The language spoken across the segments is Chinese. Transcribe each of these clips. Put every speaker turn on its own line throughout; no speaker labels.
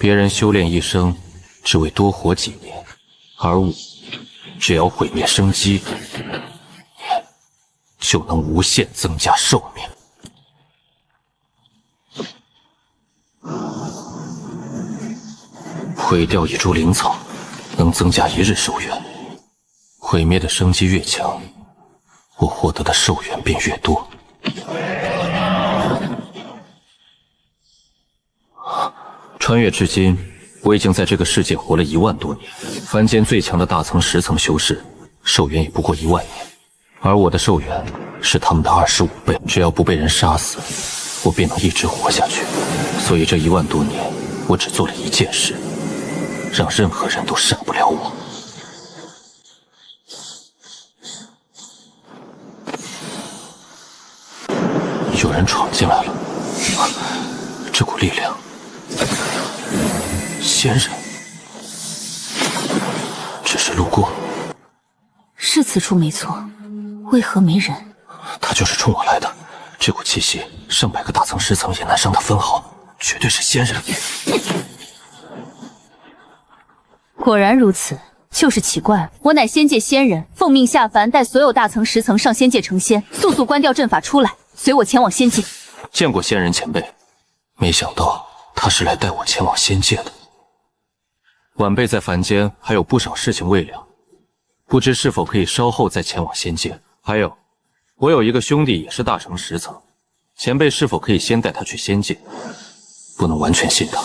别人修炼一生，只为多活几年，而我只要毁灭生机，就能无限增加寿命。毁掉一株灵草，能增加1日寿元。毁灭的生机越强，我获得的寿元便越多。穿越至今，我已经在这个世界活了1万多年。凡间最强的大层、10层修士，寿元也不过1万年，而我的寿元是他们的25倍。只要不被人杀死，我便能一直活下去。所以这1万多年，我只做了一件事，让任何人都杀不了我。有人闯进来了，这股力量，仙人，只是路过。
是此处没错，为何没人？
他就是冲我来的。这股气息，上百个大层、10层也难伤他分毫，绝对是仙人。
果然如此，就是奇怪了。我乃仙界仙人，奉命下凡，带所有大层、10层上仙界成仙。速速关掉阵法出来，随我前往仙界。
见过仙人前辈，没想到他是来带我前往仙界的。晚辈在凡间还有不少事情未了，不知是否可以稍后再前往仙界。还有，我有一个兄弟也是大成10层，前辈是否可以先带他去仙界？不能完全信他，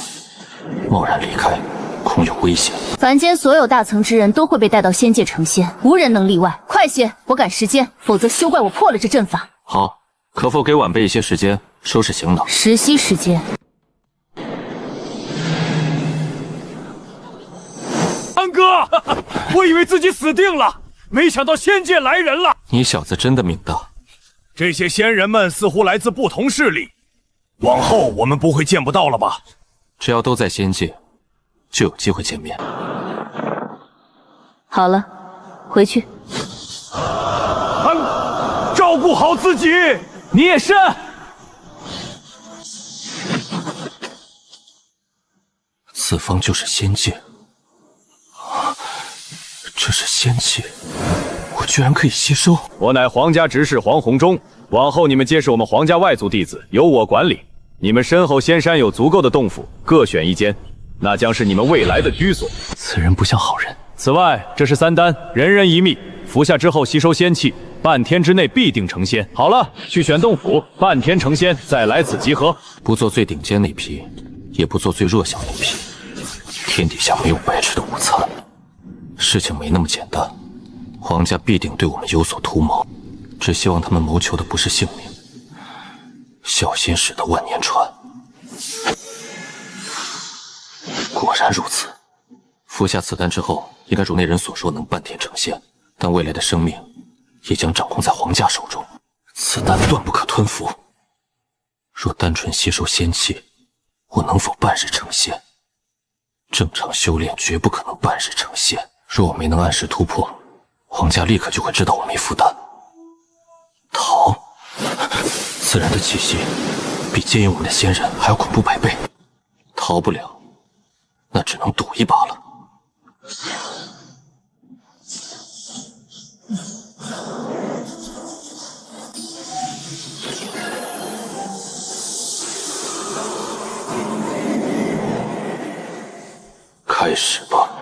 贸然离开恐有危险。
凡间所有大层之人都会被带到仙界成仙，无人能例外。快些，我赶时间，否则休怪我破了这阵法。
好，可否给晚辈一些时间收拾行囊？10
息时间。
安哥，我以为自己死定了，没想到仙界来人了。
你小子真的命大。
这些仙人们似乎来自不同势力，往后我们不会见不到了吧？
只要都在仙界，就有机会见面。
好了，回去。
照顾好自己，你也是。
此方就是仙界。这是仙气，我居然可以吸收。
我乃皇家执事黄宏忠，往后你们皆是我们皇家外族弟子，由我管理。你们身后仙山有足够的洞府，各选一间，那将是你们未来的居所。
此人不像好人。
此外，这是3丹，人人一秘，服下之后吸收仙气，半天之内必定成仙。好了，去选洞府，半天成仙，再来此集合。
不做最顶尖那批，也不做最弱小那批。天底下没有白吃的午餐。事情没那么简单，皇家必定对我们有所图谋，只希望他们谋求的不是性命，小心驶得万年船。果然如此，服下此丹之后，应该如那人所说，能半天成仙，但未来的生命也将掌控在皇家手中。此丹断不可吞服，若单纯吸收仙气，我能否半日成仙？正常修炼绝不可能半日成仙。若我没能按时突破，皇家立刻就会知道我没负担。逃！此人的气息比接应我们的仙人还要恐怖100倍，逃不了，那只能赌一把了。开始吧。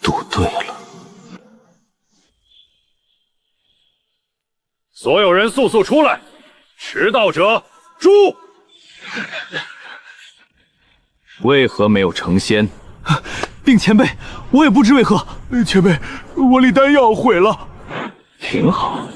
赌对了。
所有人速速出来，迟到者诛！
为何没有成仙？
禀前辈，我也不知为何。前辈，我李丹药毁了。
挺好，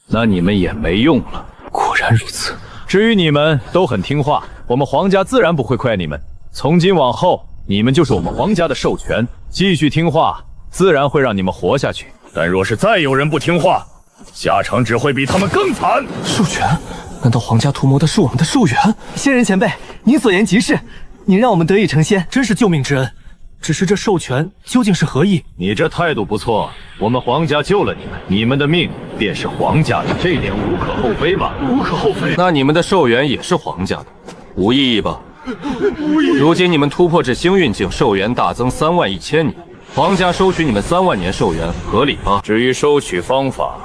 那你们也没用了。
果然如此。
至于你们都很听话，我们皇家自然不会亏你们。从今往后，你们就是我们皇家的授权，继续听话，自然会让你们活下去。
但若是再有人不听话，下场只会比他们更惨。
授权？难道皇家图谋的是我们的寿元？
仙人前辈，您所言极是，您让我们得以成仙，真是救命之恩。只是这授权究竟是何意？
你这态度不错，我们皇家救了你们，你们的命便是皇家的，这点无可厚非吧？
无可厚非。
那你们的寿元也是皇家的，无异议吧？无异议。如今你们突破至星运境，寿元大增31000年，皇家收取你们3万年寿元，合理吧？
至于收取方法，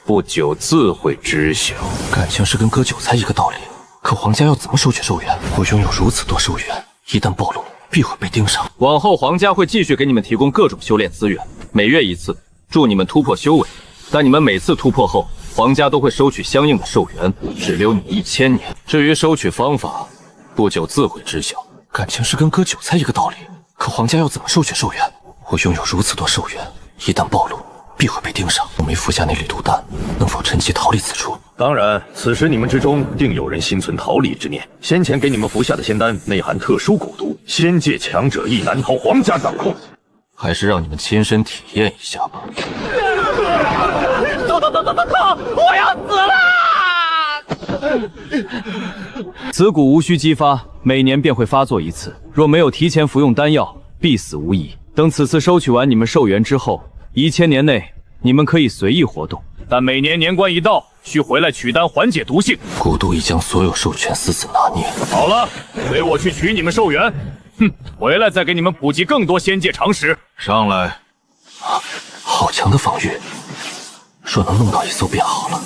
不久自会知晓。
感情是跟割韭菜一个道理，可皇家要怎么收取寿元？我拥有如此多寿元，一旦暴露，必会被盯上。往后皇家会继续给你们提供各种修炼资源，每月1次，助你们突破修为。但你们每次突破后，皇家都会收取相应的寿元，只留你1000年。至于收取方法，不久自会知晓。感情是跟割韭菜一个道理，可皇家要怎么收取寿元？我拥有如此多寿元，一旦暴露，必会被盯上。我没服下那粒毒丹，能否趁机逃离此处？
当然，此时你们之中定有人心存逃离之念。先前给你们服下的仙丹内含特殊蛊毒，仙界强者亦难逃皇家掌控。
还是让你们亲身体验一下吧。
痛！我要死了！
此蛊无需激发，每年便会发作一次。若没有提前服用丹药，必死无疑。等此次收取完你们寿元之后，1000年内你们可以随意活动，
但每年年关一到，需回来取丹缓解毒性。
蛊毒已将所有兽权死死拿捏。
好了，随我去取你们寿元。哼，回来再给你们普及更多仙界常识。上来。
好强的防御，若能弄到一艘便好了。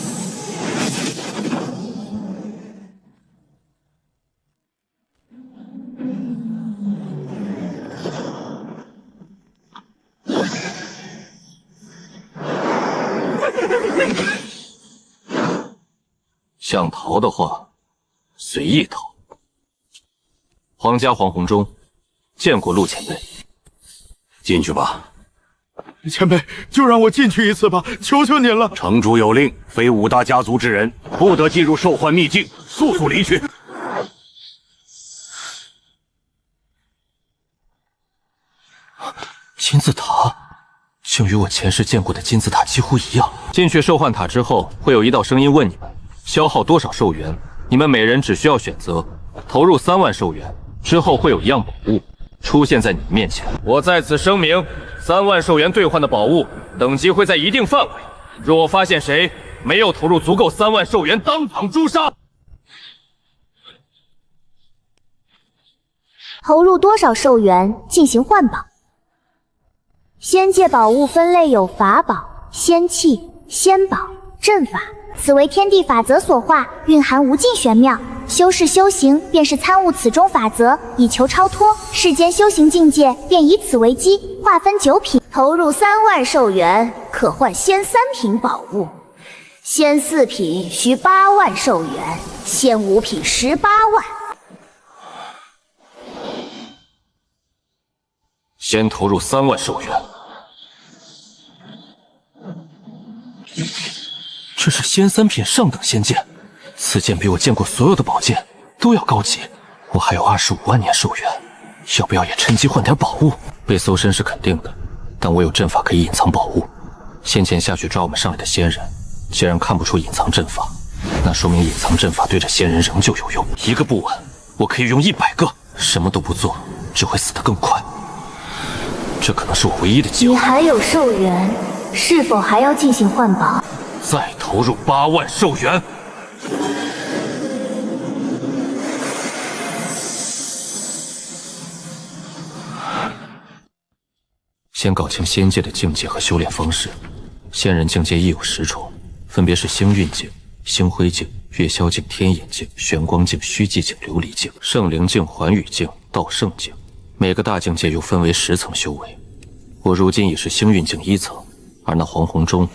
想逃的话，随意逃。皇家黄洪中，见过陆前辈。进去吧。
前辈，就让我进去一次吧，求求您了。
城主有令，非5大家族之人不得进入兽幻秘境，速速离去。
金字塔，竟与我前世见过的金字塔几乎一样。进去兽幻塔之后，会有一道声音问你们消耗多少寿元，你们每人只需要选择投入3万寿元，之后会有一样宝物出现在你们面前。我在此声明，3万寿元兑换的宝物等级会在一定范围，若我发现谁没有投入足够3万寿元，当场诛杀。
投入多少寿元进行换宝？仙界宝物分类有法宝、仙器、仙宝、阵法，此为天地法则所化，蕴含无尽玄妙。修士修行便是参悟此中法则，以求超脱。世间修行境界便以此为基，划分9品，投入3万寿元，可换仙3品宝物；仙4品需8万寿元，仙5品18万。
先投入3万寿元。这是仙3品上等仙剑，此剑比我见过所有的宝剑都要高级。我还有25万年寿元，要不要也趁机换点宝物？被搜身是肯定的，但我有阵法可以隐藏宝物。先前下去抓我们上来的仙人，既然看不出隐藏阵法，那说明隐藏阵法对这仙人仍旧有用。一个不稳，我可以用100个。什么都不做，只会死得更快。这可能是我唯一的机会。
你还有寿元，是否还要进行换宝？
再投入8万寿元。先搞清仙界的境界和修炼方式。仙人境界亦有10重，分别是星运境、星辉境、月宵境、天眼境、玄光境、虚寂境、琉璃境、圣灵境、寰宇境、道圣境。每个大境界又分为10层修为。我如今已是星运境1层，而那黄洪中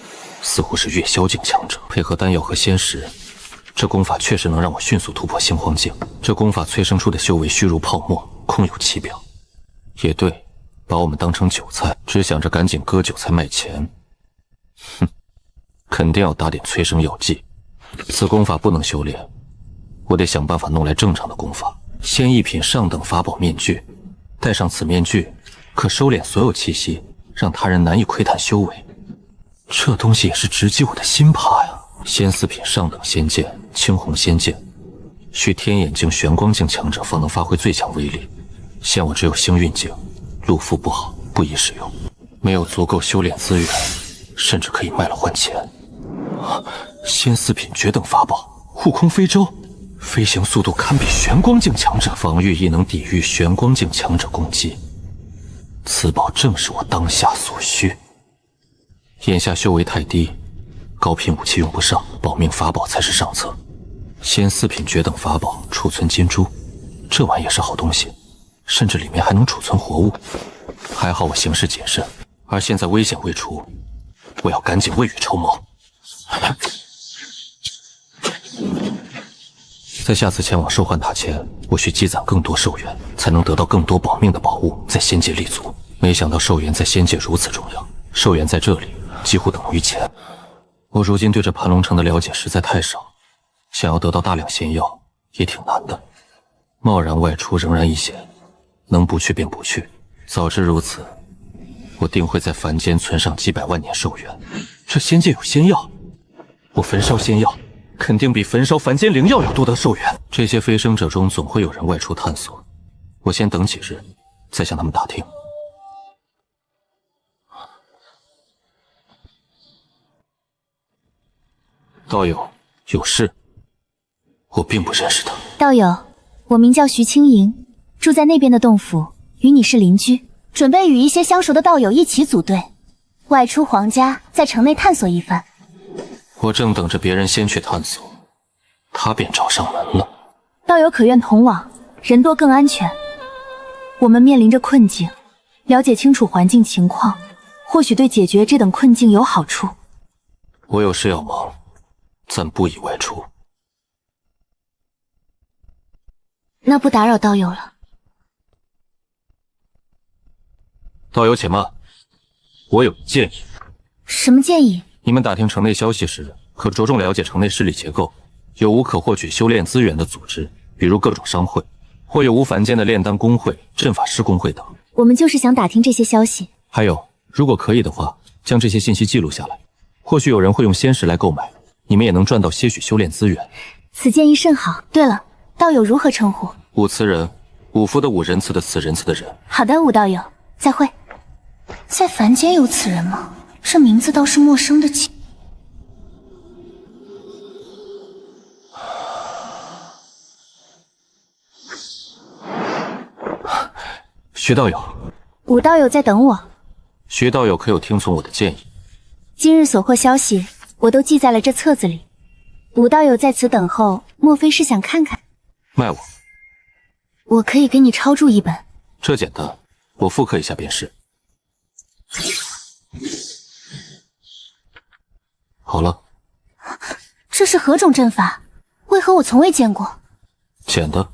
似乎是月宵境强者。配合丹药和仙石，这功法确实能让我迅速突破星荒境。这功法催生出的修为虚如泡沫，空有其表。也对，把我们当成韭菜，只想着赶紧割韭菜卖钱。哼，肯定要打点催生药剂。此功法不能修炼，我得想办法弄来正常的功法。仙1品上等法宝面具，戴上此面具，可收敛所有气息，让他人难以窥探修为。这东西也是直击我的心怕呀！仙4品上等仙剑，青红仙剑，需天眼境、玄光境强者方能发挥最强威力。现我只有星运境，路肤不好，不宜使用，没有足够修炼资源，甚至可以卖了换钱。仙四品绝等法宝，护空飞舟，飞行速度堪比玄光境强者，防御亦能抵御玄光境强者攻击。此宝正是我当下所需。眼下修为太低，高品武器用不上，保命法宝才是上策。仙四品绝等法宝储存金珠，这玩意也是好东西，甚至里面还能储存活物。还好我行事谨慎，而现在危险未除，我要赶紧未雨绸缪。在下次前往兽幻塔前，我需积攒更多兽元，才能得到更多保命的宝物，在仙界立足。没想到兽元在仙界如此重要，兽元在这里几乎等于钱。我如今对这盘龙城的了解实在太少，想要得到大量仙药也挺难的。贸然外出仍然一险，能不去便不去。早知如此，我定会在凡间存上几百万年寿元。这仙界有仙药，我焚烧仙药，肯定比焚烧凡间灵药要多得寿元。这些飞升者中总会有人外出探索，我先等几日，再向他们打听。道友，有事？我并不认识他。
道友，我名叫徐青莹，住在那边的洞府，与你是邻居，准备与一些相熟的道友一起组队，外出皇家，在城内探索一番。
我正等着别人先去探索，他便找上门了。
道友可愿同往？人多更安全。我们面临着困境，了解清楚环境情况，或许对解决这等困境有好处。
我有事要忙，暂不宜外出。
那不打扰道友了。
道友且慢，我有建议。
什么建议？
你们打听城内消息时，可着重了解城内势力结构，有无可获取修炼资源的组织，比如各种商会，或有无凡间的炼丹工会、阵法师工会等。
我们就是想打听这些消息。
还有，如果可以的话，将这些信息记录下来，或许有人会用仙石来购买，你们也能赚到些许修炼资源。
此建议甚好。对了，道友如何称呼？
武慈人，武夫的武，仁慈的慈，仁慈的仁。
好的，武道友，再会。在凡间有此人吗？这名字倒是陌生的起。
徐道友，
武道友在等我。
徐道友可有听从我的建议？
今日所获消息，我都记在了这册子里。武道友在此等候，莫非是想看看？
卖我？
我可以给你抄注一本。
这简单，我复刻一下便是。好了。
这是何种阵法？为何我从未见过？
捡的。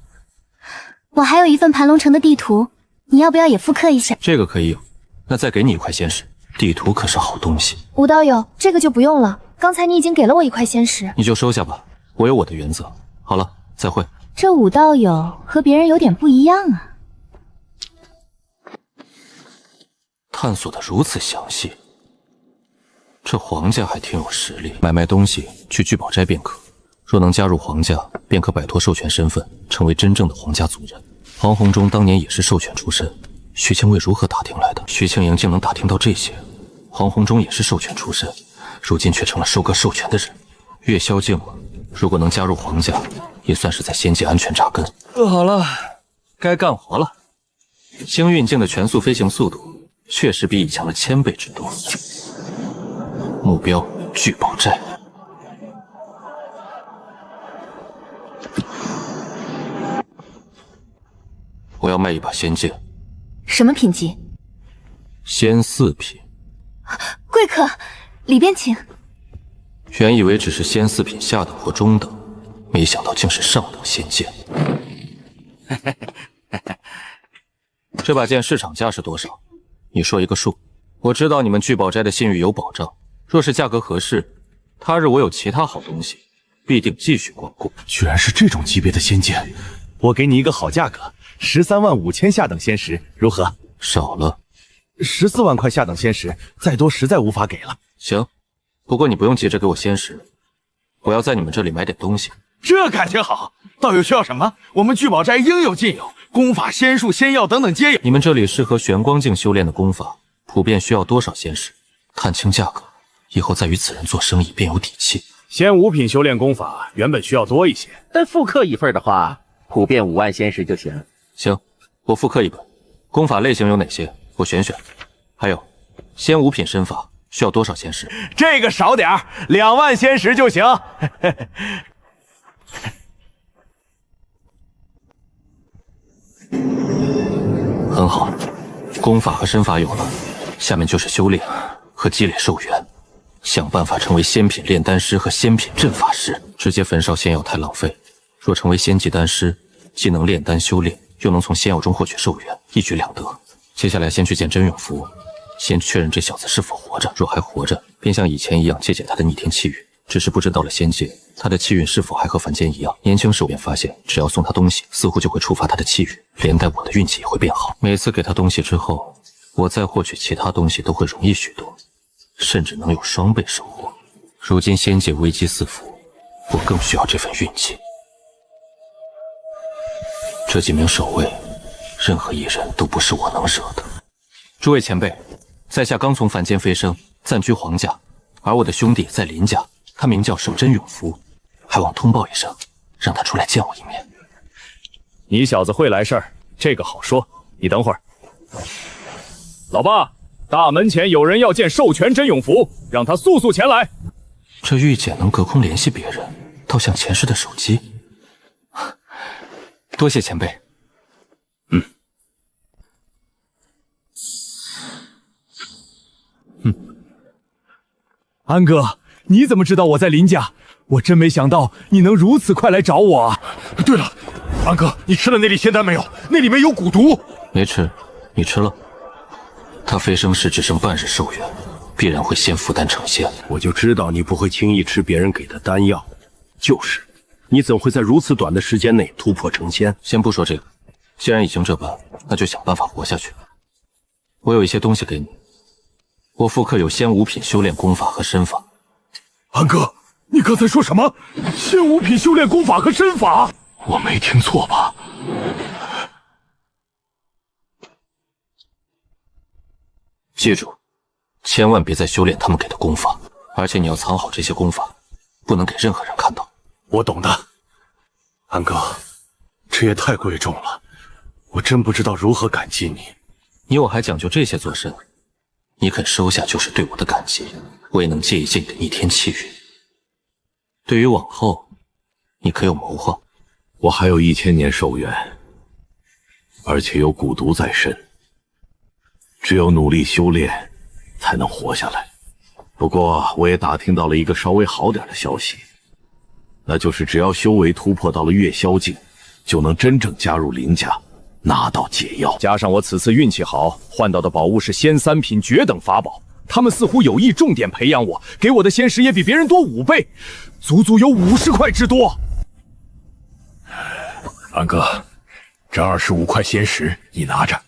我还有一份盘龙城的地图，你要不要也复刻一下？
这个可以有，那再给你一块仙石。地图可是好东西。
武道友，这个就不用了，刚才你已经给了我一块仙石。
你就收下吧，我有我的原则。好了，再会。
这武道友和别人有点不一样啊。
探索的如此详细，这皇家还挺有实力。买卖东西去聚宝斋便可，若能加入皇家，便可摆脱授权身份，成为真正的皇家族人。黄宏忠当年也是授权出身，徐青卫如何打听来的？徐青莹竟能打听到这些。黄宏忠也是授权出身，如今却成了收割授权的人。月宵境如果能加入皇家，也算是在仙界安全扎根。喝好了，该干活了。星运镜的全速飞行速度确实比以强了1000倍之多。目标聚宝寨。我要卖一把仙剑。
什么品级？
仙4品。
贵客，里边请。
原以为只是仙4品下等或中等，没想到竟是上等仙剑。这把剑市场价是多少？你说一个数。我知道你们聚宝斋的信誉有保障，若是价格合适，他日我有其他好东西，必定继续光顾。
居然是这种级别的仙剑，我给你一个好价格，13万5千下等仙石，如何？
少了。
14万块下等仙石，再多实在无法给了。
行，不过你不用急着给我仙石，我要在你们这里买点东西，
这感情好。道友需要什么，我们聚宝斋应有尽有，功法、仙术、仙药等等皆有。
你们这里适合玄光境修炼的功法，普遍需要多少仙石？看清价格，以后再与此人做生意便有底气。
仙五品修炼功法原本需要多一些，
但复刻一份的话，普遍5万仙石就行。
行，我复刻一本。功法类型有哪些？我选选。还有，仙五品身法需要多少仙石？
这个少点儿，2万仙石就行。
很好，功法和身法有了，下面就是修炼和积累寿元，想办法成为仙品炼丹师和仙品阵法师。直接焚烧仙药太浪费，若成为仙级丹师，既能炼丹修炼，又能从仙药中获取寿元，一举两得。接下来先去见真永福，先确认这小子是否活着，若还活着，便像以前一样借解他的逆天气运。只是不知到了仙界，他的气运是否还和凡间一样？年轻时我便发现，只要送他东西，似乎就会触发他的气运，连带我的运气也会变好。每次给他东西之后，我再获取其他东西都会容易许多，甚至能有双倍收获。如今仙界危机四伏，我更需要这份运气。这几名守卫，任何一人都不是我能惹的。诸位前辈，在下刚从凡间飞升，暂居皇家，而我的兄弟在林家。他名叫守真永福，还望通报一声，让他出来见我一面。
你小子会来事儿，这个好说。你等会儿。老爸，大门前有人要见授权真永福，让他速速前来。
这玉简能隔空联系别人，倒像前世的手机。多谢前辈。
安哥，你怎么知道我在林家？我真没想到你能如此快来找我啊！
对了，安哥，你吃了那粒仙丹没有？那里面有蛊毒。
没吃，你吃了。他飞升时只剩半日寿元，必然会先负丹成仙。
我就知道你不会轻易吃别人给的丹药。就是，你怎会在如此短的时间内突破成仙？
先不说这个，既然已经这般，那就想办法活下去。我有一些东西给你。我复刻有仙五品修炼功法和身法。
安哥，你刚才说什么？仙五品修炼功法和身法？我没听错吧？
记住，千万别再修炼他们给的功法，而且你要藏好这些功法，不能给任何人看到。
我懂的，安哥，这也太贵重了，我真不知道如何感激你。
你我还讲究这些做甚？你肯收下就是对我的感激，我也能借一借你的逆天气运。对于往后，你可有谋划？
我还有1000年寿元，而且有蛊毒在身，只有努力修炼，才能活下来。不过，我也打听到了一个稍微好点的消息，那就是只要修为突破到了月霄境，就能真正加入林家。拿到解药，
加上我此次运气好，换到的宝物是仙3品绝等法宝。他们似乎有意重点培养我，给我的仙石也比别人多5倍，足足有50块之多。
安哥，这25块仙石你拿着。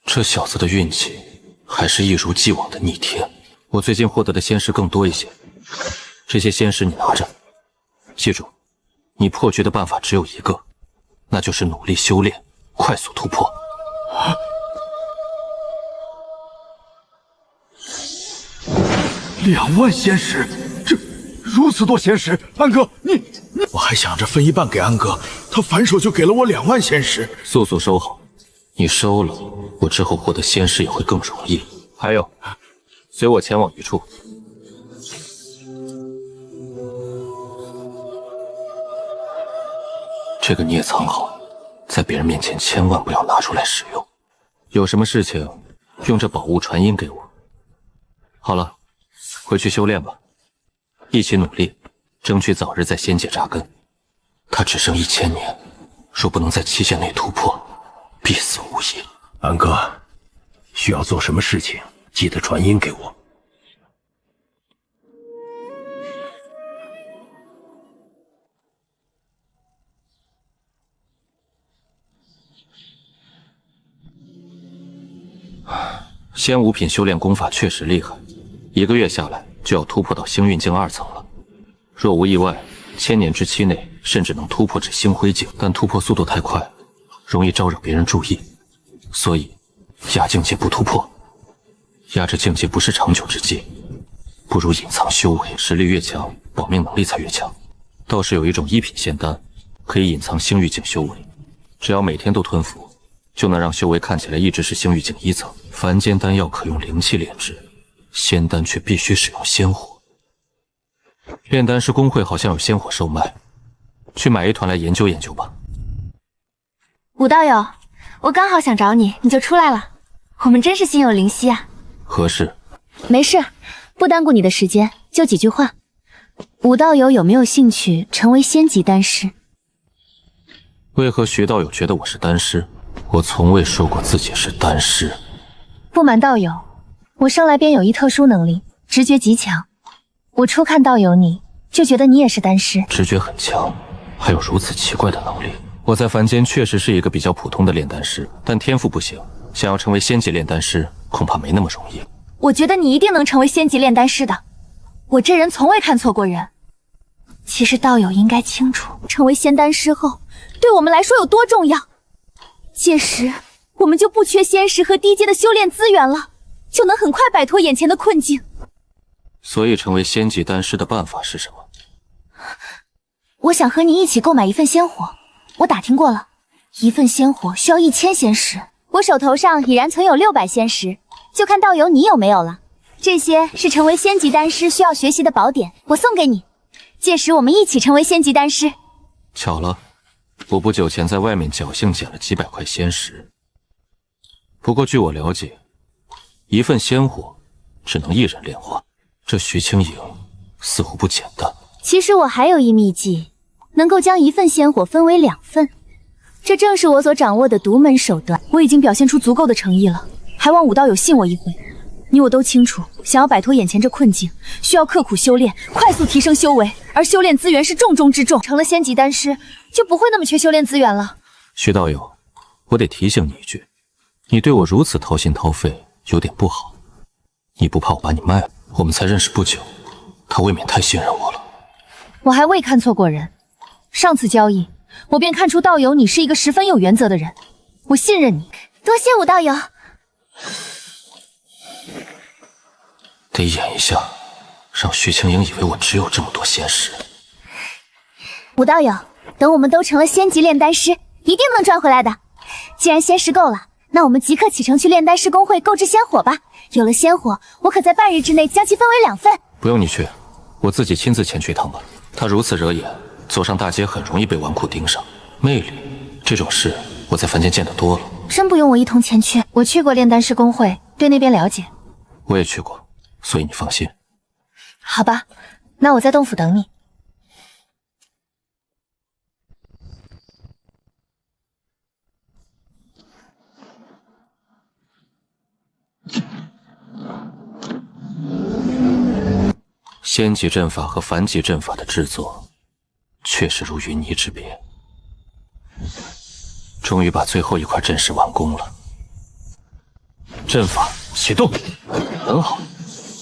这小子的运气还是一如既往的逆天。我最近获得的仙石更多一些，这些仙石你拿着。记住，你破局的办法只有一个。那就是努力修炼，快速突破。
2万仙石，这如此多仙石，安哥，你，我还想着分一半给安哥，他反手就给了我2万仙石。
速速收好，你收了，我之后获得仙石也会更容易。还有，随我前往一处。这个你也藏好，在别人面前千万不要拿出来使用。有什么事情，用这宝物传音给我。好了，回去修炼吧，一起努力，争取早日在仙界扎根。他只剩1000年，若不能在期限内突破，必死无疑。
安哥，需要做什么事情，记得传音给我。
仙五品修炼功法确实厉害，1个月下来就要突破到星运境2层了。若无意外， 1000年之期内甚至能突破至星辉境，但突破速度太快，容易招惹别人注意，所以压境界不突破。压制境界不是长久之计，不如隐藏修为，实力越强，保命能力才越强。倒是有一种1品仙丹，可以隐藏星域境修为，只要每天都吞服，就能让修为看起来一直是星域境1层。凡间丹药可用灵气炼制，仙丹却必须使用仙火。炼丹师公会好像有仙火售卖，去买一团来研究研究吧。
武道友，我刚好想找你，你就出来了，我们真是心有灵犀啊。
何事？
没事，不耽误你的时间，就几句话。武道友有没有兴趣成为仙级丹师？
为何徐道友觉得我是丹师？我从未说过自己是丹师。
不瞒道友，我生来便有一特殊能力，直觉极强。我初看道友你，就觉得你也是丹师。
直觉很强，还有如此奇怪的能力。我在凡间确实是一个比较普通的炼丹师，但天赋不行，想要成为仙级炼丹师恐怕没那么容易。
我觉得你一定能成为仙级炼丹师的，我这人从未看错过人。其实道友应该清楚，成为仙丹师后对我们来说有多重要。届时我们就不缺仙石和低阶的修炼资源了，就能很快摆脱眼前的困境。
所以成为仙级丹师的办法是什么？
我想和你一起购买一份仙火，我打听过了，一份仙火需要1000仙石，我手头上已然存有600仙石，就看道友你有没有了。这些是成为仙级丹师需要学习的宝典，我送给你，届时我们一起成为仙级丹师。
巧了，我不久前在外面侥幸捡了几百块仙石，不过据我了解，一份仙火只能1人炼化，这徐清莹似乎不简单。
其实我还有一秘技，能够将一份仙火分为2份，这正是我所掌握的独门手段。我已经表现出足够的诚意了，还望武道友信我一回。你我都清楚，想要摆脱眼前这困境，需要刻苦修炼，快速提升修为，而修炼资源是重中之重。成了仙级丹师，就不会那么缺修炼资源了。
徐道友，我得提醒你一句，你对我如此掏心掏肺，有点不好。你不怕我把你卖了？我们才认识不久，他未免太信任我了。
我还未看错过人，上次交易，我便看出道友你是一个十分有原则的人，我信任你。多谢武道友。
得演一下，让徐清莹以为我只有这么多仙石。
武道友，等我们都成了仙级炼丹师，一定能赚回来的。既然仙石够了，那我们即刻启程去炼丹师公会购置仙火吧。有了仙火，我可在半日之内将其分为2份。
不用你去，我自己亲自前去一趟吧。他如此惹眼，走上大街很容易被纨绔盯上。魅力这种事，我在凡间见得多了。
真不用我一同前去，我去过炼丹师公会，对那边了解。
我也去过，所以你放心。
好吧，那我在洞府等你。
仙级阵法和凡级阵法的制作，确实如云泥之别。终于把最后一块阵势完工了。阵法启动，很好，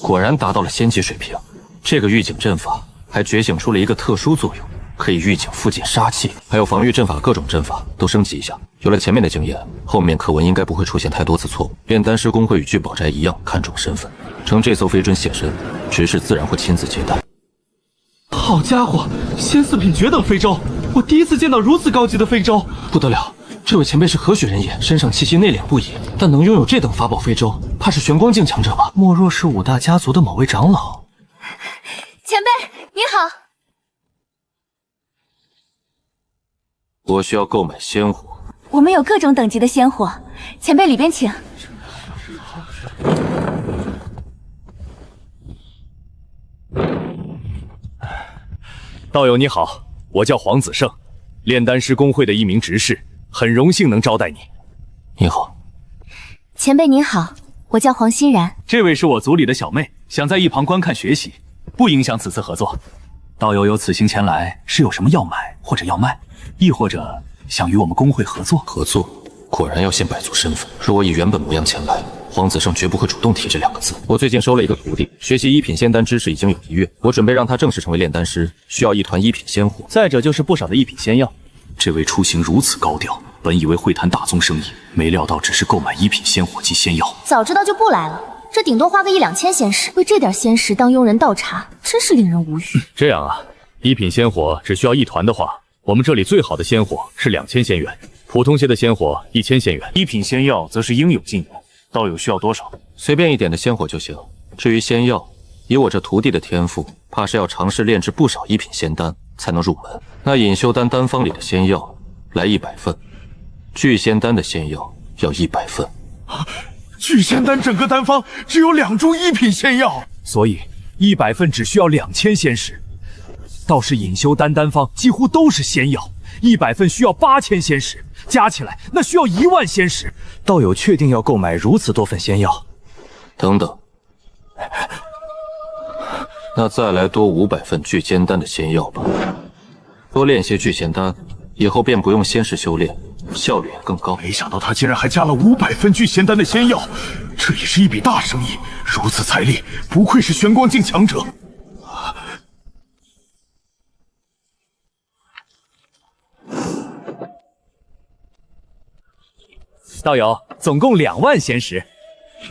果然达到了仙级水平。这个预警阵法还觉醒出了一个特殊作用，可以预警附近杀气，还有防御阵法，各种阵法都升级一下。有了前面的经验，后面课文应该不会出现太多次错误。炼丹师公会与聚宝斋一样看重身份，乘这艘飞针现身，执事自然会亲自接待。
好家伙，仙四品绝等飞舟，我第一次见到如此高级的飞舟，
不得了！这位前辈是何许人也？身上气息内敛不已，但能拥有这等法宝飞舟，怕是玄光境强者吧？莫若是五大家族的某位长老。
前辈你好。
我需要购买仙火。
我们有各种等级的仙火，前辈里边请。
道友你好，我叫黄子胜，炼丹师公会的一名执事，很荣幸能招待你。
你好。
前辈您好，我叫黄欣然。
这位是我族里的小妹，想在一旁观看学习，不影响此次合作。道友有此行前来，是有什么要买或者要卖，亦或者想与我们公会合作？
合作果然要先摆足身份。若我以原本模样前来，皇子胜绝不会主动提这2个字。我最近收了一个徒弟，学习一品仙丹知识已经有1月，我准备让他正式成为炼丹师，需要一团一品仙火，
再者就是不少的一品仙药。
这位出行如此高调，本以为会谈大宗生意，没料到只是购买一品仙火及仙药。
早知道就不来了，这顶多花个1、2千仙石，为这点仙石当佣人倒茶，真是令人无语。
这样啊，一品仙火只需要1团的话，我们这里最好的仙火是2000仙元，普通些的仙火1000仙元。
一品仙药则是应有尽有，道友需要多少？
随便一点的仙火就行。至于仙药，以我这徒弟的天赋，怕是要尝试炼制不少一品仙丹才能入门。那隐修丹丹方里的仙药来100份，聚仙丹的仙药要100份。
聚仙丹整个丹方只有2株一品仙药，
所以100份只需要2000仙石。倒是隐修丹丹方几乎都是仙药，100份需要8000仙石，加起来那需要1万仙石。
道友确定要购买如此多份仙药？
等等，那再来多500份聚仙丹的仙药吧。多练些聚仙丹，以后便不用仙石修炼，效率也更高。
没想到他竟然还加了500份聚仙丹的仙药，这也是一笔大生意。如此财力，不愧是玄光境强者。
道友，总共2万仙石。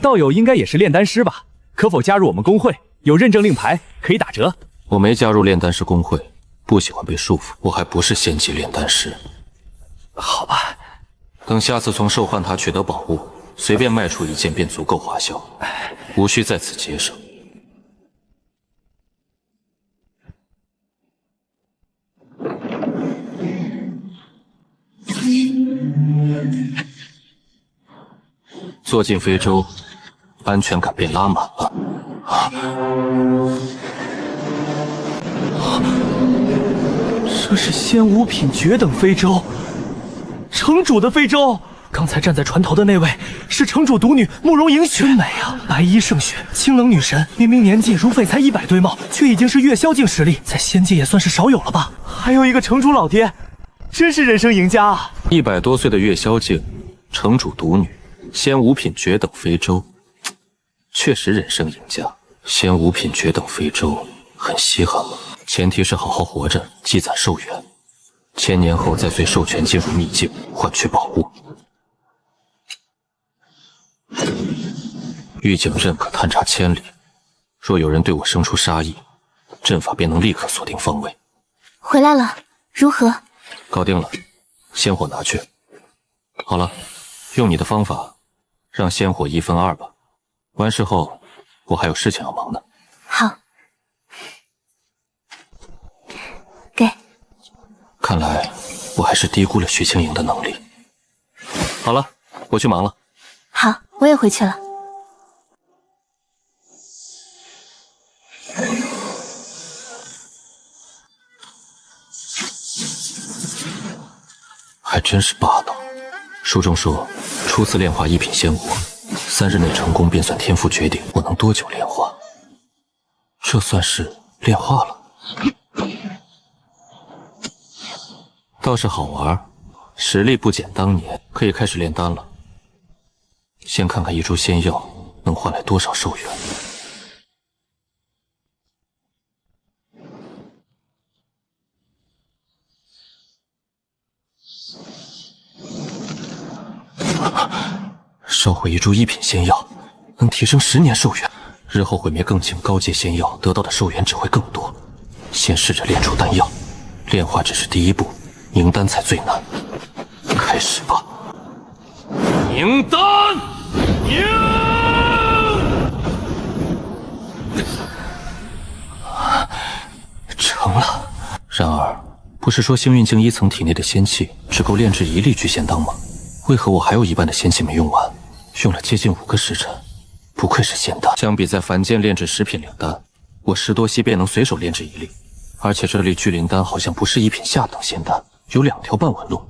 道友应该也是炼丹师吧？可否加入我们公会？有认证令牌，可以打折。
我没加入炼丹师公会，不喜欢被束缚。我还不是仙级炼丹师。
好吧，
等下次从兽幻塔取得宝物，随便卖出1件便足够花销，无需在此节省。坐进非洲，安全感便拉满了。
这是仙5品绝等非洲，城主的非洲。刚才站在船头的那位是城主独女慕容迎雪，真美啊！白衣胜雪，清冷女神，明明年纪如废才100堆貌，却已经是月宵境实力，在仙界也算是少有了吧？还有一个城主老爹，真是人生赢家啊
！100多岁的月宵境，城主独女，仙5品绝等非洲，确实人生赢家。仙5品绝等非洲很稀罕吗？前提是好好活着，积攒寿元，1000年后再随兽权进入秘境，换取宝物。玉井阵可探查千里，若有人对我生出杀意，阵法便能立刻锁定方位。
回来了，如何？
搞定了，仙火拿去。好了，用你的方法，让仙火1分2吧。完事后，我还有事情要忙呢。
好，给。
看来我还是低估了徐清莹的能力。好了，我去忙了。
好，我也回去了。
还真是霸道。书中说，初次炼化一品仙火，3日内成功便算天赋绝顶。我能多久炼化？这算是炼化了。倒是好玩，实力不减当年，可以开始炼丹了。先看看一株仙药能换来多少寿元。烧毁一株一品仙药，能提升10年寿元。日后毁灭更强高阶仙药，得到的寿元只会更多。先试着炼出丹药，炼化只是第一步，凝丹才最难。开始吧。凝丹，凝！成了。然而，不是说星运境1层体内的仙气只够炼制1粒聚仙丹吗？为何我还有1半的仙气没用完？用了接近5个时辰，不愧是仙丹。相比在凡间炼制10品灵丹，我10多息便能随手炼制1粒。而且这粒聚灵丹好像不是1品下等仙丹，有2条半纹路，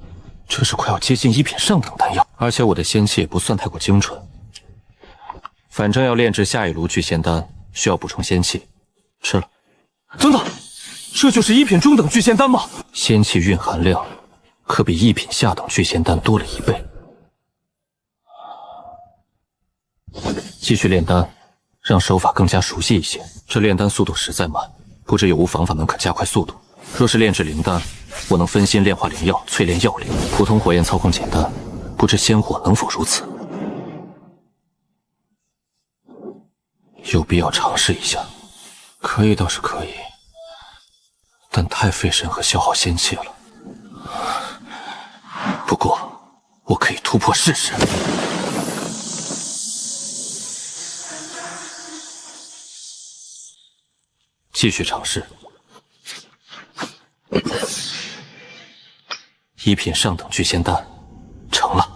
这是快要接近1品上等丹药。而且我的仙气也不算太过精纯，反正要炼制下一炉聚仙丹，需要补充仙气。吃了。
等等，这就是1品中等聚仙丹吗？
仙气蕴含量可比1品下等聚仙丹多了1倍。继续炼丹，让手法更加熟悉一些。这炼丹速度实在慢，不知有无方法能可加快速度。若是炼制灵丹，我能分心炼化灵药，淬炼药灵。普通火焰操控简单，不知仙火能否如此？有必要尝试一下。可以倒是可以，但太费神和消耗仙气了。不过，我可以突破试试。继续尝试。一品上等聚仙丹，成了。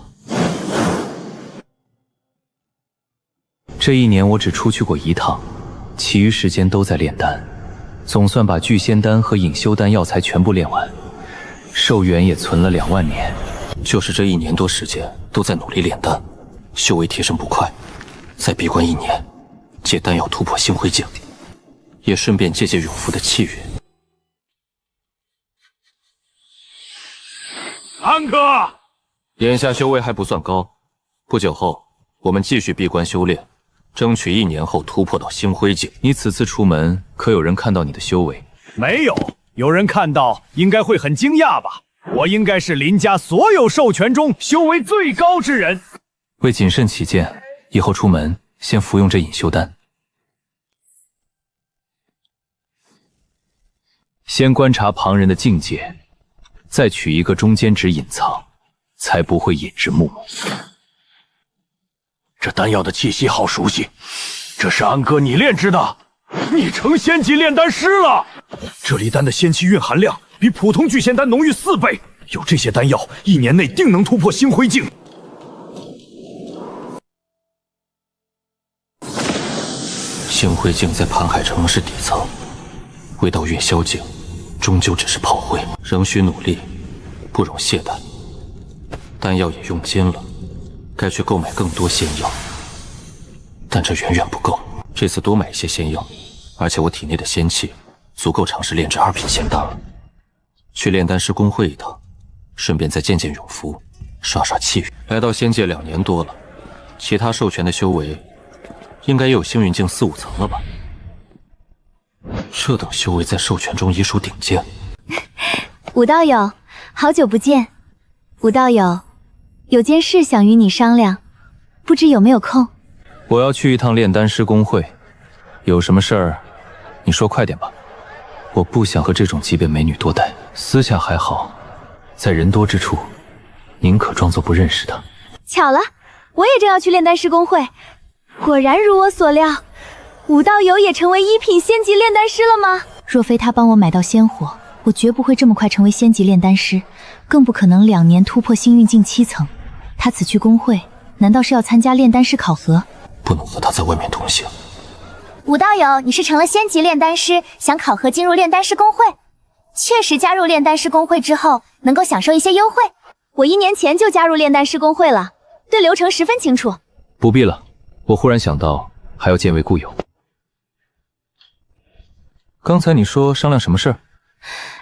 这一年我只出去过一趟，其余时间都在炼丹，总算把聚仙丹和隐修丹药材全部炼完，寿元也存了2万年。
就是这1年多时间都在努力炼丹，修为提升不快。再闭关1年，借丹药突破星辉境，也顺便借借永福的气运。
安哥，
眼下修为还不算高，不久后我们继续闭关修炼，争取1年后突破到星辉境。
你此次出门，可有人看到你的修为？
没有，有人看到应该会很惊讶吧？我应该是林家所有兽权中修为最高之人。
为谨慎起见，以后出门先服用这隐修丹，先观察旁人的境界，再取一个中间值隐藏，才不会引人目目。
这丹药的气息好熟悉，这是安哥你炼制的？
你成仙级炼丹师了！
这粒丹的仙气蕴含量比普通聚仙丹浓郁4倍，有这些丹药，1年内定能突破星辉境。
星辉境在盘海城是底层，未到月霄境，终究只是炮灰，仍需努力，不容懈怠。丹药也用尽了，该去购买更多仙药，但这远远不够。这次多买一些仙药，而且我体内的仙气足够尝试炼制2品仙丹了。去炼丹师公会一趟，顺便再见见永福，刷刷气运。来到仙界2年多了，其他兽权的修为应该也有星云境4、5层了吧？这等修为在兽权中已属顶尖。
武道友，好久不见。武道友，有件事想与你商量，不知有没有空？
我要去一趟炼丹师公会，有什么事儿，你说快点吧。我不想和这种级别美女多待，私下还好，在人多之处，宁可装作不认识她。
巧了，我也正要去炼丹师公会。果然如我所料，武道友也成为1品仙级炼丹师了吗？若非他帮我买到仙火，我绝不会这么快成为仙级炼丹师，更不可能2年突破星运境7层。他此去公会，难道是要参加炼丹师考核？
不能和他在外面同行。
武道友，你是成了仙级炼丹师，想考核进入炼丹师公会？确实，加入炼丹师公会之后，能够享受一些优惠。
我1年前就加入炼丹师公会了，对流程十分清楚。
不必了，我忽然想到还要见位故友。刚才你说商量什么事？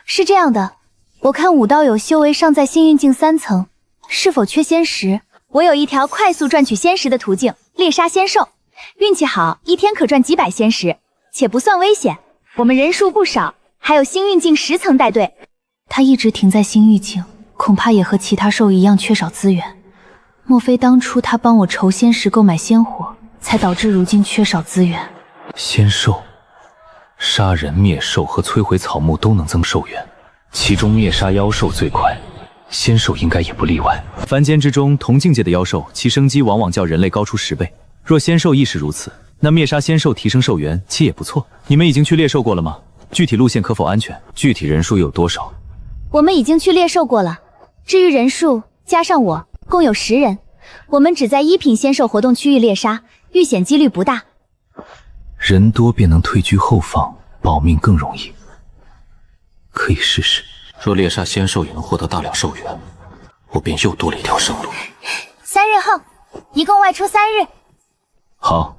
是这样的，我看武道友修为尚在星运境3层，是否缺仙石？我有一条快速赚取仙石的途径，猎杀仙兽，运气好1天可赚几百仙石，且不算危险。我们人数不少，还有星运境10层带队。他一直停在星域境，恐怕也和其他兽一样缺少资源。莫非当初他帮我筹仙石购买仙火，才导致如今缺少资源？
仙兽、杀人灭兽和摧毁草木都能增寿元，其中灭杀妖兽最快，仙兽应该也不例外。凡间之中，同境界的妖兽，其生机往往较人类高出10倍。若仙兽亦是如此，那灭杀仙兽提升寿元，其也不错。你们已经去猎兽过了吗？具体路线可否安全？具体人数有多少？
我们已经去猎兽过了，至于人数，加上我，共有10人。我们只在1品仙兽活动区域猎杀，遇险几率不大。
人多便能退居后方，保命更容易，可以试试。
若猎杀仙兽也能获得大量寿元，我便又多了一条生路。
3日后，一共外出3日。
好，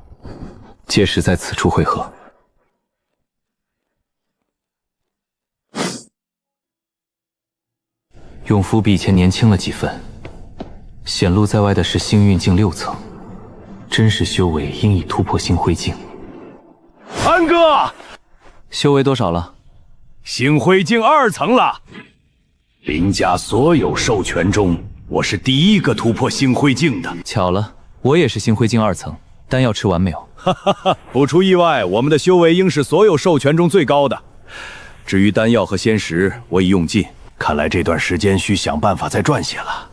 届时在此处会合。永福比以前年轻了几分，显露在外的是星运境6层，
真实修为应已突破星辉境。
安哥，
修为多少了？
星辉境2层了。林家所有授权中，我是第一个突破星辉境的。
巧了，我也是星辉境2层。丹药吃完没有？
哈哈哈，不出意外，我们的修为应是所有授权中最高的。至于丹药和仙石，我已用尽，看来这段时间需想办法再赚些了。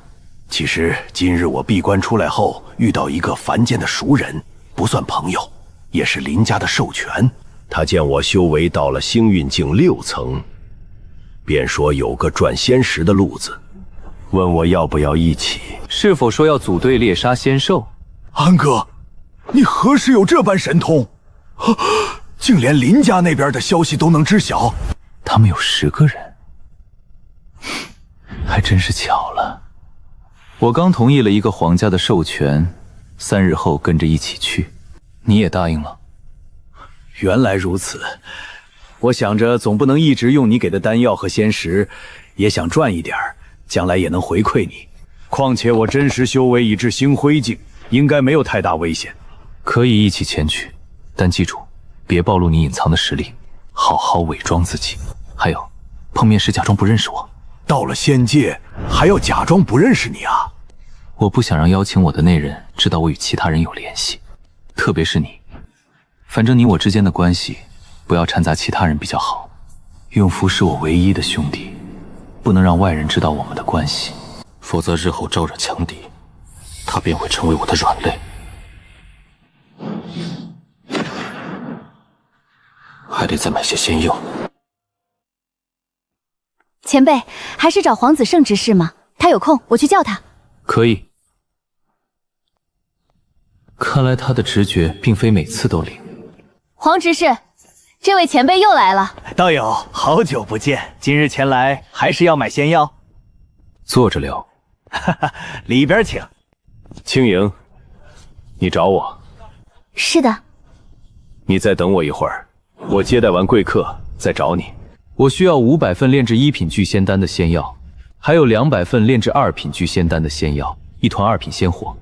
其实今日我闭关出来后，遇到一个凡间的熟人，不算朋友，也是林家的授权。他见我修为到了星运境6层，便说有个赚仙石的路子，问我要不要一起。
是否说要组队猎杀仙兽？
安哥，你何时有这般神通？竟连林家那边的消息都能知晓？
他们有10个人，还真是巧了。我刚同意了一个皇家的授权，3日后跟着一起去，你也答应了。
原来如此，我想着总不能一直用你给的丹药和仙石，也想赚一点，将来也能回馈你。况且我真实修为已至星辉境，应该没有太大危险。
可以一起前去，但记住，别暴露你隐藏的实力，好好伪装自己。还有，碰面时假装不认识我。
到了仙界，还要假装不认识你啊？
我不想让邀请我的那人知道我与其他人有联系，特别是你。反正你我之间的关系，不要掺杂其他人比较好。永福是我唯一的兄弟，不能让外人知道我们的关系，
否则日后招惹强敌，他便会成为我的软肋。还得再买些仙药。
前辈，还是找黄子胜执事吗？他有空，我去叫他。
可以。看来他的直觉并非每次都灵。
黄执事，这位前辈又来了。
道友，好久不见，今日前来还是要买仙药？
坐着聊。
哈哈，里边请。
青莹，你找我？
是的。
你再等我一会儿，我接待完贵客再找你。
我需要500份炼制1品聚仙丹的仙药，还有200份炼制2品聚仙丹的仙药，1团2品仙火。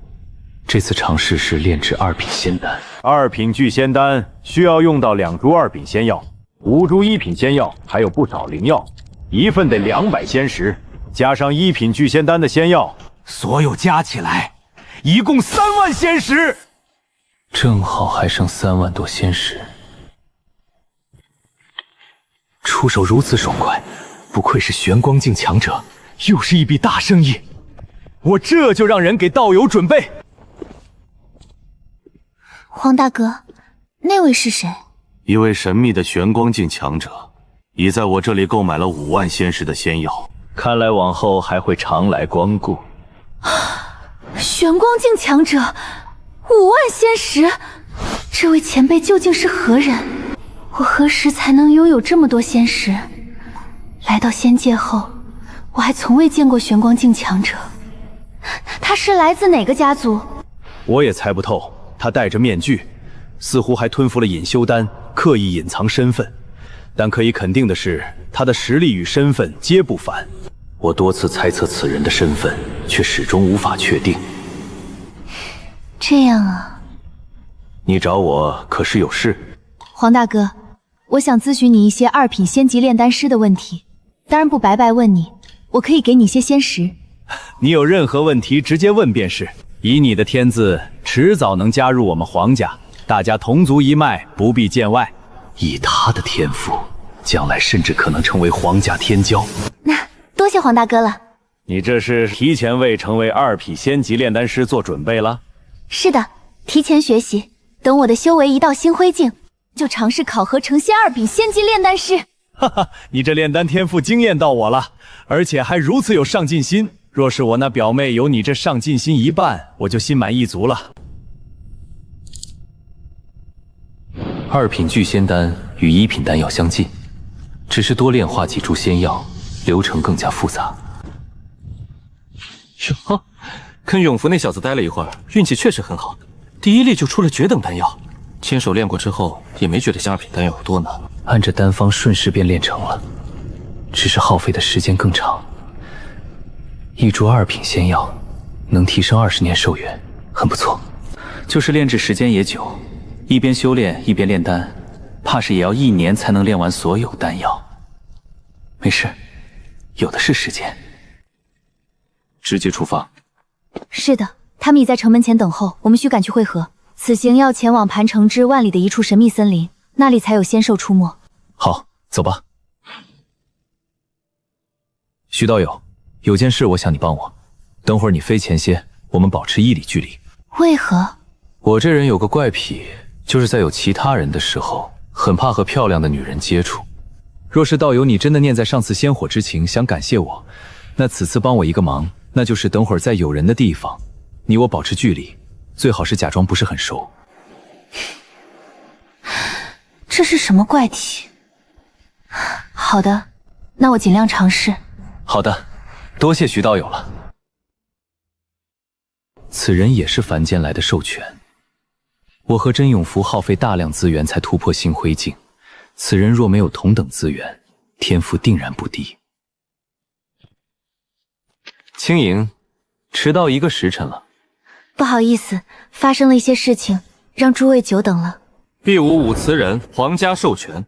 这次尝试是炼制2品仙丹。
2品聚仙丹需要用到2株2品仙药，5株1品仙药，还有不少灵药，1份得200仙石，加上1品聚仙丹的仙药，
所有加起来一共3万仙石。
正好还剩3万多仙石。
出手如此爽快，不愧是玄光境强者，又是一笔大生意。我这就让人给道友准备。
黄大哥，那位是谁？
一位神秘的玄光境强者，已在我这里购买了5万仙石的仙药，
看来往后还会常来光顾。
玄光境强者，5万仙石，这位前辈究竟是何人？我何时才能拥有这么多仙石？来到仙界后，我还从未见过玄光境强者。他是来自哪个家族？
我也猜不透。他戴着面具，似乎还吞服了隐修丹，刻意隐藏身份。但可以肯定的是，他的实力与身份皆不凡。
我多次猜测此人的身份，却始终无法确定。
这样啊。
你找我可是有事？
黄大哥，我想咨询你一些2品仙级炼丹师的问题，当然不白白问你，我可以给你些仙石。
你有任何问题直接问便是。以你的天资，迟早能加入我们黄家，大家同族一脉，不必见外。
以他的天赋，将来甚至可能成为皇家天骄。
那多谢黄大哥了。
你这是提前为成为2品仙级炼丹师做准备了？
是的，提前学习，等我的修为一到星辉境，就尝试考核成仙2品仙级炼丹师。
哈哈，你这炼丹天赋惊艳到我了，而且还如此有上进心。若是我那表妹有你这上进心一半，我就心满意足了。
2品聚仙丹与1品丹药相近，只是多炼化几株仙药，流程更加复杂。
哟，跟永福那小子待了一会儿，运气确实很好，第一粒就出了绝等丹药。亲手炼过之后，也没觉得像2品丹药有多难。
按着丹方顺势便炼成了，只是耗费的时间更长。1株2品仙药能提升20年寿元，很不错。就是炼制时间也久，一边修炼一边炼丹，怕是也要1年才能炼完所有丹药。没事，有的是时间。
直接出发。
是的，他们已在城门前等候，我们需赶去会合。此行要前往盘城之万里的一处神秘森林，那里才有仙兽出没。
好，走吧。徐道友，有件事我想你帮我，等会儿你飞前些，我们保持1里距离。
为何？
我这人有个怪癖，就是在有其他人的时候，很怕和漂亮的女人接触。若是道友你真的念在上次仙火之情，想感谢我，那此次帮我一个忙，那就是等会儿在有人的地方，你我保持距离，最好是假装不是很熟。
这是什么怪体？好的，那我尽量尝试。
好的，多谢徐道友了。此人也是凡间来的兽权，我和甄永福耗费大量资源才突破星辉境，此人若没有同等资源，天赋定然不低。青莹，迟到1个时辰了。
不好意思，发生了一些事情，让诸位久等了。
毕武武慈人，皇家授权。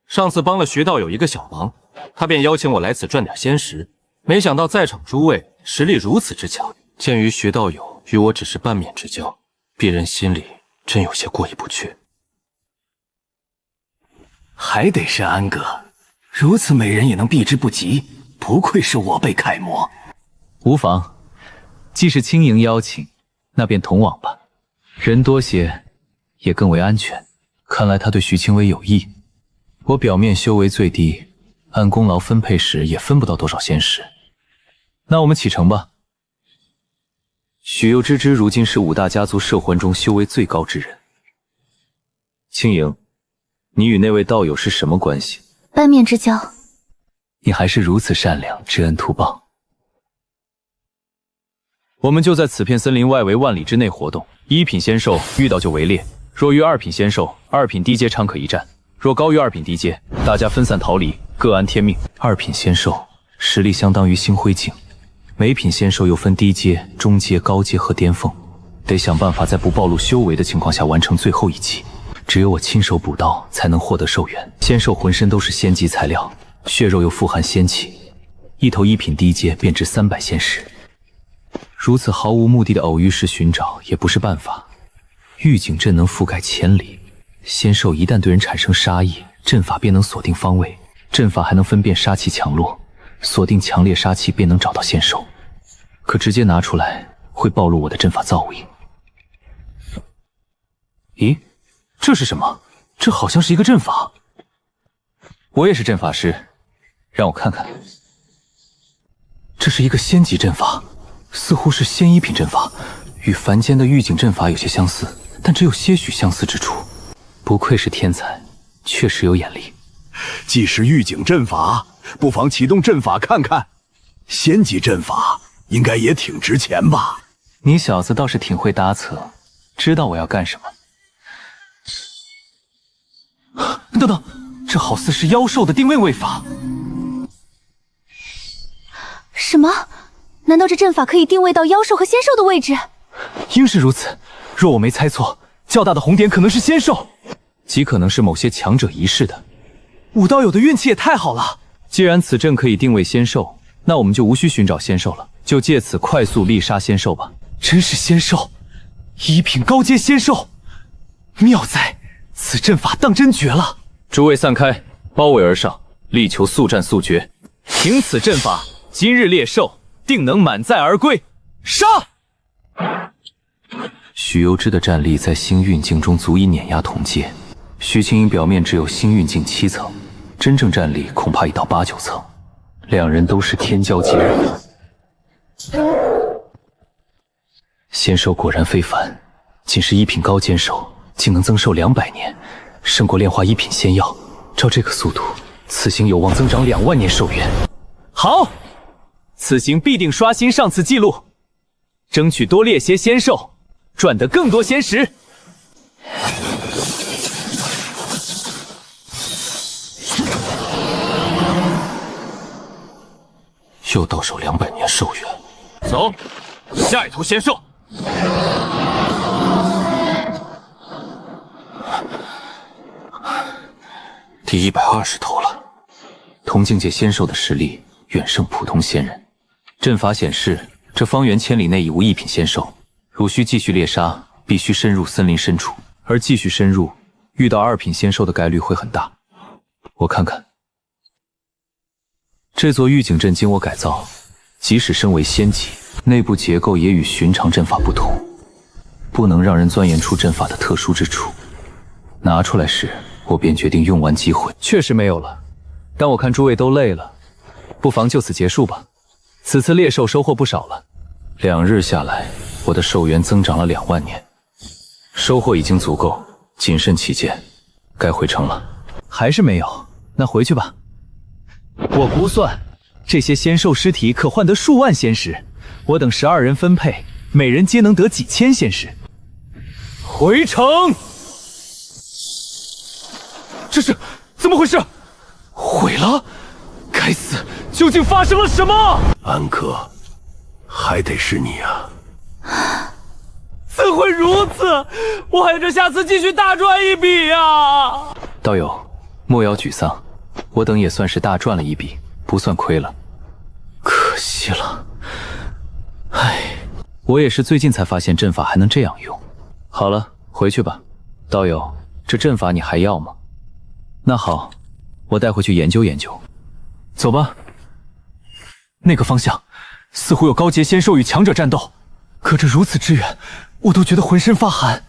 上次帮了徐道友一个小忙，他便邀请我来此赚点仙石，没想到在场诸位实力如此之强。鉴于徐道友与我只是半面之交，鄙人心里真有些过意不去。
还得是安哥，如此美人也能避之不及，不愧是我辈楷模。
无妨，既是青莹邀请，那便同往吧。人多些，也更为安全。看来他对徐青微有意。我表面修为最低，按功劳分配时也分不到多少仙石。那我们启程吧。许攸之之如今是5大家族摄魂中修为最高之人。青莹，你与那位道友是什么关系？
半面之交。
你还是如此善良，知恩图报。我们就在此片森林外围1万里之内活动，1品仙兽遇到就围猎，若遇2品仙兽，2品低阶常可一战；若高于2品低阶，大家分散逃离，各安天命。2品仙兽实力相当于星辉境，每品仙兽又分低阶、中阶、高阶和巅峰，得想办法在不暴露修为的情况下完成最后一击。只有我亲手捕到，才能获得寿元。仙兽浑身都是仙级材料，血肉又富含仙气，一头1品低阶便值300仙石。如此毫无目的的偶遇式寻找也不是办法。预警阵能覆盖千里，仙兽一旦对人产生杀意，阵法便能锁定方位，阵法还能分辨杀气强弱，锁定强烈杀气便能找到仙兽。可直接拿出来会暴露我的阵法造诣。咦，这是什么？这好像是一个阵法。我也是阵法师，让我看看。这是一个仙级阵法，似乎是仙1品阵法，与凡间的预警阵法有些相似，但只有些许相似之处。不愧是天才，确实有眼力。
既是预警阵法，不妨启动阵法看看。仙级阵法应该也挺值钱吧？
你小子倒是挺会搭策，知道我要干什么。等等，这好似是妖兽的定位位法。
什么？难道这阵法可以定位到妖兽和仙兽的位置？
应是如此。若我没猜错，较大的红点可能是仙兽，极可能是某些强者遗世的。武道友的运气也太好了。既然此阵可以定位仙兽，那我们就无需寻找仙兽了，就借此快速力杀仙兽吧。真是仙兽，1品高阶仙兽，妙哉！此阵法当真绝了。诸位散开，包围而上，力求速战速决。凭此阵法，今日猎兽定能满载而归。杀！许攸之的战力在星运境中足以碾压同阶，徐青莹表面只有星运境7层，真正战力恐怕已到8、9层。两人都是天骄级人，仙兽果然非凡，仅是1品高阶兽，竟能增寿200年，胜过炼化1品仙药。照这个速度，此行有望增长2万年寿元。好，此行必定刷新上次记录，争取多猎些仙兽，赚得更多仙石。
又到手200年寿元。走，下一头仙兽。第120头了。同境界仙兽的实力远胜普通仙人。阵法显示，这方圆千里内已无一品仙兽。如需继续猎杀，必须深入森林深处，而继续深入，遇到2品仙兽的概率会很大。我看看，这座御景阵经我改造，即使升为仙级，内部结构也与寻常阵法不同，不能让人钻研出阵法的特殊之处。拿出来时，我便决定用完即毁。确实没有了，但我看诸位都累了，不妨就此结束吧。此次猎兽收获不少了，2日下来，我的兽源增长了2万年，收获已经足够。谨慎起见，该回城了。还是没有，那回去吧。我估算，这些仙兽尸体可换得数万仙石，我等12人分配，每人皆能得几千仙石。回城！
这是怎么回事？毁了！该死！究竟发生了什么？
安哥，还得是你啊！
怎会如此？我还着下次继续大赚一笔呀！
道友，莫要沮丧，我等也算是大赚了一笔，不算亏了。可惜了，唉，我也是最近才发现阵法还能这样用。好了，回去吧。道友，这阵法你还要吗？那好，我带回去研究研究。走吧。
那个方向似乎有高阶仙兽与强者战斗，隔着如此之远，我都觉得浑身发寒。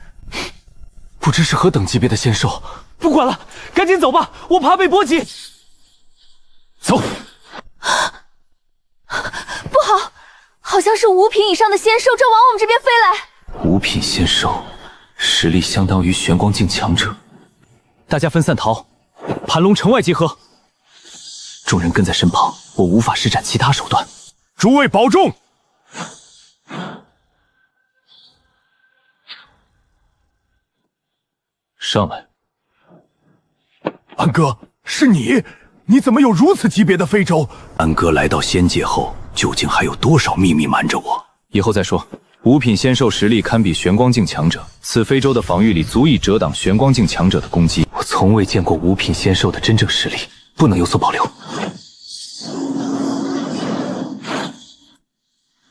不知是何等级别的仙兽。不管了，赶紧走吧，我怕被波及。走。
不好，好像是5品以上的仙兽正往我们这边飞来。
5品仙兽，实力相当于玄光境强者。
大家分散逃，盘龙城外集合。
众人跟在身旁，我无法施展其他手段。
诸位保重。
上来。
安哥，是你？你怎么有如此级别的非洲？安哥来到仙界后，究竟还有多少秘密瞒着我？
以后再说。5品仙兽实力堪比玄光境强者，此非洲的防御力足以遮挡玄光境强者的攻击。我从未见过5品仙兽的真正实力，不能有所保留。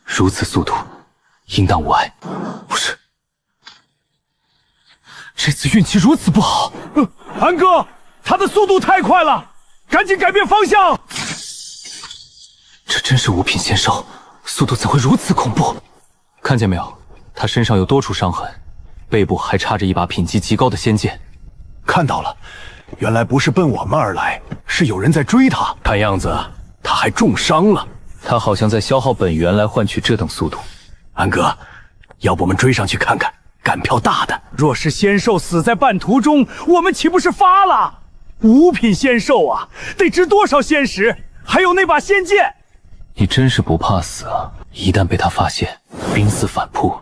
如此速度，应当无碍。
不是，这次运气如此不好。
安哥，他的速度太快了，赶紧改变方向。
这真是5品仙兽，速度怎会如此恐怖？看见没有，他身上有多处伤痕，背部还插着一把品级极高的仙剑。
看到了，原来不是奔我们而来，是有人在追他。看样子他还重伤了。
他好像在消耗本源来换取这等速度。
安哥，要不我们追上去看看，干票大的。
若是仙兽死在半途中，我们岂不是发了？5品仙兽啊，得值多少仙石？还有那把仙剑。
你真是不怕死啊！一旦被他发现，濒死反扑，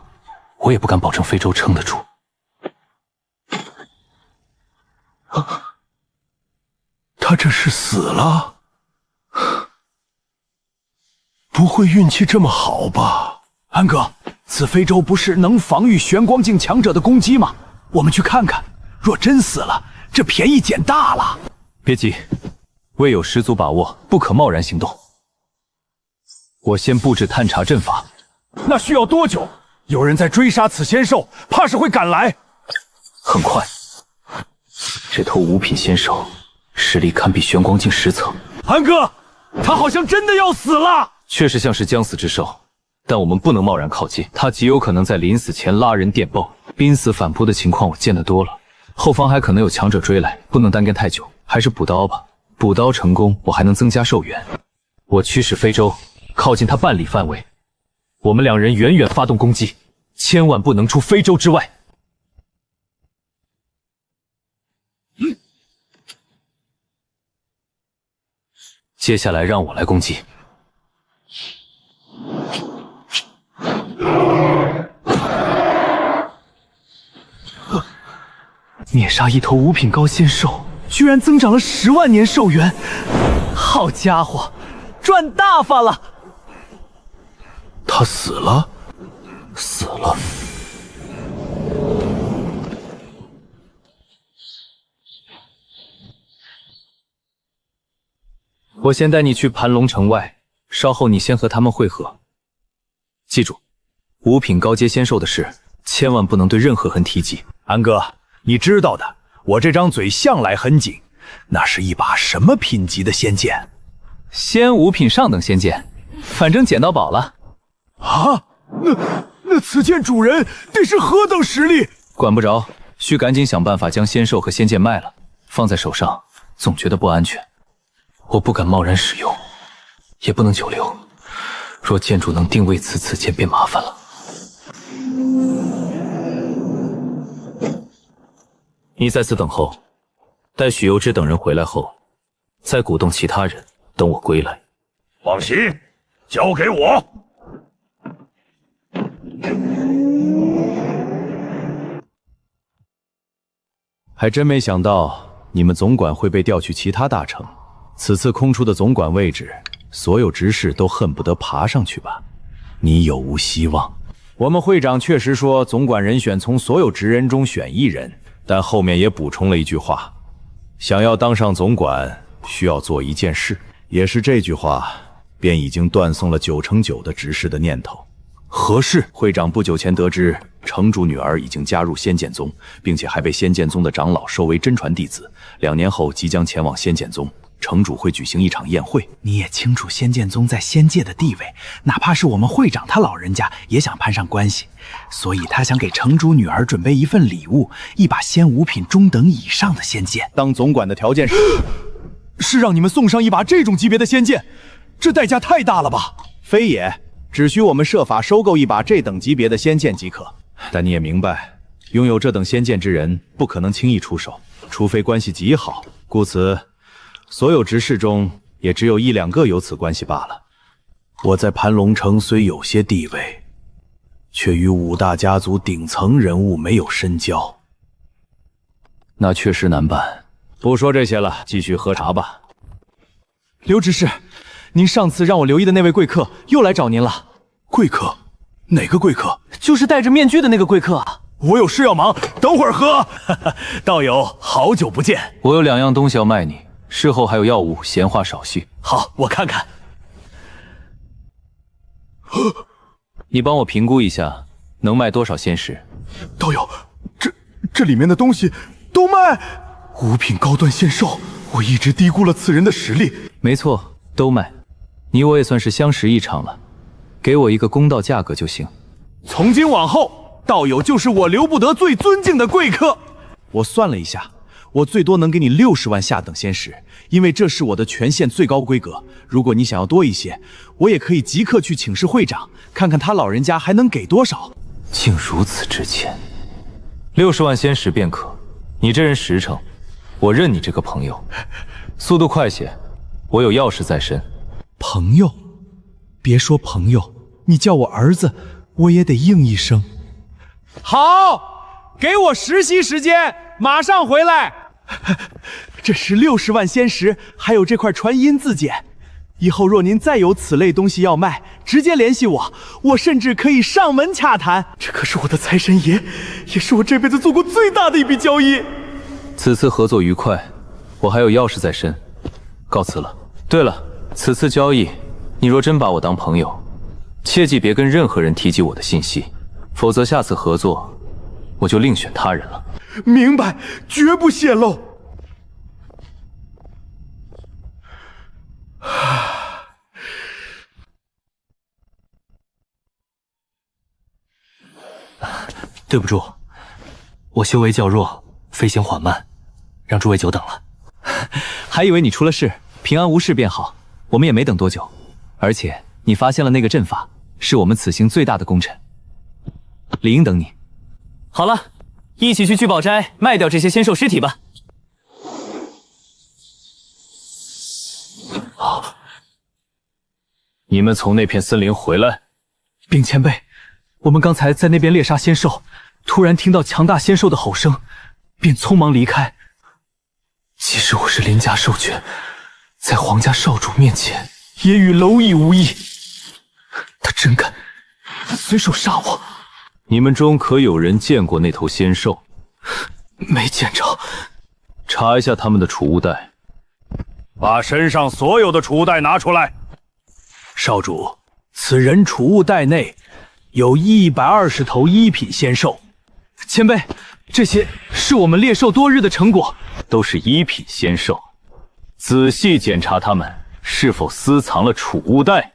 我也不敢保证非洲撑得住。
他这是死了？不会运气这么好吧？安哥，此非洲不是能防御玄光境强者的攻击吗？我们去看看，若真死了，这便宜捡大了。
别急，未有十足把握，不可贸然行动。我先布置探查阵法。
那需要多久？有人在追杀此仙兽，怕是会赶来。
很快。这头5品仙兽实力堪比玄光境10层。
安哥，他好像真的要死了。
确实像是将死之兽，但我们不能贸然靠近，他极有可能在临死前拉人电报。濒死反扑的情况我见得多了，后方还可能有强者追来，不能耽搁太久，还是补刀吧。补刀成功，我还能增加寿元。我驱使非洲靠近他半里范围，我们2人远远发动攻击，千万不能出非洲之外。接下来让我来攻击。
灭杀一头5品高仙兽，居然增长了10万年寿元，好家伙，赚大发了！
他死了？
死了。
我先带你去盘龙城外，稍后你先和他们会合。记住，5品高阶仙兽的事，千万不能对任何人提及。
安哥，你知道的，我这张嘴向来很紧。那是一把什么品级的仙剑？
仙5品上等仙剑，反正捡到宝了。
啊，那此剑主人得是何等实力？
管不着，需赶紧想办法将仙兽和仙剑卖了，放在手上总觉得不安全。
我不敢贸然使用，也不能久留。若剑主能定位此剑，便麻烦了。你在此等候。待许攸之等人回来后，再鼓动其他人，等我归来。
放心，交给我。
还真没想到你们总管会被调去其他大城。此次空出的总管位置，所有执事都恨不得爬上去吧？你有无希望？我们会长确实说总管人选从所有职人中选1人，但后面也补充了一句话。想要当上总管，需要做一件事，也是这句话，便已经断送了9成9的执事的念头。何事？会长不久前得知，城主女儿已经加入仙剑宗，并且还被仙剑宗的长老收为真传弟子，2年后即将前往仙剑宗。城主会举行一场宴会。
你也清楚仙剑宗在仙界的地位，哪怕是我们会长他老人家也想攀上关系，所以他想给城主女儿准备一份礼物，一把仙5品中等以上的仙剑。
当总管的条件是让你们送上一把这种级别的仙剑，这代价太大了吧？非也，只需我们设法收购一把这等级别的仙剑即可。但你也明白，拥有这等仙剑之人不可能轻易出手，除非关系极好，故此所有执事中也只有1、2个有此关系罢了。我在盘龙城虽有些地位，却与5大家族顶层人物没有深交，
那确实难办。
不说这些了，继续喝茶吧。
刘执事，您上次让我留意的那位贵客又来找您了。
贵客？哪个贵客？
就是戴着面具的那个贵客啊。
我有事要忙，等会儿喝。
道友，好久不见。
我有2样东西要卖你。事后还有药物，闲话少叙。
好，我看看。
你帮我评估一下，能卖多少仙石？
道友，这里面的东西都卖？5品高端仙兽，我一直低估了此人的实力。
没错，都卖。你我也算是相识一场了，给我一个公道价格就行。
从今往后，道友就是我刘不得最尊敬的贵客。我算了一下。我最多能给你60万下等仙石，因为这是我的权限最高规格。如果你想要多一些，我也可以即刻去请示会长，看看他老人家还能给多少。
竟如此值钱，60万仙石便可。你这人实诚，我认你这个朋友。速度快些，我有要事在身。
朋友？别说朋友，你叫我儿子，我也得应一声。
好，给我实习时间，马上回来。这是60万仙石，还有这块传音字简。以后若您再有此类东西要卖，直接联系我，我甚至可以上门洽谈。
这可是我的财神爷，也是我这辈子做过最大的一笔交易。
此次合作愉快，我还有要事在身，告辞了。对了，此次交易，你若真把我当朋友，切记别跟任何人提及我的信息，否则下次合作，我就另选他人了。
明白，绝不泄露。
对不住，我修为较弱，飞行缓慢，让诸位久等了。
还以为你出了事，平安无事便好。我们也没等多久，而且你发现了那个阵法，是我们此行最大的功臣。理应等你。
好了，一起去聚宝斋卖掉这些仙兽尸体吧。
你们从那片森林回来？
禀前辈，我们刚才在那边猎杀仙兽，突然听到强大仙兽的吼声，便匆忙离开。即使我是林家兽犬，在皇家少主面前也与蝼蚁无异。他真敢随手杀我！
你们中可有人见过那头仙兽？
没见着。
查一下他们的储物袋。
把身上所有的储物袋拿出来。
少主，此人储物袋内有120头一品仙兽。
前辈，这些是我们猎兽多日的成果，都是一品仙兽。仔细检查它们是否私藏了储物袋。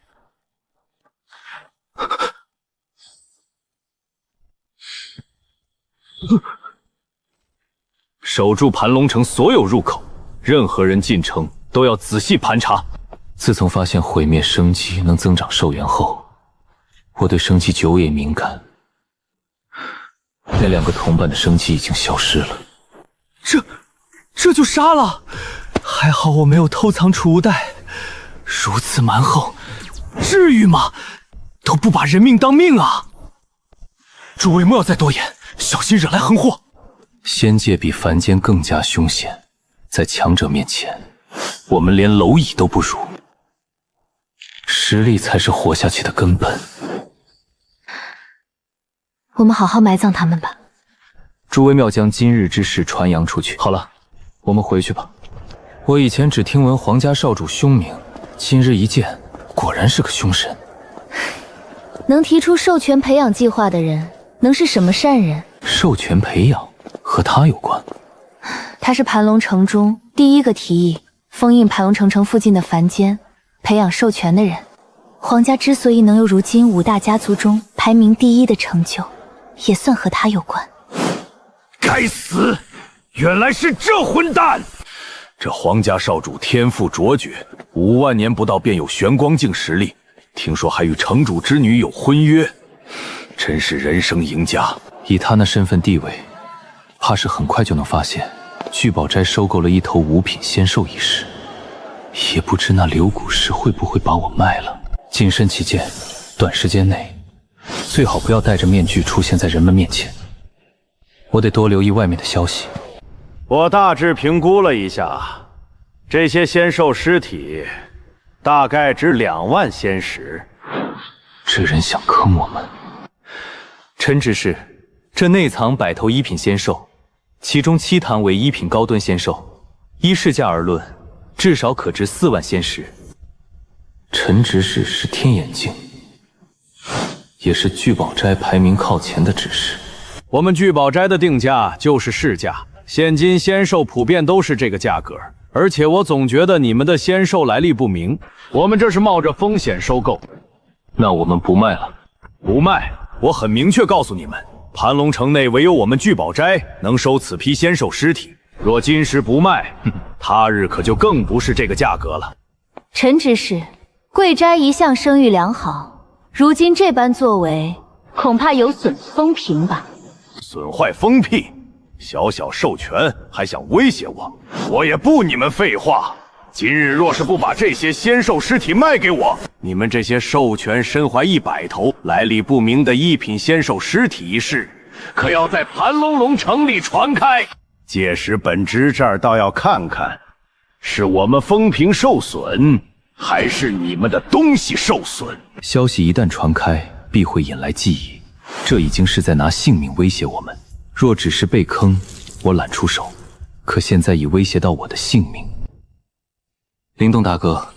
守住盘龙城所有入口，任何人进城都要仔细盘查。
自从发现毁灭生机能增长寿元后，我对生机久也敏感。那2个同伴的生机已经消失了。
这就杀了？还好我没有偷藏储物袋，如此蛮横，至于吗？都不把人命当命啊！诸位莫要再多言，小心惹来横祸。
仙界比凡间更加凶险，在强者面前，我们连蝼蚁都不如。实力才是活下去的根本。
我们好好埋葬他们吧。
诸位妙将今日之事传扬出去。
好了，我们回去吧。我以前只听闻皇家少主凶名，今日一见，果然是个凶神。
能提出授权培养计划的人，能是什么善人？
授权培养和他有关？
他是盘龙城中第一个提议封印盘龙城附近的凡间培养授权的人。皇家之所以能有如今5大家族中排名第1的成就，也算和他有关。
该死！原来是这混蛋！这皇家少主天赋卓绝，5万年不到便有玄光境实力，听说还与城主之女有婚约，真是人生赢家。
以他那身份地位，怕是很快就能发现聚宝斋收购了1头5品仙兽一事。也不知那刘古石会不会把我卖了。谨慎起见，短时间内最好不要戴着面具出现在人们面前。我得多留意外面的消息。
我大致评估了一下，这些仙兽尸体大概值2万仙石。
这人想坑我们。
臣指示，这内藏100头一品仙兽，其中7坛为一品高端仙兽，依市价而论，至少可值4万仙石。
臣指使是天眼镜，也是聚宝斋排名靠前的指示。
我们聚宝斋的定价就是市价，现今仙兽普遍都是这个价格，而且我总觉得你们的仙兽来历不明，我们这是冒着风险收购。
那我们不卖了。
不卖，我很明确告诉你们，盘龙城内唯有我们聚宝斋能收此批仙兽尸体，若今时不卖，他日可就更不是这个价格了。
臣指使，贵斋一向声誉良好，如今这般作为，恐怕有损风评吧？
损坏风评？小小授权还想威胁我？我也不你们废话。今日若是不把这些仙兽尸体卖给我，你们这些授权身怀100头来历不明的一品仙兽尸体一事，可要在盘龙城里传开。届时本职这儿倒要看看，是我们风评受损，还是你们的东西受损？
消息一旦传开，必会引来记忆，这已经是在拿性命威胁我们。若只是被坑，我懒出手，可现在已威胁到我的性命。灵动大哥，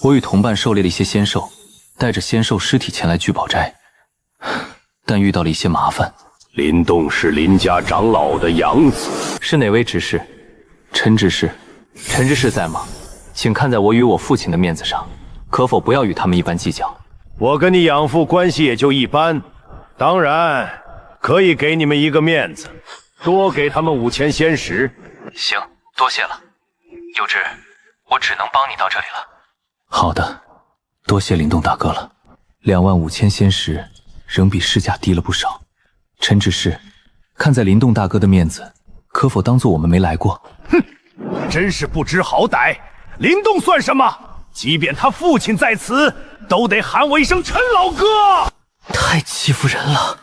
我与同伴狩猎了一些仙兽，带着仙兽尸体前来聚宝斋，但遇到了一些麻烦。
林动是林家长老的养子，
是哪位执事？陈执事。陈执事在吗？请看在我与我父亲的面子上，可否不要与他们一般计较？
我跟你养父关系也就一般，当然可以给你们一个面子，多给他们5000仙石。
行，多谢了。有志，我只能帮你到这里了。
好的，多谢灵动大哥了。25000仙石仍比市价低了不少。陈执事，看在灵动大哥的面子，可否当作我们没来过？
哼，真是不知好歹！林动算什么？即便他父亲在此，都得喊我一声陈老哥。
太欺负人了。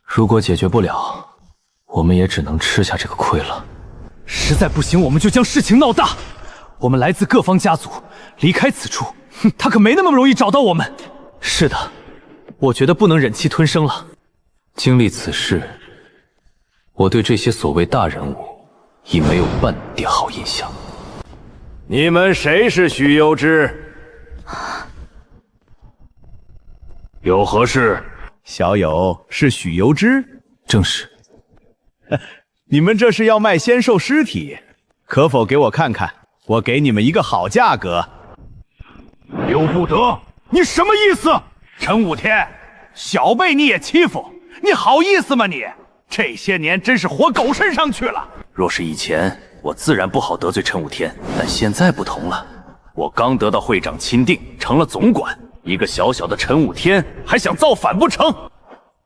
如果解决不了，我们也只能吃下这个亏了。
实在不行，我们就将事情闹大。我们来自各方家族，离开此处，他可没那么容易找到我们。是的，我觉得不能忍气吞声了。
经历此事，我对这些所谓大人物已没有半点好印象。
你们谁是许攸之？有何事？
小友是许攸之，
正是。
你们这是要卖仙兽尸体，可否给我看看？我给你们一个好价格。
刘不得，你什么意思？陈武天，小辈你也欺负，你好意思吗你？这些年真是活狗身上去了。
若是以前，我自然不好得罪陈武天，但现在不同了。我刚得到会长钦定，成了总管，一个小小的陈武天还想造反不成？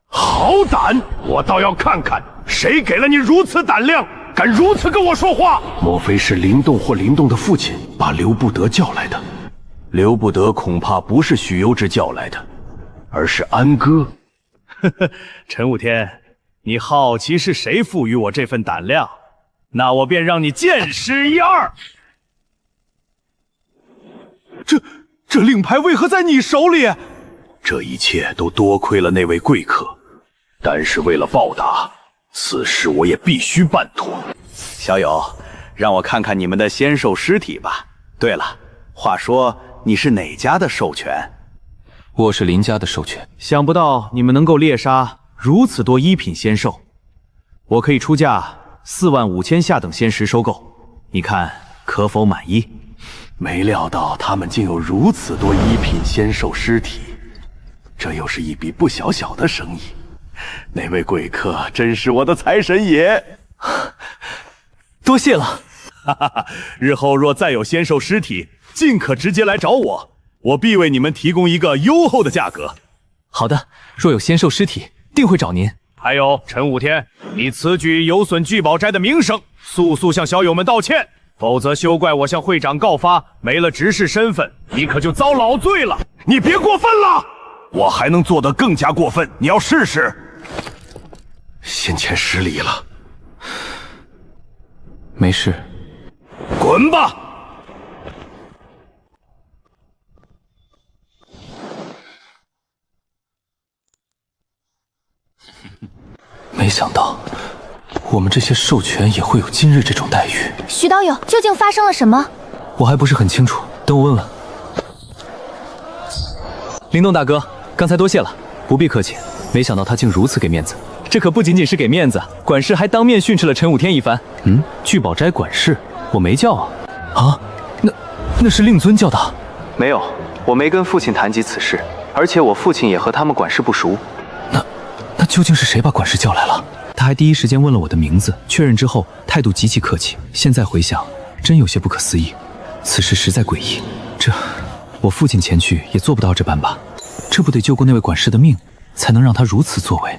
好胆！我倒要看看谁给了你如此胆量，敢如此跟我说话。
莫非是林动或林动的父亲把刘不得叫来的？
刘不得恐怕不是许攸之叫来的，而是安哥。
陈武天，你好奇是谁赋予我这份胆量？那我便让你见识一二。
这令牌为何在你手里？
这一切都多亏了那位贵客，但是为了报答，此事我也必须办妥。
小友，让我看看你们的仙兽尸体吧。对了，话说你是哪家的兽权？
我是林家的兽权。
想不到你们能够猎杀如此多一品仙兽，我可以出价45000下等仙石收购，你看可否满意？
没料到他们竟有如此多一品仙兽尸体，这又是一笔不小的生意。那位贵客真是我的财神爷，
多谢了。
日后若再有仙兽尸体，尽可直接来找我，我必为你们提供一个优厚的价格。
好的，若有仙兽尸体，定会找您。
还有陈武天，你此举有损聚宝斋的名声，速向小友们道歉，否则休怪我向会长告发，没了执事身份，你可就遭老罪了。你别过分了，我还能做得更加过分，你要试试。
先前失礼了，
没事。
滚吧！
没想到我们这些兽权也会有今日这种待遇。
徐道友，究竟发生了什么？
我还不是很清楚，等我问问。
林动大哥，刚才多谢了。不必客气，没想到他竟如此给面子。这可不仅仅是给面子，管事还当面训斥了陈武天一番。
聚宝斋管事，我没叫啊。啊，那是令尊叫的。
没有，我没跟父亲谈及此事，而且我父亲也和他们管事不熟。
那究竟是谁把管事叫来了？他还第一时间问了我的名字，确认之后态度极其客气。现在回想，真有些不可思议。此事实在诡异，我父亲前去也做不到这般吧？这不得救过那位管事的命，才能让他如此作为？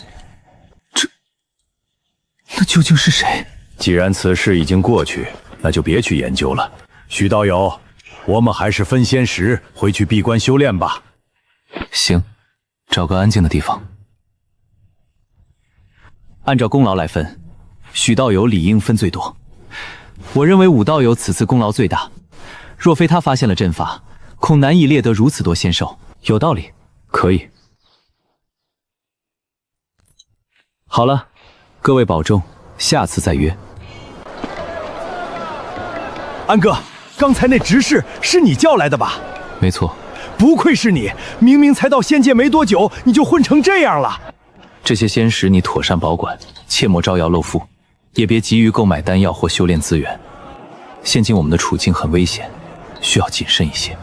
那究竟是谁？
既然此事已经过去，那就别去研究了。许道友，我们还是分仙石回去闭关修炼吧。
行，找个安静的地方。
按照功劳来分，许道友理应分最多。我认为武道友此次功劳最大，若非他发现了阵法，恐难以猎得如此多仙兽。有道理，可以。好了，各位保重，下次再约。
安哥，刚才那执事是你叫来的吧？
没错。
不愧是你，明明才到仙界没多久，你就混成这样了。
这些仙石你妥善保管，切莫招摇露富，也别急于购买丹药或修炼资源。现今我们的处境很危险，需要谨慎一些。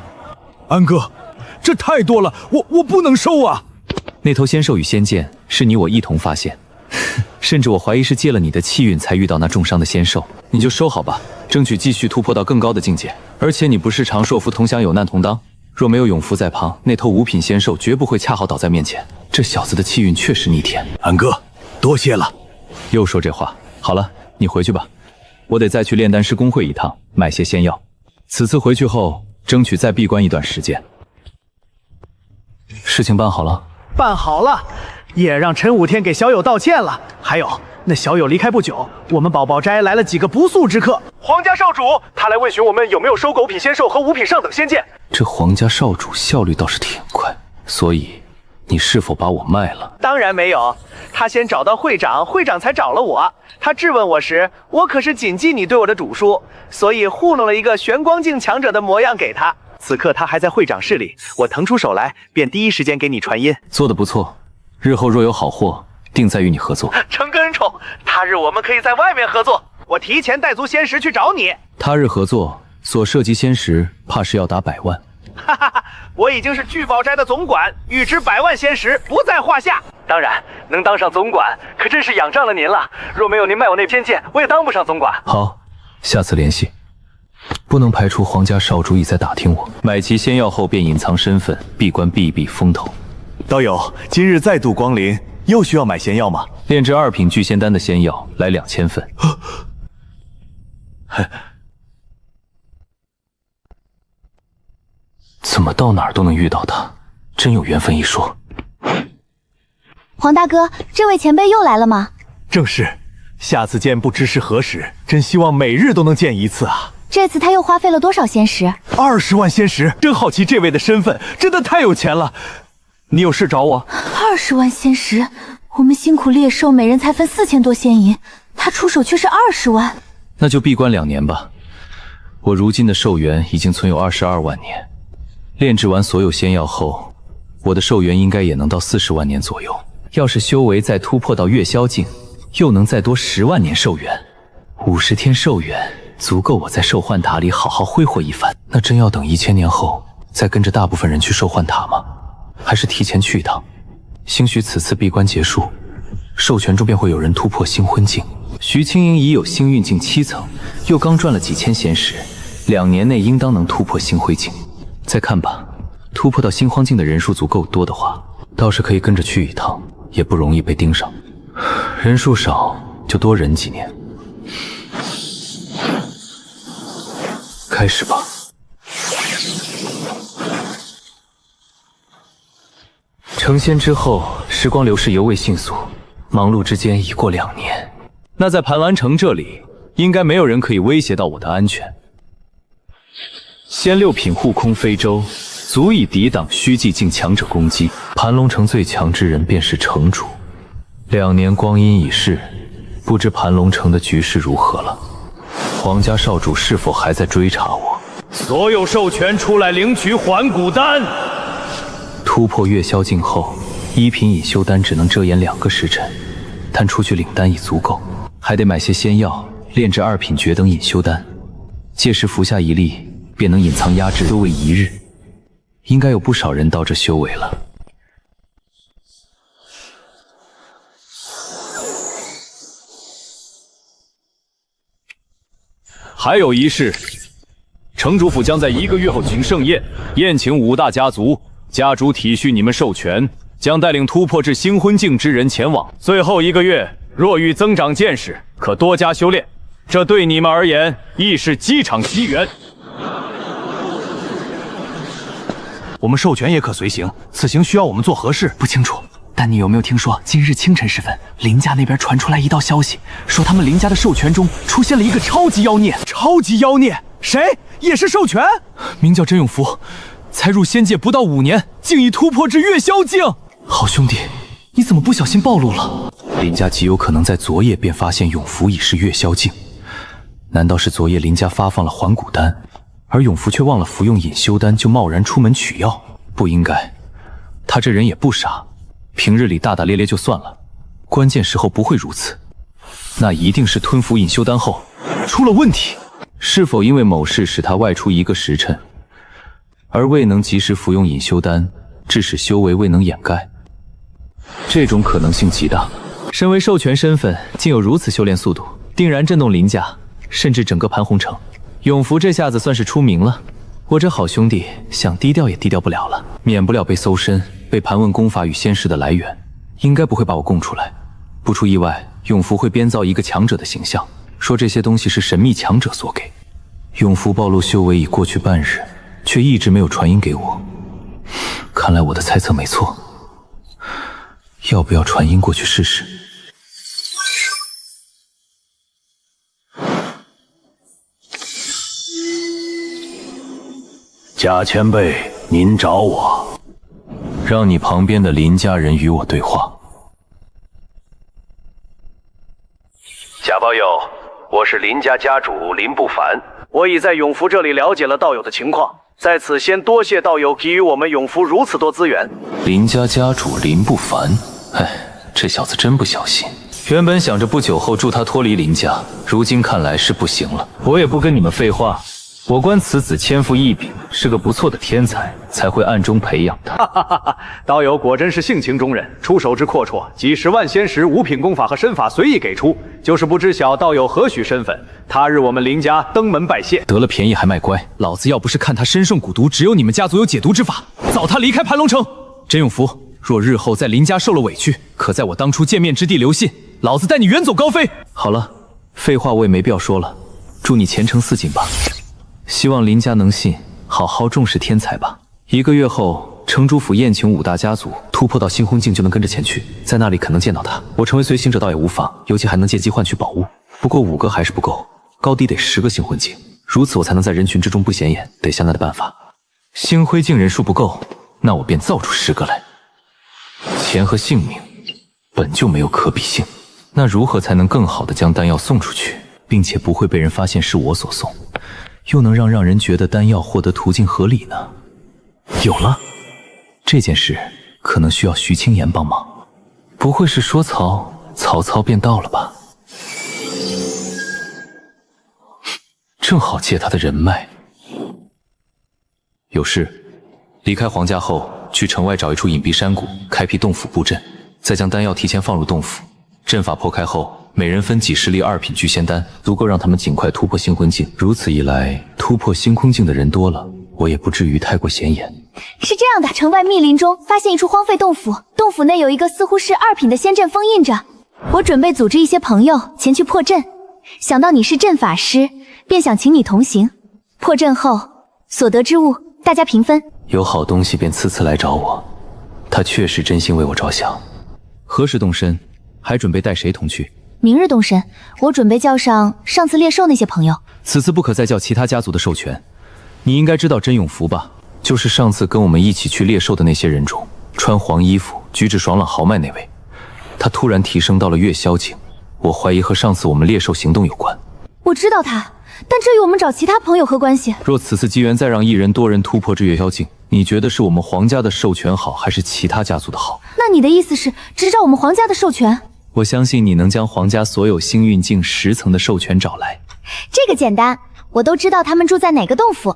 安哥，这太多了，我不能收啊！
那头仙兽与仙剑是你我一同发现，甚至我怀疑是借了你的气运才遇到那重伤的仙兽。你就收好吧，争取继续突破到更高的境界。而且你不是常说服同享有难同当，若没有永福在旁，那头五品仙兽绝不会恰好倒在面前。这小子的气运确实逆天。
安哥，多谢了。
又说这话。好了，你回去吧，我得再去炼丹师公会一趟，买些仙药。此次回去后，争取再闭关一段时间。
事情办好了？
办好了，也让陈武天给小友道歉了。还有，那小友离开不久，我们宝宝斋来了几个不速之客。皇家少主，他来问询我们有没有收购5品仙兽和5品上等仙剑。
这皇家少主效率倒是挺快，所以
你是否把我卖了？
当然没有，他先找到会长，会长才找了我。他质问我时，我可是谨记你对我的嘱书，所以糊弄了一个玄光境强者的模样给他。此刻他还在会长室里，我腾出手来，便第一时间给你传音。
做得不错，日后若有好货，定再与你合作。
承个恩宠，他日我们可以在外面合作，我提前带足仙石去找你。
他日合作所涉及仙石，怕是要达100万。
哈哈哈，我已经是聚宝斋的总管，预支100万仙石不在话下。当然，能当上总管，可真是仰仗了您了。若没有您卖我那偏见，我也当不上总管。
好，下次联系。不能排除皇家少主已在打听我。买齐仙药后便隐藏身份，闭关避避风头。
道友，今日再度光临，又需要买仙药吗？
炼制2品聚仙丹的仙药，来2000份。怎么到哪儿都能遇到他，真有缘分一说。
黄大哥，这位前辈又来了吗？
正是，下次见不知是何时，真希望每日都能见一次啊。
这次他又花费了多少仙石
？20万仙石，真好奇这位的身份，真的太有钱了。你有事找我
？20万仙石，我们辛苦猎兽每人才分4000多仙银，他出手却是20万。
那就闭关2年吧。我如今的寿元已经存有22万年，炼制完所有仙药后，我的寿元应该也能到40万年左右。要是修为再突破到月宵境，又能再多10万年寿元，50天寿元足够我在兽幻塔里好好挥霍一番。那真要等1000年后再跟着大部分人去兽幻塔吗？还是提前去一趟？兴许此次闭关结束，兽权中便会有人突破星婚境。徐青莹已有星运境7层，又刚赚了几千仙石，2年内应当能突破星辉境。再看吧，突破到星荒境的人数足够多的话，倒是可以跟着去一趟，也不容易被盯上。人数少就多忍几年。开始吧。成仙之后，时光流逝尤为迅速，忙碌之间已过2年。那在盘湾城这里，应该没有人可以威胁到我的安全。仙6品护空飞舟，足以抵挡虚寂境强者攻击。盘龙城最强之人便是城主。2年光阴已逝，不知盘龙城的局势如何了？皇家少主是否还在追查我？
所有授权出来领取还骨丹。
突破月宵境后，1品隐修丹只能遮掩2个时辰，但出去领丹已足够，还得买些仙药，炼制2品绝等隐修丹。届时服下1粒，便能隐藏压制修为1日。应该有不少人到这修为了。
还有一事，城主府将在1个月后举行盛宴，宴请5大家族，家主体恤你们授权，将带领突破至星婚境之人前往。最后1个月，若欲增长见识，可多加修炼，这对你们而言亦是机场机缘。
我们授权也可随行，此行需要我们做何事？不清楚。但你有没有听说，今日清晨时分，林家那边传出来一道消息，说他们林家的授权中出现了一个超级妖孽。
超级妖孽？谁？也是授权？
名叫真永福，才入仙界不到5年，竟已突破至月宵境。好兄弟，你怎么不小心暴露了？
林家极有可能在昨夜便发现永福已是月宵境。难道是昨夜林家发放了还骨丹，而永福却忘了服用隐修丹，就贸然出门取药？不应该，他这人也不傻。平日里大大咧咧就算了，关键时候不会如此。那一定是吞服隐修丹后出了问题。是否因为某事使他外出1个时辰，而未能及时服用隐修丹，致使修为未能掩盖？这种可能性极大。身为授权身份，竟有如此修炼速度，定然震动林家，甚至整个盘红城。永福这下子算是出名了，我这好兄弟想低调也低调不了了，免不了被搜身。被盘问功法与仙石的来源，应该不会把我供出来。不出意外，永福会编造一个强者的形象，说这些东西是神秘强者所给。永福暴露修为已过去半日，却一直没有传音给我。看来我的猜测没错，要不要传音过去试试？
贾前辈，您找我。
让你旁边的林家人与我对话。
贾道友，我是林家家主林不凡，我已在永福这里了解了道友的情况，在此先多谢道友给予我们永福如此多资源。
林家家主林不凡，哎，这小子真不小心。原本想着不久后助他脱离林家，如今看来是不行了。
我也不跟你们废话，我观此子天赋异禀，是个不错的天才，才会暗中培养他。
哈哈哈哈！道友果真是性情中人，出手之阔绰，几10万仙石、五品功法和身法随意给出，就是不知晓道友何许身份。他日我们林家登门拜谢。
得了便宜还卖乖，老子要不是看他身中蛊毒，只有你们家族有解毒之法，早他离开盘龙城。甄永福，若日后在林家受了委屈，可在我当初见面之地留信，老子带你远走高飞。好了，废话我也没必要说了，祝你前程似锦吧。希望林家能信，好好重视天才吧。1个月后，城主府宴请5大家族，突破到星空境就能跟着前去，在那里可能见到他。我成为随行者倒也无妨，尤其还能借机换取宝物。不过5个还是不够，高低得10个星魂境，如此我才能在人群之中不显眼。得想那的办法。星辉境人数不够，那我便造出10个来。钱和性命本就没有可比性，那如何才能更好的将丹药送出去，并且不会被人发现是我所送？又能让人觉得丹药获得途径合理呢？有了，这件事可能需要徐青言帮忙。不会是说曹操便到了吧？正好借他的人脉。有事，离开皇家后，去城外找一处隐蔽山谷，开辟洞府布阵，再将丹药提前放入洞府。阵法破开后，每人分几10粒2品聚仙丹，足够让他们尽快突破星魂境。如此一来，突破星空境的人多了，我也不至于太过显眼。
是这样的，城外密林中发现一处荒废洞府，洞府内有一个似乎是2品的仙阵封印着。我准备组织一些朋友前去破阵，想到你是阵法师，便想请你同行。破阵后所得之物，大家平分。
有好东西便次次来找我，他确实真心为我着想。
何时动身？还准备带谁同去？
明日动身，我准备叫上上次猎兽那些朋友。
此次不可再叫其他家族的授权。你应该知道甄永福吧？
就是上次跟我们一起去猎兽的那些人中，穿黄衣服、举止爽朗豪迈那位。他突然提升到了月宵境，我怀疑和上次我们猎兽行动有关。
我知道他，但这与我们找其他朋友何关系？
若此次机缘再让1人多人突破至月宵境，你觉得是我们皇家的授权好，还是其他家族的好？
那你的意思是只找我们皇家的授权？
我相信你能将皇家所有星运境10层的授权找来。
这个简单，我都知道他们住在哪个洞府。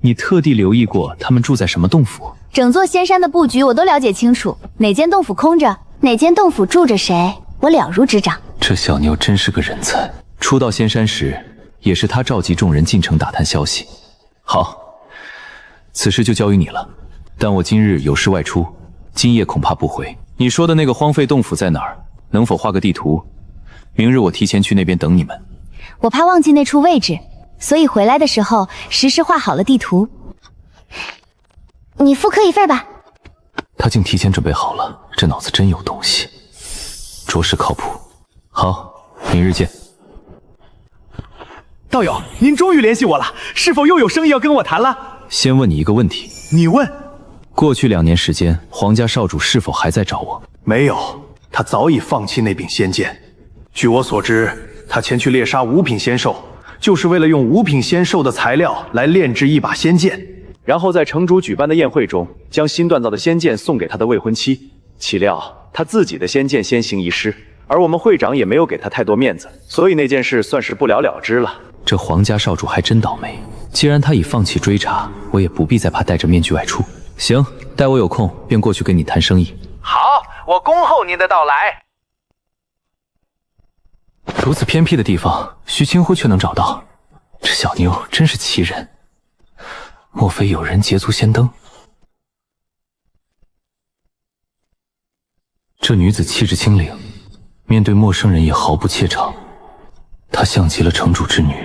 你特地留意过他们住在什么洞府？
整座仙山的布局我都了解清楚，哪间洞府空着，哪间洞府住着谁，我了如指掌。
这小妞真是个人才。
初到仙山时，也是他召集众人进城打探消息。好，此事就交于你了。但我今日有事外出，今夜恐怕不回。你说的那个荒废洞府在哪儿？能否画个地图？明日我提前去那边等你们。
我怕忘记那处位置，所以回来的时候实时画好了地图。你付课一份吧。
他竟提前准备好了，这脑子真有东西，着实靠谱。好，明日见。
道友，您终于联系我了，是否又有生意要跟我谈了？
先问你一个问题。
你问。
过去2年时间，皇家少主是否还在找我？
没有，他早已放弃那柄仙剑。据我所知，他前去猎杀5品仙兽，就是为了用5品仙兽的材料来炼制一把仙剑，然后在城主举办的宴会中，将新锻造的仙剑送给他的未婚妻。岂料他自己的仙剑先行遗失，而我们会长也没有给他太多面子，所以那件事算是不了了之了。
这皇家少主还真倒霉。既然他已放弃追查，我也不必再怕戴着面具外出。行，待我有空便过去跟你谈生意。
好，我恭候您的到来。
如此偏僻的地方，徐清辉却能找到，这小妞真是奇人。莫非有人捷足先登？这女子气质清灵，面对陌生人也毫不怯场，她像极了城主之女。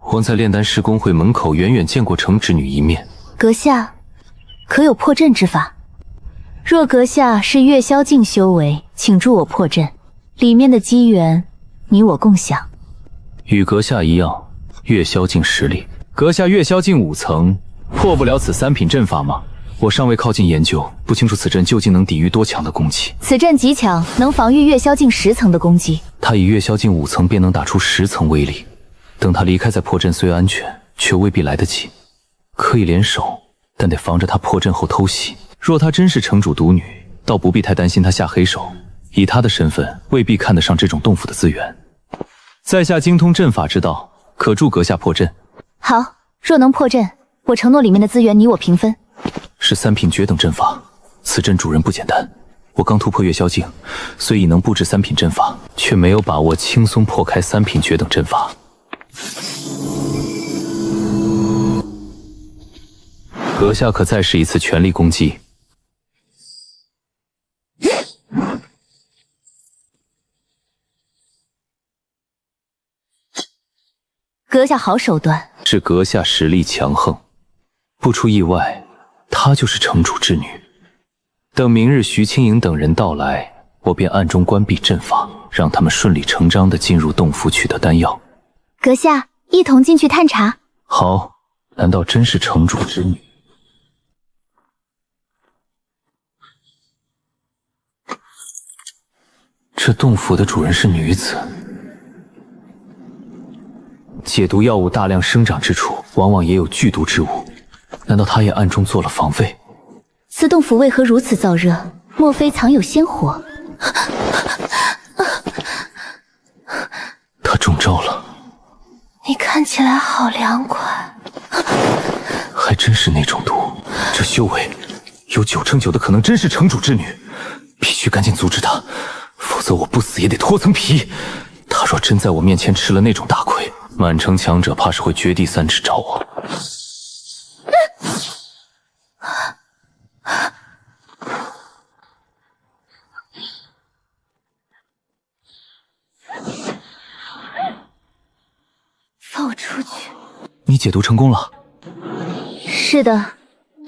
我在炼丹师公会门口远远见过城之女一面。
阁下可有破阵之法？若阁下是月宵境修为，请助我破阵，里面的机缘你我共享。
与阁下一样，月宵境10粒。
阁下月宵境5层，破不了此3品阵法吗？我尚未靠近研究，不清楚此阵究竟能抵御多强的攻击。
此阵极强，能防御月宵境10层的攻击。
他以月宵境5层便能打出10层威力。等他离开，在破阵虽安全，却未必来得及。可以联手，但得防着他破阵后偷袭。若他真是城主独女，倒不必太担心他下黑手。以他的身份，未必看得上这种洞府的资源。在下精通阵法之道，可助阁下破阵。
好，若能破阵，我承诺里面的资源你我平分。
是3品绝等阵法，此阵主人不简单。我刚突破月宵境，虽已能布置3品阵法，却没有把握轻松破开3品绝等阵法。阁下可再试一次全力攻击。
阁下好手段，
是阁下实力强横，不出意外，她就是城主之女。等明日徐清莹等人到来，我便暗中关闭阵法，让他们顺理成章地进入洞府取得丹药。
阁下，一同进去探查。
好，难道真是城主之女？这洞府的主人是女子。解毒药物大量生长之处，往往也有剧毒之物。难道她也暗中做了防备？
此洞府为何如此燥热？莫非藏有仙火？
她中招了。
你看起来好凉快。
还真是那种毒。这修为有99%的可能真是城主之女，必须赶紧阻止她，否则我不死也得脱层皮。她若真在我面前吃了那种大亏，满城强者怕是会掘地3尺找我。
放出去！
你解毒成功了？
是的，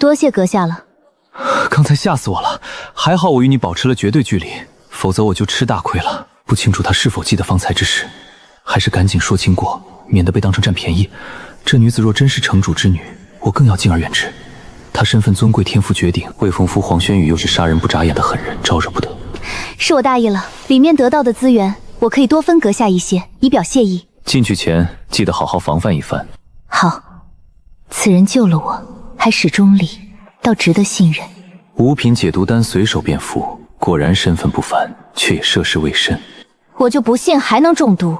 多谢阁下了。
刚才吓死我了，还好我与你保持了绝对距离，否则我就吃大亏了。不清楚他是否记得方才之事，还是赶紧说清过，免得被当成占便宜。这女子若真是城主之女，我更要敬而远之。她身份尊贵，天赋绝顶，未封夫黄轩宇又是杀人不眨眼的狠人，招惹不得。
是我大意了，里面得到的资源，我可以多分阁下一些，以表谢意。
进去前记得好好防范一番。
好，此人救了我，还始终礼，倒值得信任。
5品解毒丹随手便服，果然身份不凡，却也涉世未深。
我就不信还能中毒。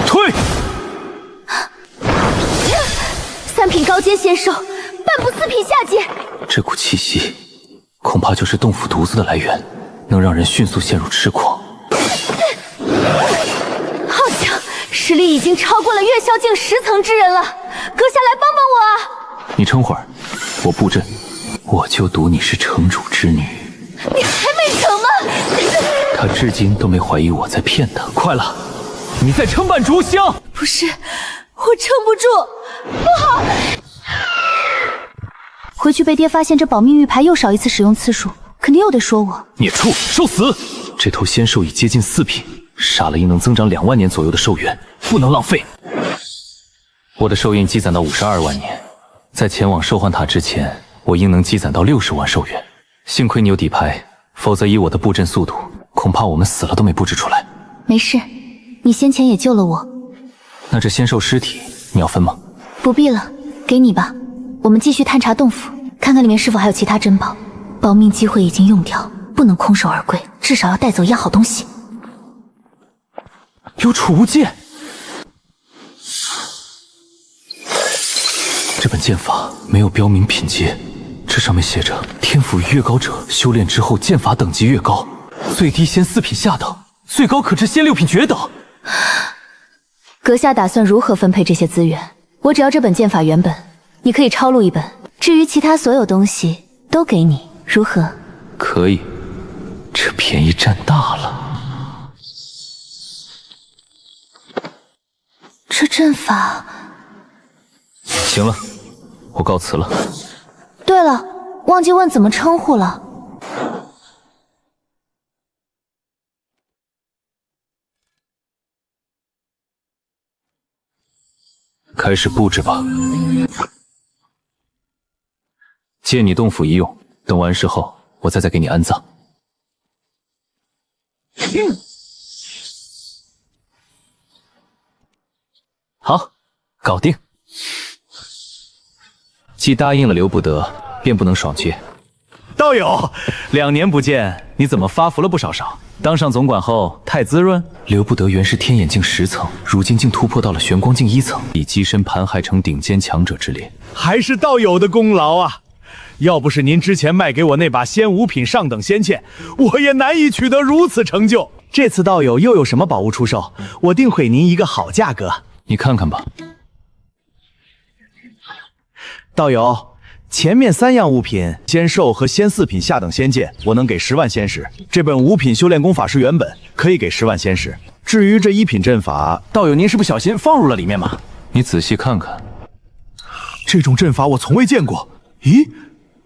退
！3品高阶仙兽，半步4品下阶。
这股气息，恐怕就是洞府毒子的来源，能让人迅速陷入痴狂。
好强，实力已经超过了月宵境10层之人了。阁下来帮帮我啊！
你撑会儿，我布阵，我就赌你是城主之女。
你还没成吗？
他至今都没怀疑我在骗他。快了，你再撑半炷香。
不是，我撑不住，不好！回去被爹发现这保命玉牌又少一次使用次数，肯定又得说我
孽畜，受死！这头仙兽已接近4品，杀了应能增长2万年左右的寿元，不能浪费。我的寿印积攒到52万年，在前往兽幻塔之前，我应能积攒到60万寿元。幸亏你有底牌，否则以我的布阵速度，恐怕我们死了都没布置出来。
没事，你先前也救了我。
那这仙兽尸体你要分吗？
不必了，给你吧。我们继续探查洞府，看看里面是否还有其他珍宝。保命机会已经用掉，不能空手而归，至少要带走一样好东西。
有储物剑，这本剑法没有标明品阶，这上面写着天赋越高者修炼之后剑法等级越高，最低先4品下等，最高可至先6品绝等。
阁下打算如何分配这些资源？我只要这本剑法原本，你可以抄录一本，至于其他所有东西都给你，如何？
可以，这便宜占大了。
这阵法……
行了，我告辞了。
对了，忘记问怎么称呼了。
开始布置吧。借你洞府一用，等完事后我再给你安葬。好，搞定。既答应了刘不得，便不能爽约。
道友，2年不见，你怎么发福了不少少？当上总管后太滋润。
刘不得原是天眼境10层，如今竟突破到了玄光境1层，以跻身盘海城顶尖强者之列。
还是道友的功劳啊！要不是您之前卖给我那把仙5品上等仙剑，我也难以取得如此成就。这次道友又有什么宝物出售，我定会您一个好价格。
你看看吧。
道友，前面3样物品，仙兽和仙4品下等仙剑，我能给10万仙石。这本5品修炼功法师原本可以给10万仙石。至于这1品阵法，道友您是不小心放入了里面吗？
你仔细看看，
这种阵法我从未见过。咦，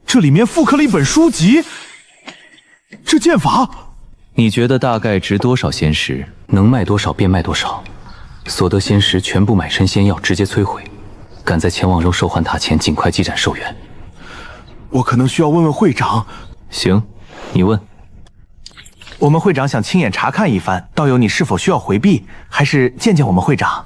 这里面复刻了一本书籍，这剑法，
你觉得大概值多少仙石？能卖多少便卖多少，所得仙石全部买身仙药，直接摧毁。赶在前往肉兽幻塔前尽快击斩兽元。
我可能需要问问会长。
行，你问。
我们会长想亲眼查看一番，道友你是否需要回避，还是见见我们会长？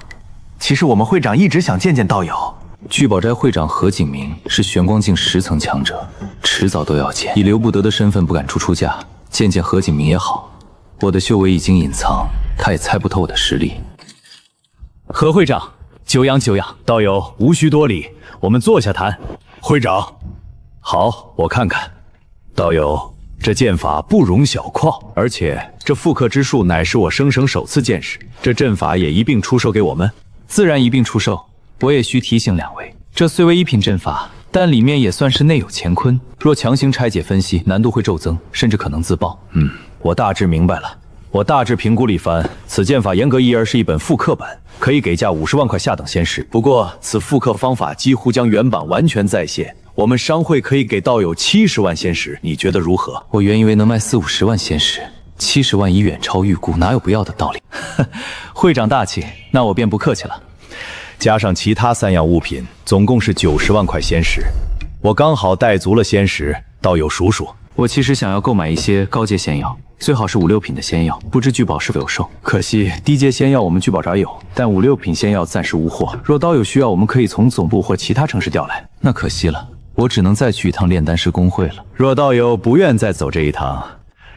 其实我们会长一直想见见道友。
聚宝斋会长何景明是玄光境10层强者，迟早都要见。以刘不得的身份不敢出价，见见何景明也好。我的修为已经隐藏，他也猜不透我的实力。
何会长，久仰久仰。道友无需多礼，我们坐下谈。
会长，
好，我看看。道友，这剑法不容小况，而且这复刻之术乃是我生生首次见识。这阵法也一并出售给我们？
自然一并出售。我也需提醒2位，这虽为1品阵法，但里面也算是内有乾坤。若强行拆解分析，难度会骤增，甚至可能自爆。
我大致明白了。我大致评估了一番，此剑法严格意义而是一本复刻版，可以给价50万块下等仙石。不过此复刻方法几乎将原版完全再现，我们商会可以给道友70万仙石，你觉得如何？
我原以为能卖40-50万仙石，70万已远超预估，哪有不要的道理？
会长大气，那我便不客气了。加上其他3样物品，总共是90万块仙石。我刚好带足了仙石，道友数数。
我其实想要购买一些高阶仙药，最好是5-6品的仙药，不知聚宝是否有售？
可惜低阶仙药我们聚宝斋有，但5-6品仙药暂时无货。若道友需要，我们可以从总部或其他城市调来。
那可惜了，我只能再去一趟炼丹师公会了。
若道友不愿再走这一趟，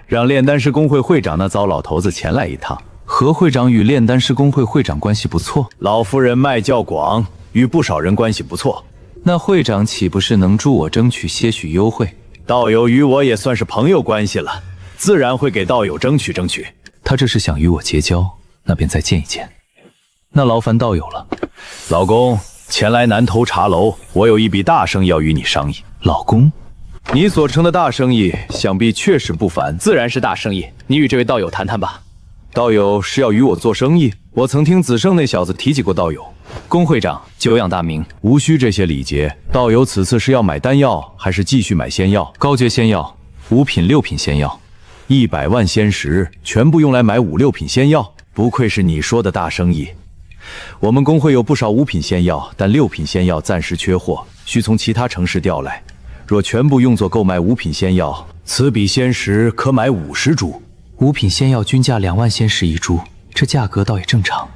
让炼丹师公会会长那糟老头子前来一趟。
何会长与炼丹师公会会长关系不错，
老夫人脉较广，与不少人关系不错。
那会长岂不是能助我争取些许优惠？
道友与我也算是朋友关系了，自然会给道友争取争取。
他这是想与我结交，那便再见一见。那劳烦道友了。
老公，前来南头茶楼，我有一笔大生意要与你商议。
老公，
你所称的大生意，想必确实不凡。自然是大生意，你与这位道友谈谈吧。道友是要与我做生意？我曾听子胜那小子提起过道友。
龚会长久仰大名，
无需这些礼节。道友此次是要买丹药，还是继续买仙药？
高阶仙药，5品、6品仙药
，100万仙石，全部用来买5-6品仙药。不愧是你说的大生意。我们公会有不少5品仙药，但6品仙药暂时缺货，需从其他城市调来。若全部用作购买5品仙药，此笔仙石可买50株。
5品仙药均价2万仙石1株，这价格倒也正常。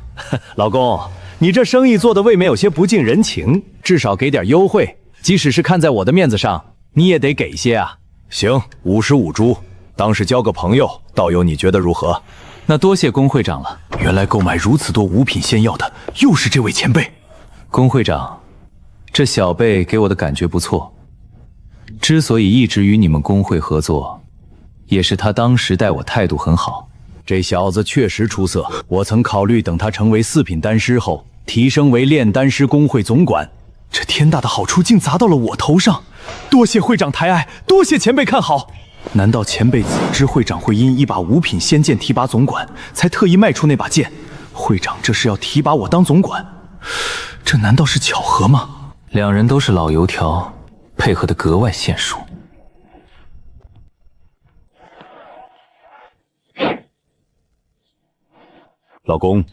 老公，你这生意做得未免有些不近人情，至少给点优惠，即使是看在我的面子上，你也得给些啊。行，55株，当是交个朋友。道友你觉得如何？
那多谢龚会长了。
原来购买如此多5品仙药的，又是这位前辈。
龚会长，这小辈给我的感觉不错。之所以一直与你们公会合作，也是他当时待我态度很好。
这小子确实出色，我曾考虑等他成为4品丹师后，提升为炼丹师公会总管。
这天大的好处竟砸到了我头上，多谢会长抬爱，多谢前辈看好。难道前辈知会长会因一把5品仙剑提拔总管，才特意卖出那把剑？会长这是要提拔我当总管，这难道是巧合吗？
两人都是老油条，配合得格外娴熟。
老公，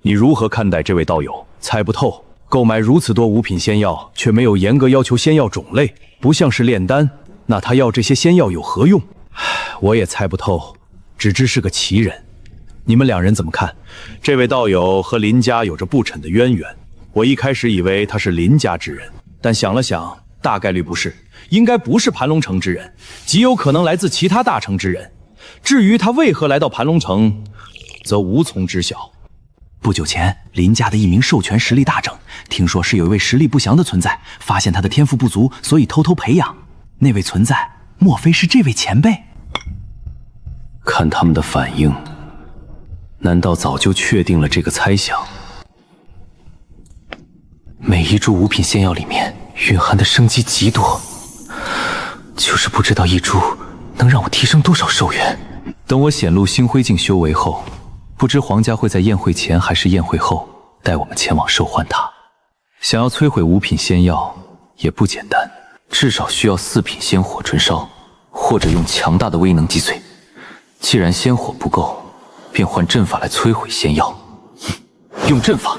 你如何看待这位道友？猜不透，购买如此多五品仙药，却没有严格要求仙药种类，不像是炼丹。那他要这些仙药有何用？我也猜不透，只知是个奇人。你们两人怎么看？这位道友和林家有着不沉的渊源。我一开始以为他是林家之人，但想了想，大概率不是，应该不是盘龙城之人，极有可能来自其他大城之人。至于他为何来到盘龙城，则无从知晓。
不久前，林家的一名授权实力大整，听说是有一位实力不详的存在，发现他的天赋不足，所以偷偷培养。那位存在，莫非是这位前辈？
看他们的反应，难道早就确定了这个猜想？每一株五品仙药里面蕴含的生机极多，就是不知道一株能让我提升多少寿元。等我显露星辉境修为后，不知皇家会在宴会前还是宴会后带我们前往授换它。想要摧毁五品仙药也不简单，至少需要4品仙火焚烧，或者用强大的威能击碎。既然仙火不够，便换阵法来摧毁仙药。用阵法。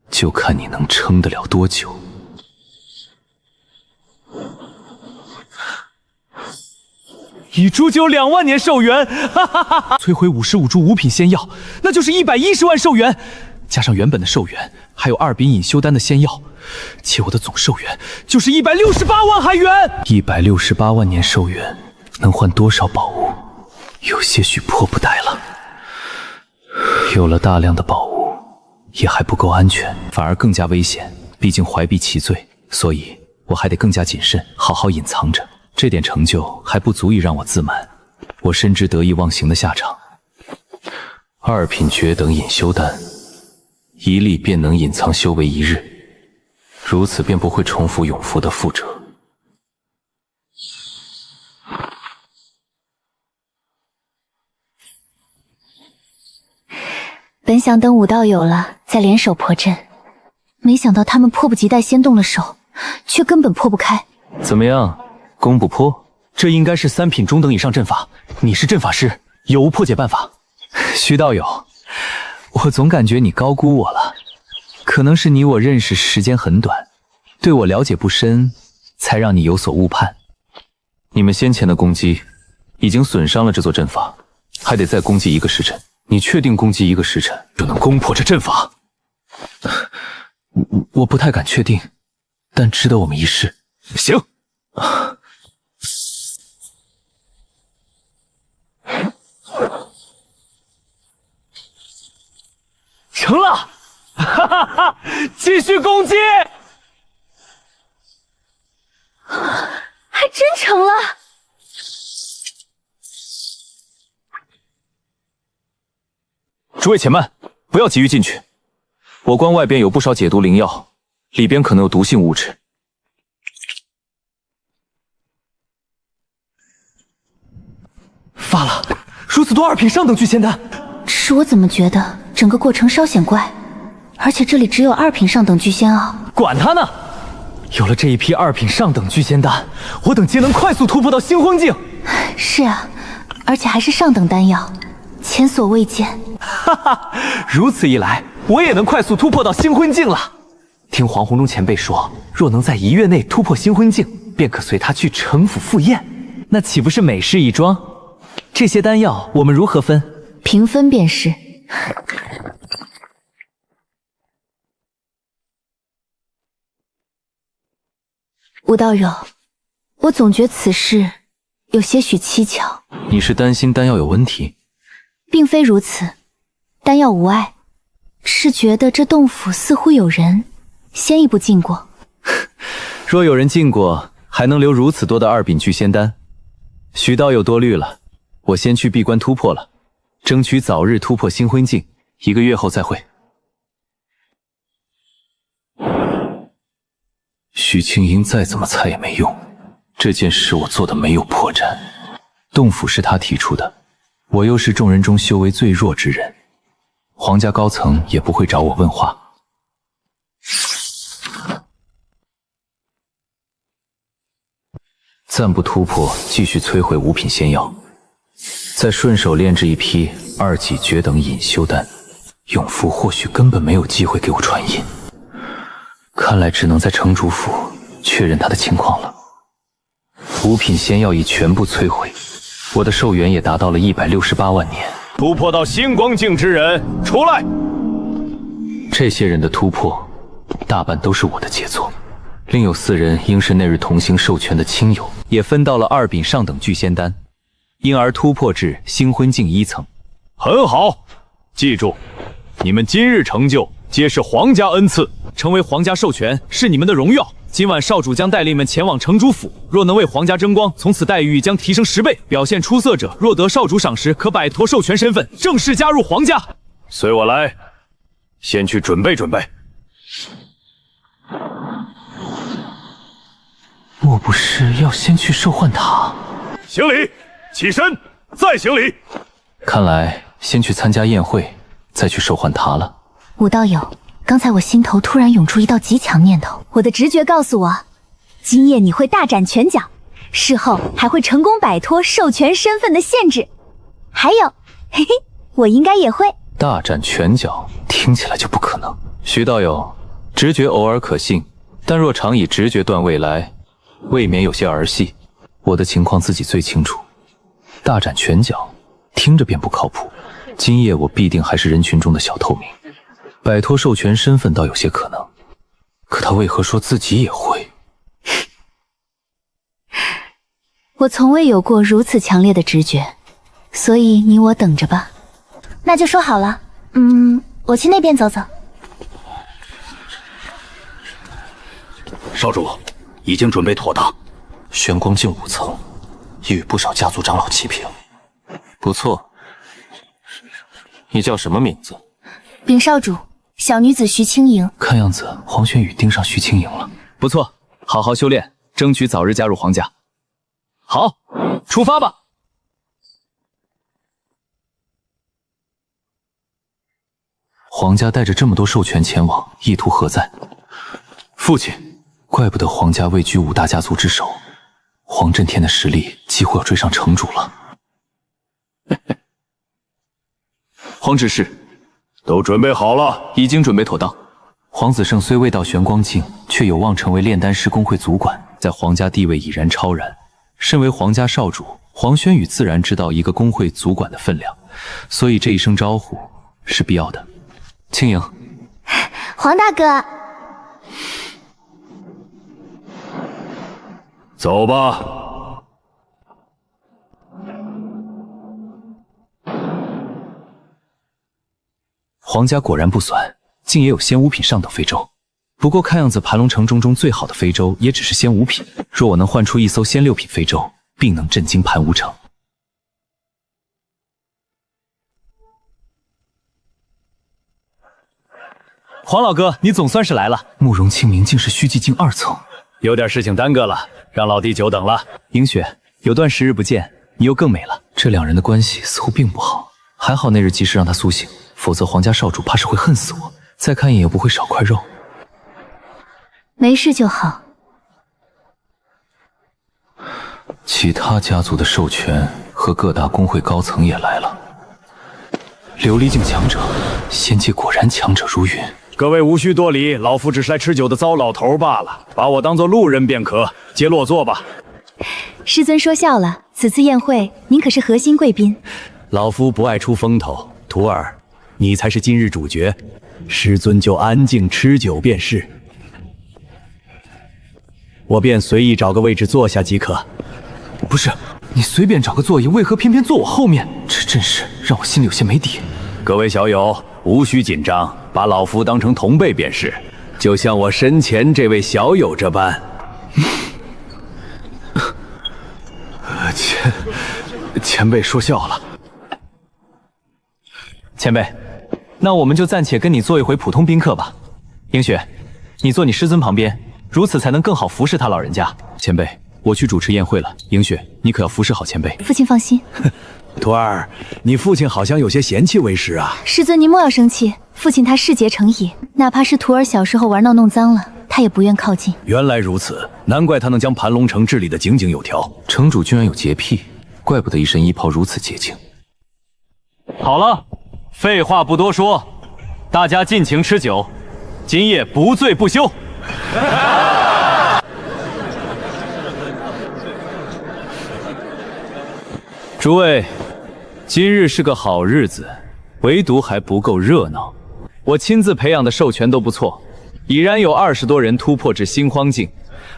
就看你能撑得了多久。
一株就2万年寿元，哈哈哈哈！摧毁55株五品仙药，那就是110万寿元，加上原本的寿元，还有2品隐修丹的仙药，且我的总寿元就是168万海元。
168万年寿元能换多少宝物？有些许迫不待了。有了大量的宝物，也还不够安全，反而更加危险。毕竟怀璧其罪，所以我还得更加谨慎，好好隐藏着。这点成就还不足以让我自满，我深知得意忘形的下场。2品绝等隐修丹，一粒便能隐藏修为1日，如此便不会重复永福的覆辙。
本想等武道有了再联手破阵，没想到他们迫不及待先动了手，却根本破不开。
怎么样？攻不破？
这应该是3品中等以上阵法，你是阵法师，有无破解办法？
徐道友，我总感觉你高估我了，可能是你我认识时间很短，对我了解不深，才让你有所误判。你们先前的攻击已经损伤了这座阵法，还得再攻击1个时辰。你确定攻击1个时辰就能攻破这阵法？我不太敢确定，但值得我们一试。
行。
成了！哈哈哈！继续攻击！
还真成了！
诸位且慢，不要急于进去。我关外边有不少解毒灵药，里边可能有毒性物质。
发了！如此多2品上等聚仙丹，
只是我怎么觉得整个过程稍显怪，而且这里只有2品上等聚仙袄。
管他呢！有了这一批2品上等聚仙丹，我等皆能快速突破到星昏境。
是啊，而且还是上等丹药，前所未见。
哈哈，如此一来，我也能快速突破到星昏境了。听黄红中前辈说，若能在1月内突破星昏境，便可随他去城府赴宴，那岂不是美事一桩？这些丹药我们如何分？
平分便是。武道友，我总觉此事有些许蹊跷。
你是担心丹药有问题？
并非如此，丹药无碍，是觉得这洞府似乎有人先一步进过。
若有人进过，还能留如此多的2品聚仙丹？许道友多虑了，我先去闭关突破了，争取早日突破星昏境，1个月后再会。许青音再怎么猜也没用，这件事我做的没有破绽。洞府是他提出的，我又是众人中修为最弱之人，皇家高层也不会找我问话。
暂不突破，继续摧毁五品仙药，再顺手炼制一批2级绝等隐修丹。永福或许根本没有机会给我传音，看来只能在城主府确认他的情况了。五品仙药已全部摧毁，我的寿元也达到了168万年。
突破到星光境之人出来！
这些人的突破，大半都是我的杰作。另有4人应是那日同行授权的亲友，也分到了2品上等聚仙丹，因而突破至星婚境1层。
很好，记住，你们今日成就皆是皇家恩赐，
成为皇家授权是你们的荣耀。今晚少主将带领你们前往城主府，若能为皇家争光，从此待遇将提升10倍。表现出色者，若得少主赏识，可摆脱授权身份，正式加入皇家。
随我来，先去准备准备。
莫不是要先去兽幻塔？
行礼，起身，再行礼。
看来先去参加宴会，再去兽幻塔了。
武道友，刚才我心头突然涌出一道极强念头，我的直觉告诉我，今夜你会大展拳脚，事后还会成功摆脱授权身份的限制。还有，嘿嘿，我应该也会
大展拳脚，听起来就不可能。徐道友，直觉偶尔可信，但若常以直觉断未来，未免有些儿戏。我的情况自己最清楚，大展拳脚听着便不靠谱。今夜我必定还是人群中的小透明，摆脱授权身份倒有些可能，可他为何说自己也会？
我从未有过如此强烈的直觉，所以你我等着吧。那就说好了，我去那边走走。
少主，已经准备妥当。
玄光境5层，已与不少家族长老齐平。不错，你叫什么名字？
禀少主，小女子徐清莹。
看样子黄轩宇盯上徐清莹了。不错，好好修炼，争取早日加入皇家。好，出发吧。皇家带着这么多授权前往，意图何在？父亲，怪不得皇家位居5大家族之首，黄震天的实力几乎要追上城主了。黄执事，
都准备好了？
已经准备妥当。黄子胜虽未到玄光境，却有望成为炼丹师公会主管，在皇家地位已然超然。身为皇家少主，黄轩宇自然知道一个公会主管的分量，所以这一声招呼是必要的。青莹，
黄大哥，
走吧。
皇家果然不酸，竟也有仙5品上等非洲。不过看样子盘龙城中最好的非洲也只是仙5品。若我能换出一艘仙6品非洲，定能震惊盘无城。黄老哥，你总算是来了。慕容清明竟是虚寂境2层，
有点事情耽搁了，让老弟久等了。
莹雪，有段时日不见，你又更美了。这2人的关系似乎并不好，还好那日及时让他苏醒，否则皇家少主怕是会恨死我，再看一眼又不会少块肉。
没事就好。
其他家族的授权和各大公会高层也来了。琉璃境强者，仙界果然强者如云。
各位无需多礼，老夫只是来吃酒的糟老头罢了，把我当做路人便可。皆落座吧。
师尊说笑了，此次宴会您可是核心贵宾。
老夫不爱出风头，徒儿，你才是今日主角，师尊就安静吃酒便是。我便随意找个位置坐下即可。
不是，你随便找个座椅，为何偏偏坐我后面？这真是让我心里有些没底。
各位小友，无需紧张，把老夫当成同辈便是，就像我身前这位小友这般。
前辈说笑了。
前辈，那我们就暂且跟你做一回普通宾客吧。映雪，你坐你师尊旁边，如此才能更好服侍他老人家。前辈，我去主持宴会了，映雪，你可要服侍好前辈。
父亲放心。
徒儿，你父亲好像有些嫌弃为师啊。
师尊您莫要生气，父亲他视节成仪，哪怕是徒儿小时候玩闹弄脏了，他也不愿靠近。
原来如此，难怪他能将盘龙城治理得井井有条。
城主居然有洁癖，怪不得一身衣袍如此洁净。
好了，废话不多说，大家尽情吃酒，今夜不醉不休。诸位，今日是个好日子，唯独还不够热闹。我亲自培养的兽权都不错，已然有20多人突破至心荒境，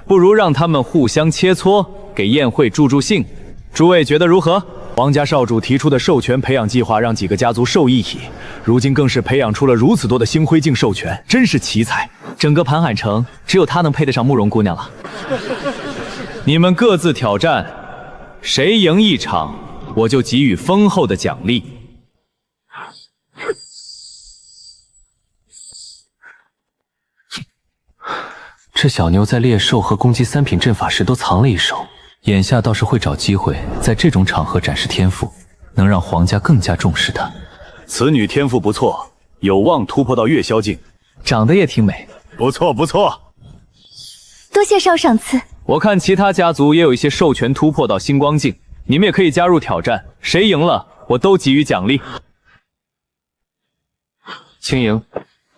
不如让他们互相切磋，给宴会助助兴。诸位觉得如何？皇家少主提出的兽权培养计划，让几个家族受益体，如今更是培养出了如此多的星辉境兽权，真是奇才。
整个盘海城，只有他能配得上慕容姑娘了。
你们各自挑战，谁赢一场，我就给予丰厚的奖励。
这小妞在猎兽和攻击3品阵法时都藏了一手，眼下倒是会找机会在这种场合展示天赋，能让皇家更加重视她。
此女天赋不错，有望突破到月霄境，
长得也挺美。
不错不错，
多谢少赏赐。
我看其他家族也有一些授权突破到星光境，你们也可以加入挑战，谁赢了我都给予奖励。
青莹，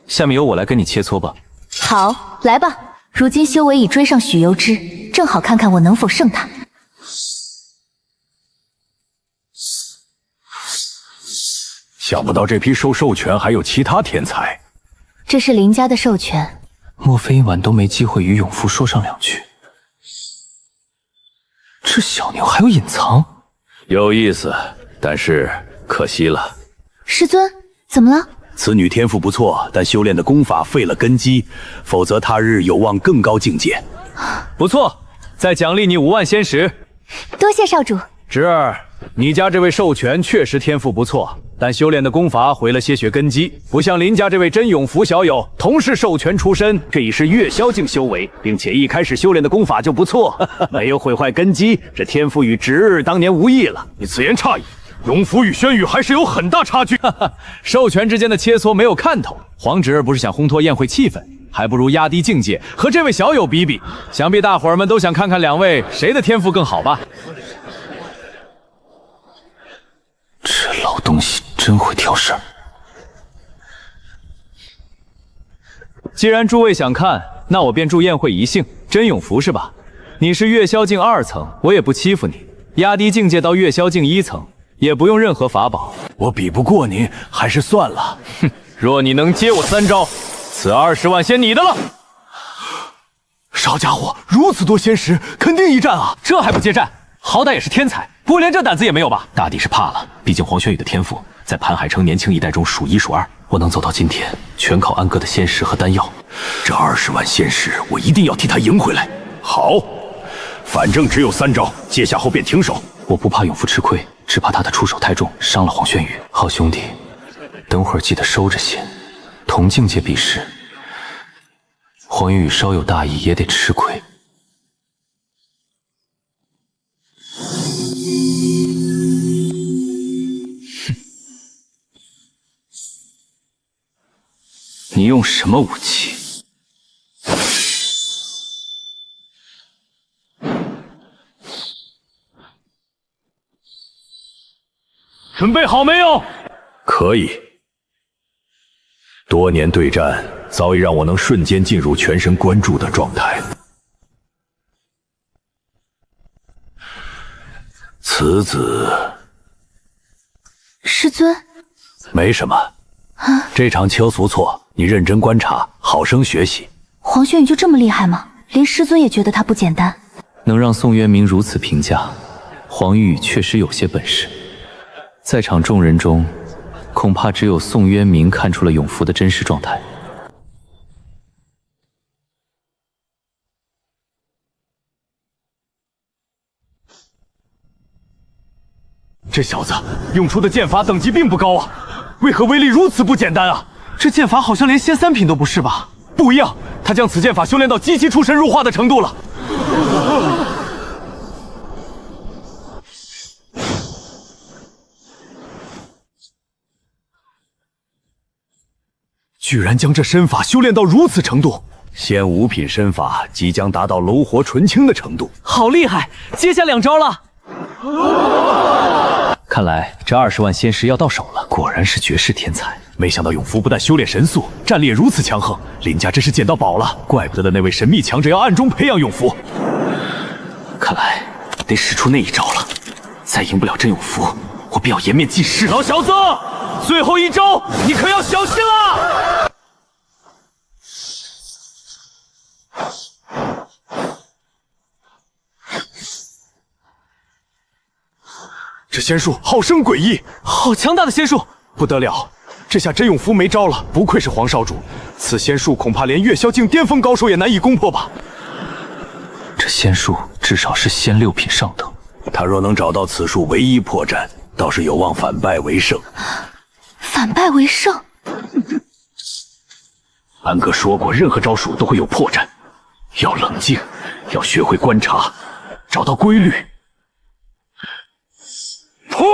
下面由我来跟你切磋吧。
好，来吧。如今修为已追上许攸之，正好看看我能否胜他。
想不到这批收兽权还有其他天才。
这是林家的授权，
莫非一晚都没机会与永福说上2句？这小妞还有隐藏，
有意思，但是可惜了。
师尊，怎么了？
此女天赋不错，但修炼的功法废了根基，否则他日有望更高境界。
不错，再奖励你5万仙石。
多谢少主。
侄儿，你家这位授权确实天赋不错，但修炼的功法毁了些许根基，不像林家这位真永福小友，同是授权出身，这已是月霄境修为，并且一开始修炼的功法就不错，没有毁坏根基，这天赋与侄儿当年无异了。
你此言差矣。永福与轩宇还是有很大差距。
授权之间的切磋没有看头，皇侄儿不是想烘托宴会气氛，还不如压低境界和这位小友比比。想必大伙儿们都想看看2位谁的天赋更好吧？
这老东西真会挑事儿。
既然诸位想看，那我便助宴会一兴。真永福是吧？你是月霄境2层，我也不欺负你，压低境界到月霄境1层。也不用任何法宝，
我比不过您，还是算了。
哼，若你能接我3招，此20万仙你的了。
少家伙，如此多仙石，肯定一战啊！
这还不接战？好歹也是天才，不过连这胆子也没有吧？
大抵是怕了，毕竟黄轩宇的天赋在盘海城年轻一代中数1数2。我能走到今天，全靠安哥的仙石和丹药。
这20万仙石，我一定要替他赢回来。好，反正只有3招，接下后便停手。
我不怕永福吃亏，只怕他的出手太重，伤了黄轩宇。好兄弟，等会儿记得收着些。同境界比试，黄轩宇稍有大意也得吃亏。
你用什么武器？准备好没有？
可以。多年对战，早已让我能瞬间进入全神贯注的状态。此子，
师尊，
没什么。这场秋俗错，你认真观察，好生学习。
黄轩宇就这么厉害吗？连师尊也觉得他不简单。
能让宋渊明如此评价，黄玉确实有些本事。在场众人中，恐怕只有宋渊明看出了永福的真实状态。
这小子用出的剑法等级并不高啊，为何威力如此不简单啊？这剑法好像连仙3品都不是吧？不一样，他将此剑法修炼到极其出神入化的程度了。居然将这身法修炼到如此程度，
仙五品身法即将达到炉火纯青的程度，
好厉害！接下2招了。
看来这20万仙石要到手了，果然是绝世天才。
没想到永福不但修炼神速，战力也如此强横，林家真是捡到宝了。怪不得那位神秘强者要暗中培养永福。
看来得使出那一招了。再赢不了真永福，我便要颜面尽失。
老小子，最后一招，你可要小心了！
这仙术好生诡异，
好强大的仙术！
不得了，这下真永福没招了。不愧是皇少主，此仙术恐怕连月宵境巅峰高手也难以攻破吧？
这仙术至少是仙6品上等。
他若能找到此术唯一破绽，倒是有望反败为胜。
反败为胜？
安哥说过，任何招数都会有破绽，要冷静，要学会观察，找到规律。
破！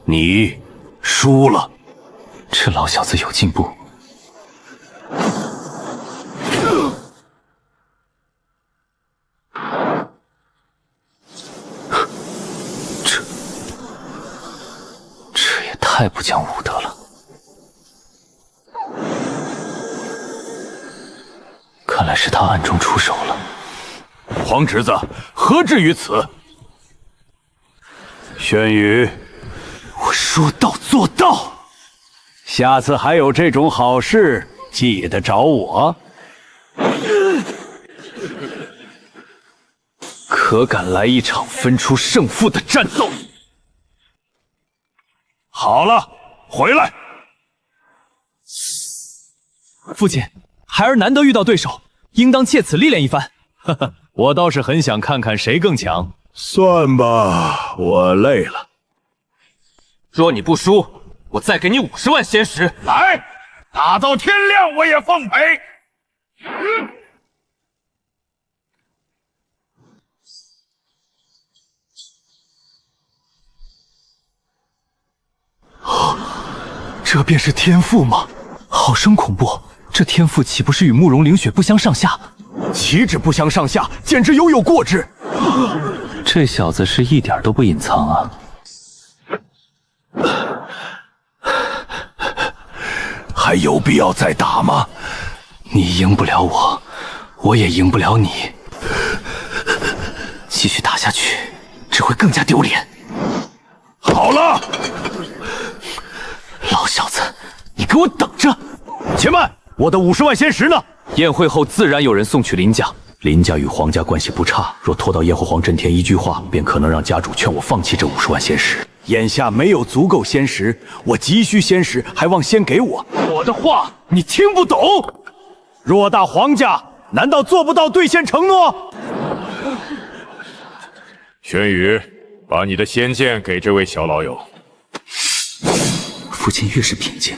你输了。
这老小子有进步。这也太不讲武德了。看来是他暗中出手了。
皇侄子，何至于此？
轩宇，
我说到做到。
下次还有这种好事，记得找我。
可敢来一场分出胜负的战斗？
好了，回来。
父亲，孩儿难得遇到对手，应当借此历练一番。
哈哈，我倒是很想看看谁更强。
算吧，我累了。
若你不输，我再给你50万仙石。
来，打到天亮我也奉陪。
这便是天赋吗？好生恐怖！这天赋岂不是与慕容凌雪不相上下？岂止不相上下，简直犹有过之！
这小子是一点都不隐藏啊！
还有必要再打吗？
你赢不了我，我也赢不了你。继续打下去，只会更加丢脸。
好了，
老小子，你给我等着！
且慢，我的50万仙石呢？
宴会后自然有人送去林家。
林家与皇家关系不差，若拖到燕后皇真田一句话，便可能让家主劝我放弃这50万仙石。眼下没有足够仙石，我急需仙石，还望先给我。
我的话你听不懂？
偌大皇家，难道做不到兑现承诺？
轩宇，把你的仙剑给这位小老友。
父亲越是平静，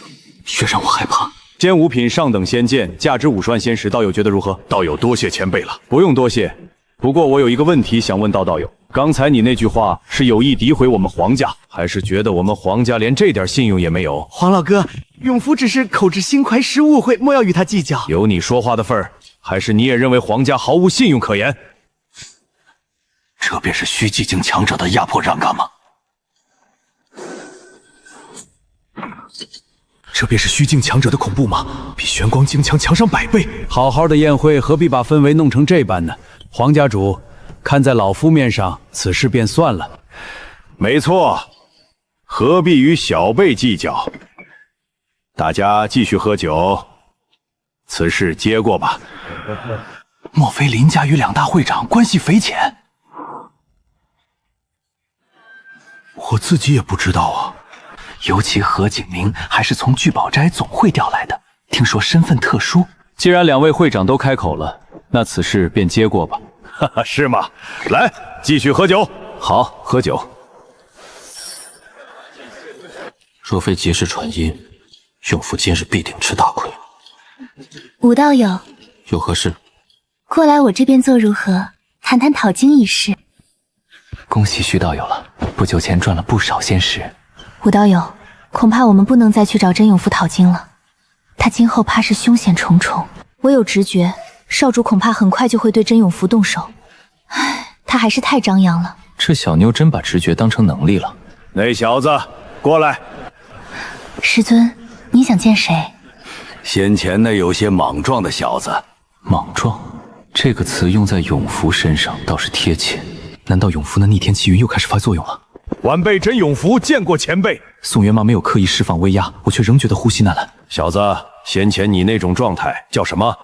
越让我害怕。
仙5品上等仙剑，价值50万仙石，道友觉得如何？
道友多谢前辈了。
不用多谢，不过我有一个问题想问道友，刚才你那句话是有意诋毁我们皇家，还是觉得我们皇家连这点信用也没有？
黄老哥，永福只是口直心快，时误会，莫要与他计较。
有你说话的份儿，还是你也认为皇家毫无信用可言？
这便是虚寂境强者的压迫让干吗？
这便是虚境强者的恐怖吗？比玄光境强上100倍。
好好的宴会，何必把氛围弄成这般呢？皇家主，看在老夫面上，此事便算了。
没错，何必与小辈计较？大家继续喝酒，此事接过吧。
莫非林家与2大会长关系匪浅？我自己也不知道啊。尤其何景明还是从聚宝斋总会调来的，听说身份特殊。
既然2位会长都开口了，那此事便接过吧。
哈哈，是吗？来，继续喝酒。
好，喝酒。
若非及时传音，永福今日必定吃大亏。
武道友，
有何事？
过来我这边坐如何？谈谈讨经一事。
恭喜徐道友了，不久前赚了不少仙石。
武道友，恐怕我们不能再去找真永福讨经了，他今后怕是凶险重重。我有直觉，少主恐怕很快就会对真永福动手。唉，他还是太张扬了。
这小妞真把直觉当成能力了。
那小子，过来。
师尊，你想见谁？
先前那有些莽撞的小子。
莽撞这个词用在永福身上倒是贴切。难道永福那逆天气云又开始发作用了？
晚辈真永福见过前辈。
宋元妈没有刻意释放威压，我却仍觉得呼吸难揽。
小子，先前你那种状态叫什么？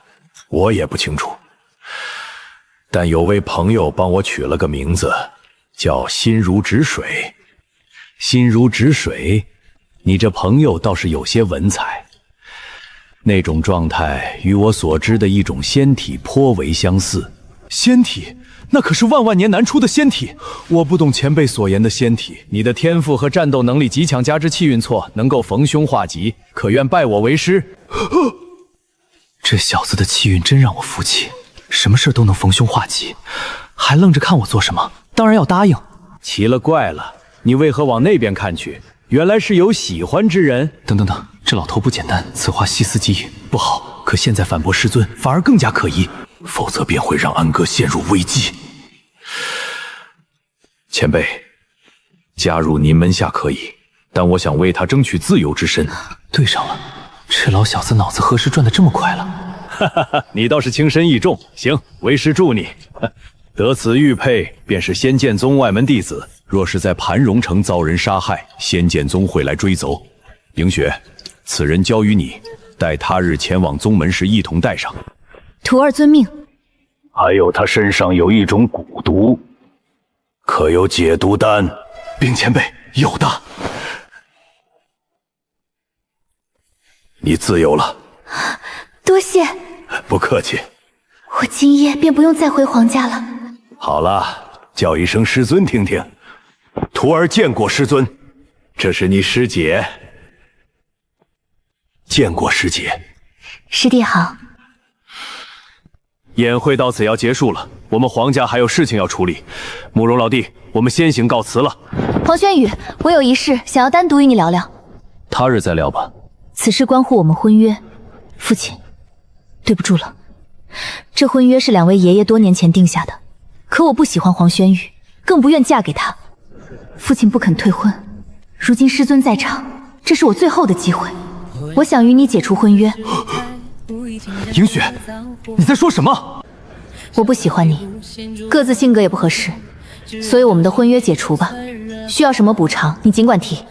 我也不清楚，但有位朋友帮我取了个名字，叫心如止水。心如止水，你这朋友倒是有些文采。那种状态与我所知的一种仙体颇为相似。
仙体？那可是万万年难出的仙体，我不懂前辈所言的仙体。
你的天赋和战斗能力极强，加之气运错，能够逢凶化吉，可愿拜我为师？
这小子的气运真让我服气，什么事都能逢凶化吉，还愣着看我做什么？当然要答应。
奇了怪了，你为何往那边看去？原来是有喜欢之人。
等等等，这老头不简单，此话细思极恐，不好。可现在反驳师尊，反而更加可疑，
否则便会让安哥陷入危机。前辈，加入您门下可以，但我想为他争取自由之身。
对上了，这老小子脑子何时转得这么快了？
哈哈哈，你倒是轻身易重。行，为师助你。得此玉佩，便是仙剑宗外门弟子。若是在盘龙城遭人杀害，仙剑宗会来追责。迎雪，此人交于你，待他日前往宗门时一同带上。
徒儿遵命。
还有他身上有一种蛊毒，可有解毒丹？
禀前辈，有的。
你自由了。
多谢。
不客气。
我今夜便不用再回皇家了。
好了，叫一声师尊听听。徒儿见过师尊，这是你师姐。见过师姐。
师弟好。
宴会到此要结束了，我们皇家还有事情要处理。慕容老弟，我们先行告辞了。
黄轩宇，我有一事想要单独与你聊聊。
他日再聊吧。
此事关乎我们婚约，父亲，对不住了。这婚约是两位爷爷多年前定下的，可我不喜欢黄轩宇，更不愿嫁给他。父亲不肯退婚，如今师尊在场，这是我最后的机会，我想与你解除婚约。
迎雪，你在说什么？
我不喜欢你，各自性格也不合适，所以我们的婚约解除吧。需要什么补偿，你尽管提。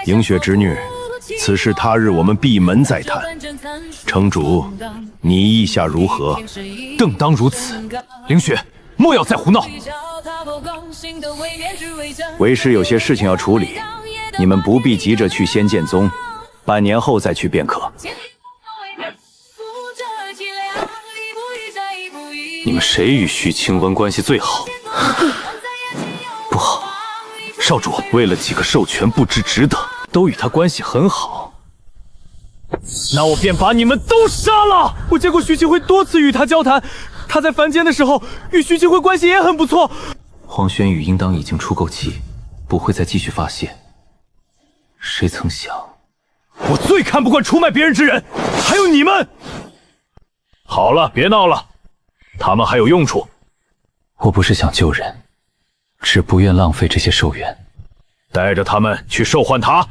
迎雪侄女，此事他日我们闭门再谈。城主，你意下如何？
正当如此。凌雪，莫要再胡闹。
为师有些事情要处理，你们不必急着去仙剑宗，半年后再去便可。
你们谁与徐清文关系最好？
不好，少主
为了几个授权不知值得，
都与他关系很好。
那我便把你们都杀了！我见过徐清辉多次与他交谈，他在凡间的时候与徐清辉关系也很不错。
黄轩宇应当已经出够气，不会再继续发泄。谁曾想，
我最看不惯出卖别人之人，还有你们！
好了，别闹了，他们还有用处。
我不是想救人，只不愿浪费这些寿元。
带着他们去召唤他。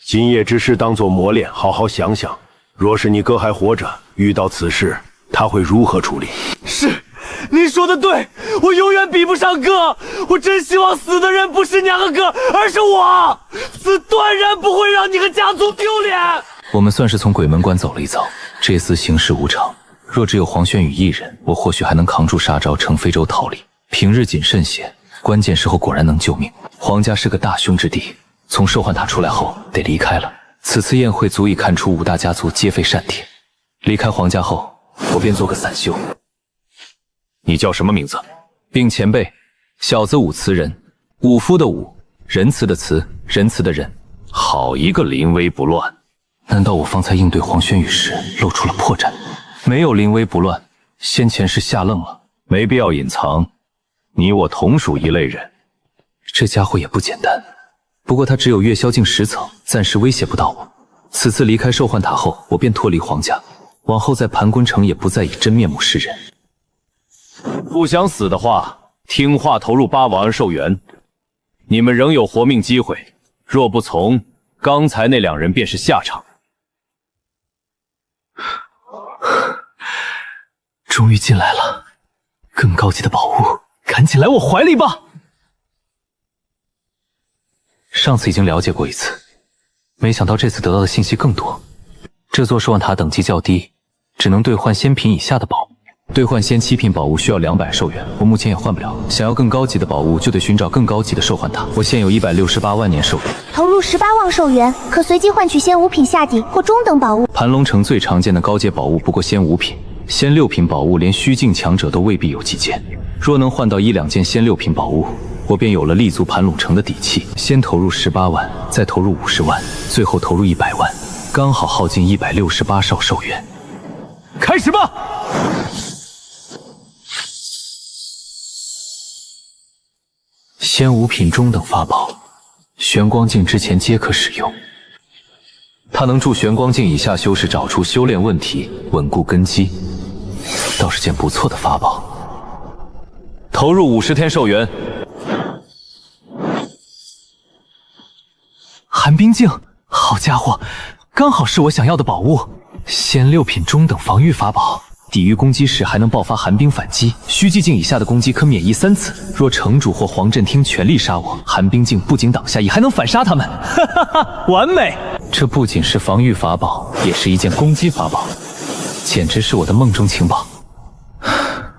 今夜之事当作磨练，好好想想，若是你哥还活着，遇到此事，他会如何处理？
是，您说的对，我永远比不上哥。我真希望死的人不是娘和哥，而是我，死断然不会让你和家族丢脸。
我们算是从鬼门关走了一遭，这厮行事无常。若只有黄轩宇一人，我或许还能扛住杀招，乘非洲逃离。平日谨慎些，关键时候果然能救命。黄家是个大凶之地，从兽幻塔出来后得离开了。此次宴会足以看出五大家族皆非善萜。离开黄家后，我便做个散修。
你叫什么名字？
禀前辈，小子武慈仁，武夫的武，仁慈的慈，仁慈的仁。
好一个临危不乱！
难道我方才应对黄轩宇时露出了破绽？没有临危不乱，先前是下愣了。
没必要隐藏，
你我同属一类人。
这家伙也不简单，不过他只有月宵境10层，暂时威胁不到我。此次离开兽幻塔后，我便脱离皇家，往后在盘滚城也不再以真面目示人。
不想死的话，听话投入8王兽元，你们仍有活命机会。若不从，刚才那2人便是下场。
终于进来了，更高级的宝物，赶紧来我怀里吧！
上次已经了解过一次，没想到这次得到的信息更多。这座兽幻塔等级较低，只能兑换仙品以下的宝物。兑换仙7品宝物需要200兽元，我目前也换不了。想要更高级的宝物，就得寻找更高级的兽幻塔。我现有168万年兽元，
投入18万兽元，可随机换取仙5品下底或中等宝物。
盘龙城最常见的高阶宝物不过仙5品，仙6品宝物连虚境强者都未必有几件。若能换到1、2件仙6品宝物，我便有了立足盘龙城的底气。先投入18万，再投入50万，最后投入100万，刚好耗尽168兆兽元。
开始吧！
仙5品中等法宝，玄光镜之前皆可使用。它能助玄光镜以下修士找出修炼问题，稳固根基，倒是件不错的法宝。
投入50天兽元。
寒冰镜，好家伙，刚好是我想要的宝物。
仙6品中等防御法宝，抵御攻击时还能爆发寒冰反击，虚寂境以下的攻击可免疫3次。若城主或黄震听全力杀我，寒冰镜不仅挡下，也还能反杀他们。
哈哈哈，完美！
这不仅是防御法宝，也是一件攻击法宝，简直是我的梦中情宝。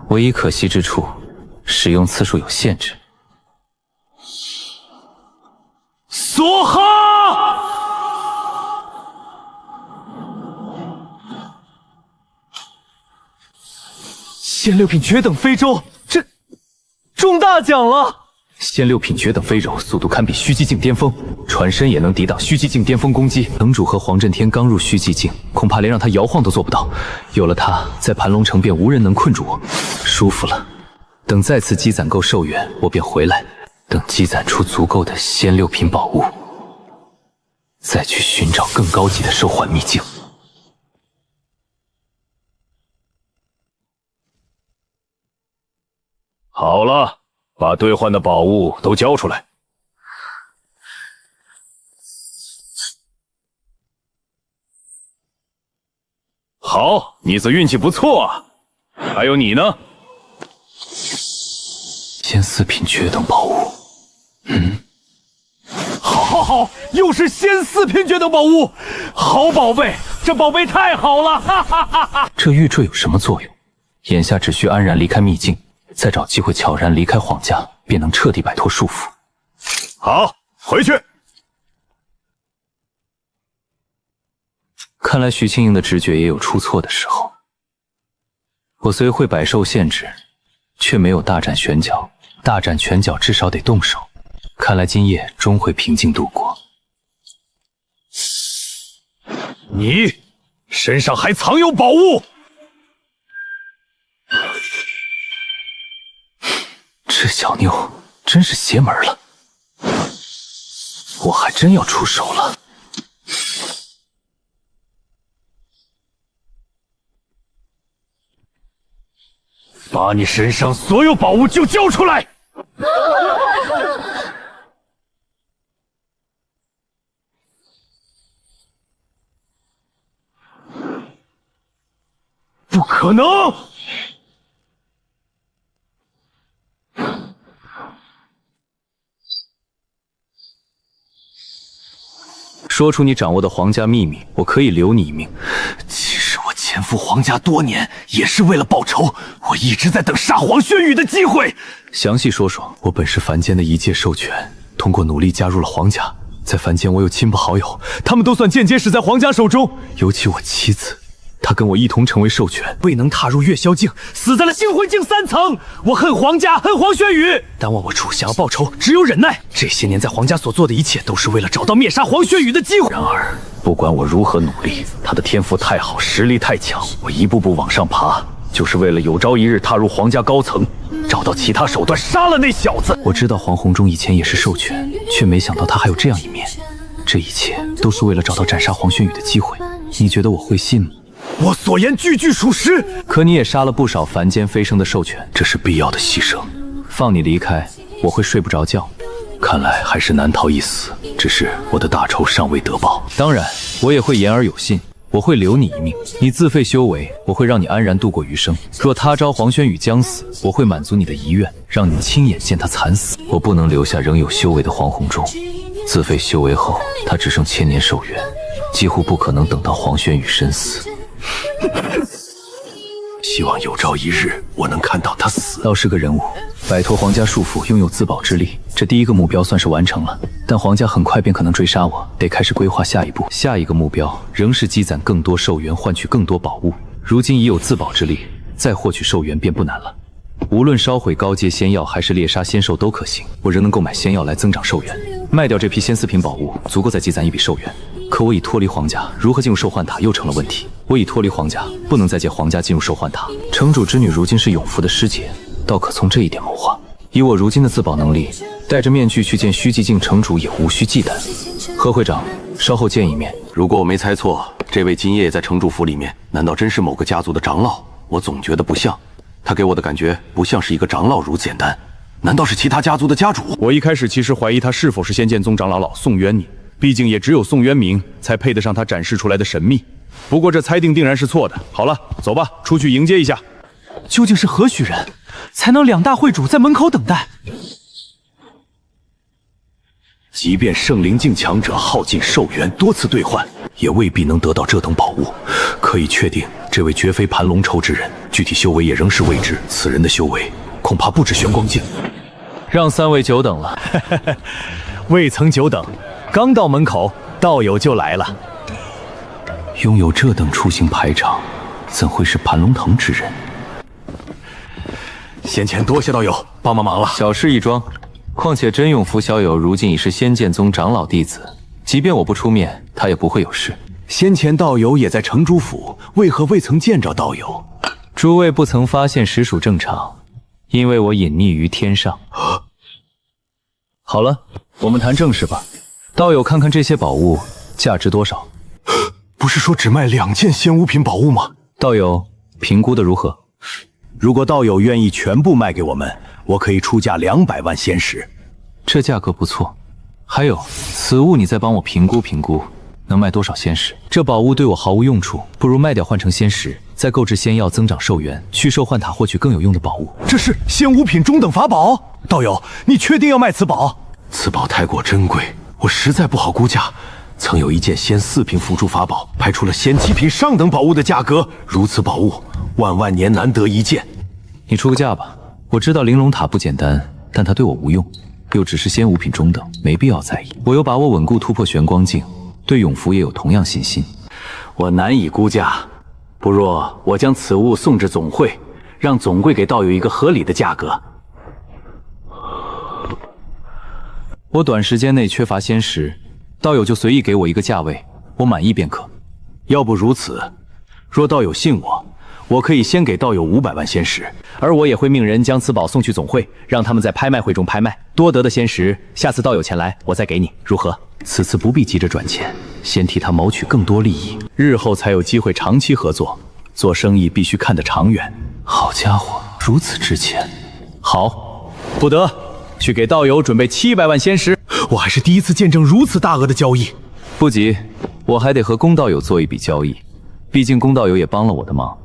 唯一可惜之处，使用次数有限制。
梭哈！仙6品绝等非洲，这中大奖了！
仙6品绝等飞柔，速度堪比虚寂境巅峰，船身也能抵挡虚寂境巅峰攻击。城主和黄震天刚入虚寂境，恐怕连让他摇晃都做不到。有了他，在盘龙城便无人能困住我，舒服了。等再次积攒够兽元，我便回来。等积攒出足够的仙6品宝物，再去寻找更高级的兽幻秘境。
好了，把兑换的宝物都交出来。好，你子运气不错啊。还有你呢？
仙4品绝等宝物。
好，又是仙4品绝等宝物，好宝贝，这宝贝太好了！哈哈哈哈！
这玉坠有什么作用？眼下只需安然离开秘境，再找机会悄然离开皇家，便能彻底摆脱束缚。
好，回去。
看来徐清莹的直觉也有出错的时候。我虽会摆兽限制，却没有大展拳脚。大展拳脚至少得动手。看来今夜终会平静度过。
你身上还藏有宝物！
这小妞真是邪门了，我还真要出手了。
把你身上所有宝物就交出来！不可能！
说出你掌握的皇家秘密，我可以留你一命。
其实我潜伏皇家多年，也是为了报仇。我一直在等杀黄轩宇的机会。
详细说说。我本是凡间的一介兽权，通过努力加入了皇家。在凡间，我有亲朋好友，他们都算间接死在皇家手中。尤其我妻子，她跟我一同成为兽权，
未能踏入月宵境，死在了星魂境3层。我恨皇家，恨黄轩宇。但望我处想要报仇，只有忍耐。这些年在皇家所做的一切，都是为了找到灭杀黄轩宇的机会。
然而，不管我如何努力，他的天赋太好，实力太强，我一步步往上爬，就是为了有朝一日踏入皇家高层，找
找到其他手段杀了那小子。我知道黄红忠以前也是兽权，却没想到他还有这样一面。这一切都是为了找到斩杀黄轩宇的机会。你觉得我会信吗？我所言句句属实。
可你也杀了不少凡间飞升的兽权，
这是必要的牺牲。
放你离开，我会睡不着觉。
看来还是难逃一死，只是我的大仇尚未得报。
当然，我也会言而有信。我会留你一命，你自废修为，我会让你安然度过余生。若他朝黄轩宇将死，我会满足你的遗愿，让你亲眼见他惨死。
我不能留下仍有修为的黄红忠，自废修为后，他只剩千年寿元，几乎不可能等到黄轩宇身死。
希望有朝一日我能看到他死。
倒是个人物，摆脱皇家束缚，拥有自保之力，这第一个目标算是完成了。但皇家很快便可能追杀我，得开始规划下一步。下一个目标仍是积攒更多寿元，换取更多宝物。如今已有自保之力，再获取寿元便不难了。无论烧毁高阶仙药还是猎杀仙兽都可行，我仍能购买仙药来增长寿元。卖掉这批仙4品宝物，足够再积攒一笔寿元。可我已脱离皇家，如何进入兽幻塔又成了问题。我已脱离皇家，不能再借皇家进入兽幻塔。城主之女如今是永福的师姐，倒可从这一点谋划。以我如今的自保能力，戴着面具去见虚寂境城主也无需忌惮。何会长，稍后见一面。
如果我没猜错，这位今夜在城主府里面，难道真是某个家族的长老？我总觉得不像，他给我的感觉不像是一个长老如简单，难道是其他家族的家主？
我一开始其实怀疑他是否是仙剑宗长老宋渊宁，毕竟也只有宋渊明才配得上他展示出来的神秘。不过这猜定定然是错的。好了，走吧，出去迎接一下。
究竟是何许人，才能两大会主在门口等待？
即便圣灵境强者耗尽寿元多次兑换，也未必能得到这等宝物。可以确定，这位绝非盘龙仇之人，具体修为也仍是未知。此人的修为恐怕不止玄光境。
让3位久等了。
未曾久等，刚到门口，道友就来了。拥有这等出行排场，怎会是盘龙腾之人？先前多谢道友帮忙了。
小事一桩。况且真永福小友如今已是仙剑宗长老弟子，即便我不出面，他也不会有事。
先前道友也在城主府，为何未曾见着道友？
诸位不曾发现实属正常，因为我隐匿于天上。好了，我们谈正事吧。道友看看这些宝物价值多少？
不是说只卖2件仙5品宝物吗？
道友评估的如何？
如果道友愿意全部卖给我们，我可以出价200万仙石。
这价格不错。还有，此物你再帮我评估评估，能卖多少仙石？这宝物对我毫无用处，不如卖掉换成仙石，再购置仙药增长寿元，去兽幻塔获取更有用的宝物。
这是仙5品中等法宝。道友，你确定要卖此宝？此宝太过珍贵，我实在不好估价。曾有一件仙4品辅助法宝，拍出了仙7品上等宝物的价格。如此宝物，万年难得一见。
你出个价吧。我知道玲珑塔不简单，但它对我无用，又只是仙5品中等，没必要在意。我有把握稳固突破玄光境，对永福也有同样信心。
我难以估价，不若我将此物送至总会，让总会给道友一个合理的价格。
我短时间内缺乏仙石，道友就随意给我一个价位，我满意便可。
要不如此，若道友信我，我可以先给道友500万仙石，
而我也会命人将此宝送去总会，让他们在拍卖会中拍卖，多得的仙石，下次道友前来，我再给你，如何？
此次不必急着赚钱，先替他谋取更多利益，日后才有机会长期合作。做生意必须看得长远。
好家伙，如此值钱！
好，不得，去给道友准备700万仙石。我还是第一次见证如此大额的交易。
不急，我还得和龚道友做一笔交易，毕竟龚道友也帮了我的忙。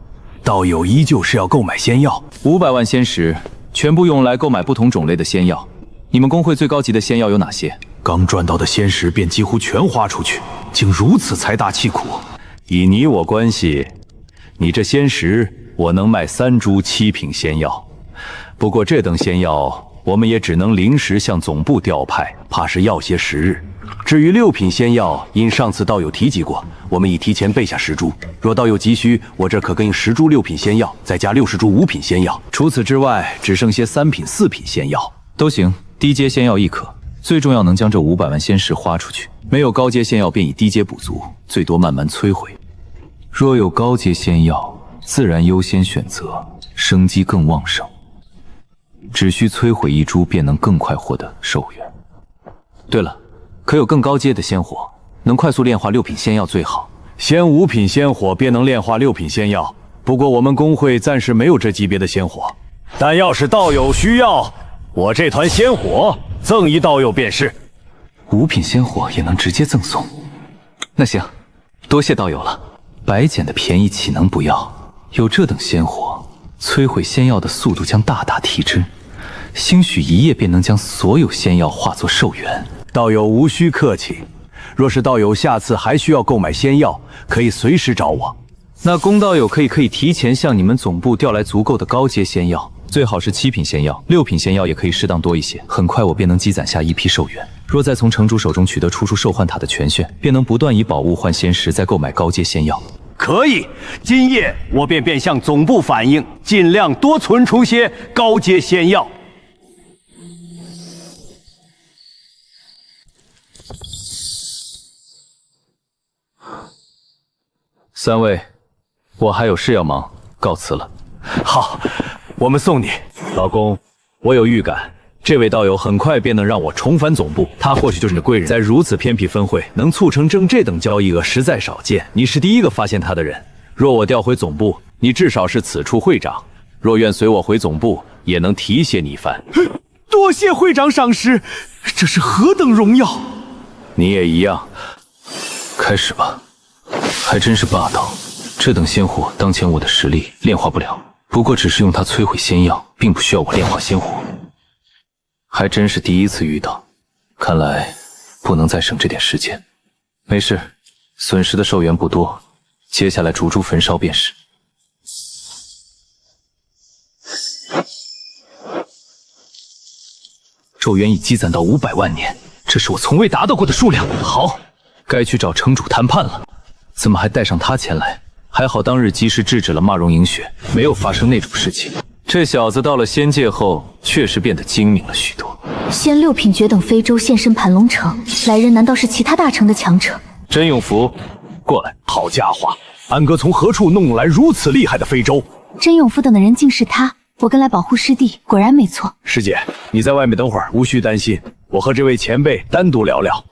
道友依旧是要购买仙药
，500万仙石，全部用来购买不同种类的仙药。你们公会最高级的仙药有哪些？
刚赚到的仙石便几乎全花出去，竟如此财大气苦。
以你我关系，你这仙石我能卖3株7品仙药，不过这等仙药我们也只能临时向总部调派，
怕是要些时日。至于6品仙药，因上次道友提及过，我们已提前备下10株。若道友急需，我这可更10株6品仙药，再加60株5品仙药。除此之外，只剩些3品、4品仙药
都行，低阶仙药亦可。最重要能将这500万仙石花出去。没有高阶仙药，便以低阶补足，最多慢慢摧毁。若有高阶仙药，自然优先选择，生机更旺盛。只需摧毁一株便能更快获得寿元。对了，可有更高阶的仙火，能快速炼化6品仙药最好。
仙5品仙火便能炼化6品仙药，不过我们工会暂时没有这级别的仙火。但要是道友需要，我这团仙火赠一道友便是。
5品仙火也能直接赠送？那行，多谢道友了。白捡的便宜岂能不要？有这等仙火，摧毁仙药的速度将大大提升，兴许一夜便能将所有仙药化作寿元。
道友无需客气，若是道友下次还需要购买仙药，可以随时找我。
那龚道友可以提前向你们总部调来足够的高阶仙药，最好是7品仙药，6品仙药也可以适当多一些。很快我便能积攒下一批寿元。若再从城主手中取得出兽幻塔的权限，便能不断以宝物换仙石，再购买高阶仙药。
可以，今夜我便向总部反映，尽量多存出些高阶仙药。
3位，我还有事要忙，告辞了。
好，我们送你。
老公，我有预感，这位道友很快便能让我重返总部，他或许就是你的贵人。在如此偏僻分会，能促成这等交易额实在少见，你是第一个发现他的人。若我调回总部，你至少是此处会长，若愿随我回总部，也能提携你一番。
多谢会长赏识，这是何等荣耀！
你也一样。开始吧。还真是霸道，这等仙火，当前我的实力炼化不了，不过只是用它摧毁仙药，并不需要我炼化仙火。还真是第一次遇到，看来不能再省这点时间。没事，损失的寿元不多，接下来逐株焚烧便是。寿元已积攒到500万年，这是我从未达到过的数量。好，该去找城主谈判了。怎么还带上他前来？还好当日及时制止了骂容饮血，没有发生那种事情。这小子到了仙界后，确实变得精明了许多。
仙6品绝等非洲现身盘龙城，来人难道是其他大城的强者？
真永福，过来！
好家伙，安哥从何处弄来如此厉害的非洲？
真永福等的人竟是他，我跟来保护师弟，果然没错。
师姐，你在外面等会儿，无需担心，我和这位前辈单独聊聊。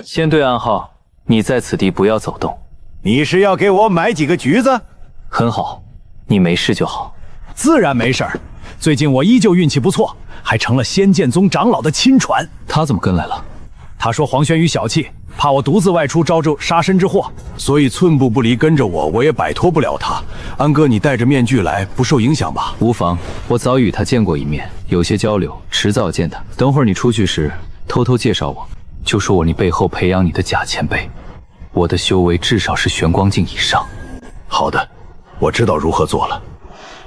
先对暗号，你在此地不要走动。
你是要给我买几个橘子？
很好，你没事就好。
自然没事儿。最近我依旧运气不错，还成了仙剑宗长老的亲传。
他怎么跟来了？
他说黄轩宇小气，怕我独自外出招致杀身之祸，所以寸步不离跟着我，我也摆脱不了他。安哥，你戴着面具来，不受影响吧？
无妨，我早与他见过一面，有些交流，迟早见他。等会儿你出去时，偷偷介绍我。就说我你背后培养你的假前辈，我的修为至少是玄光境以上。
好的，我知道如何做了。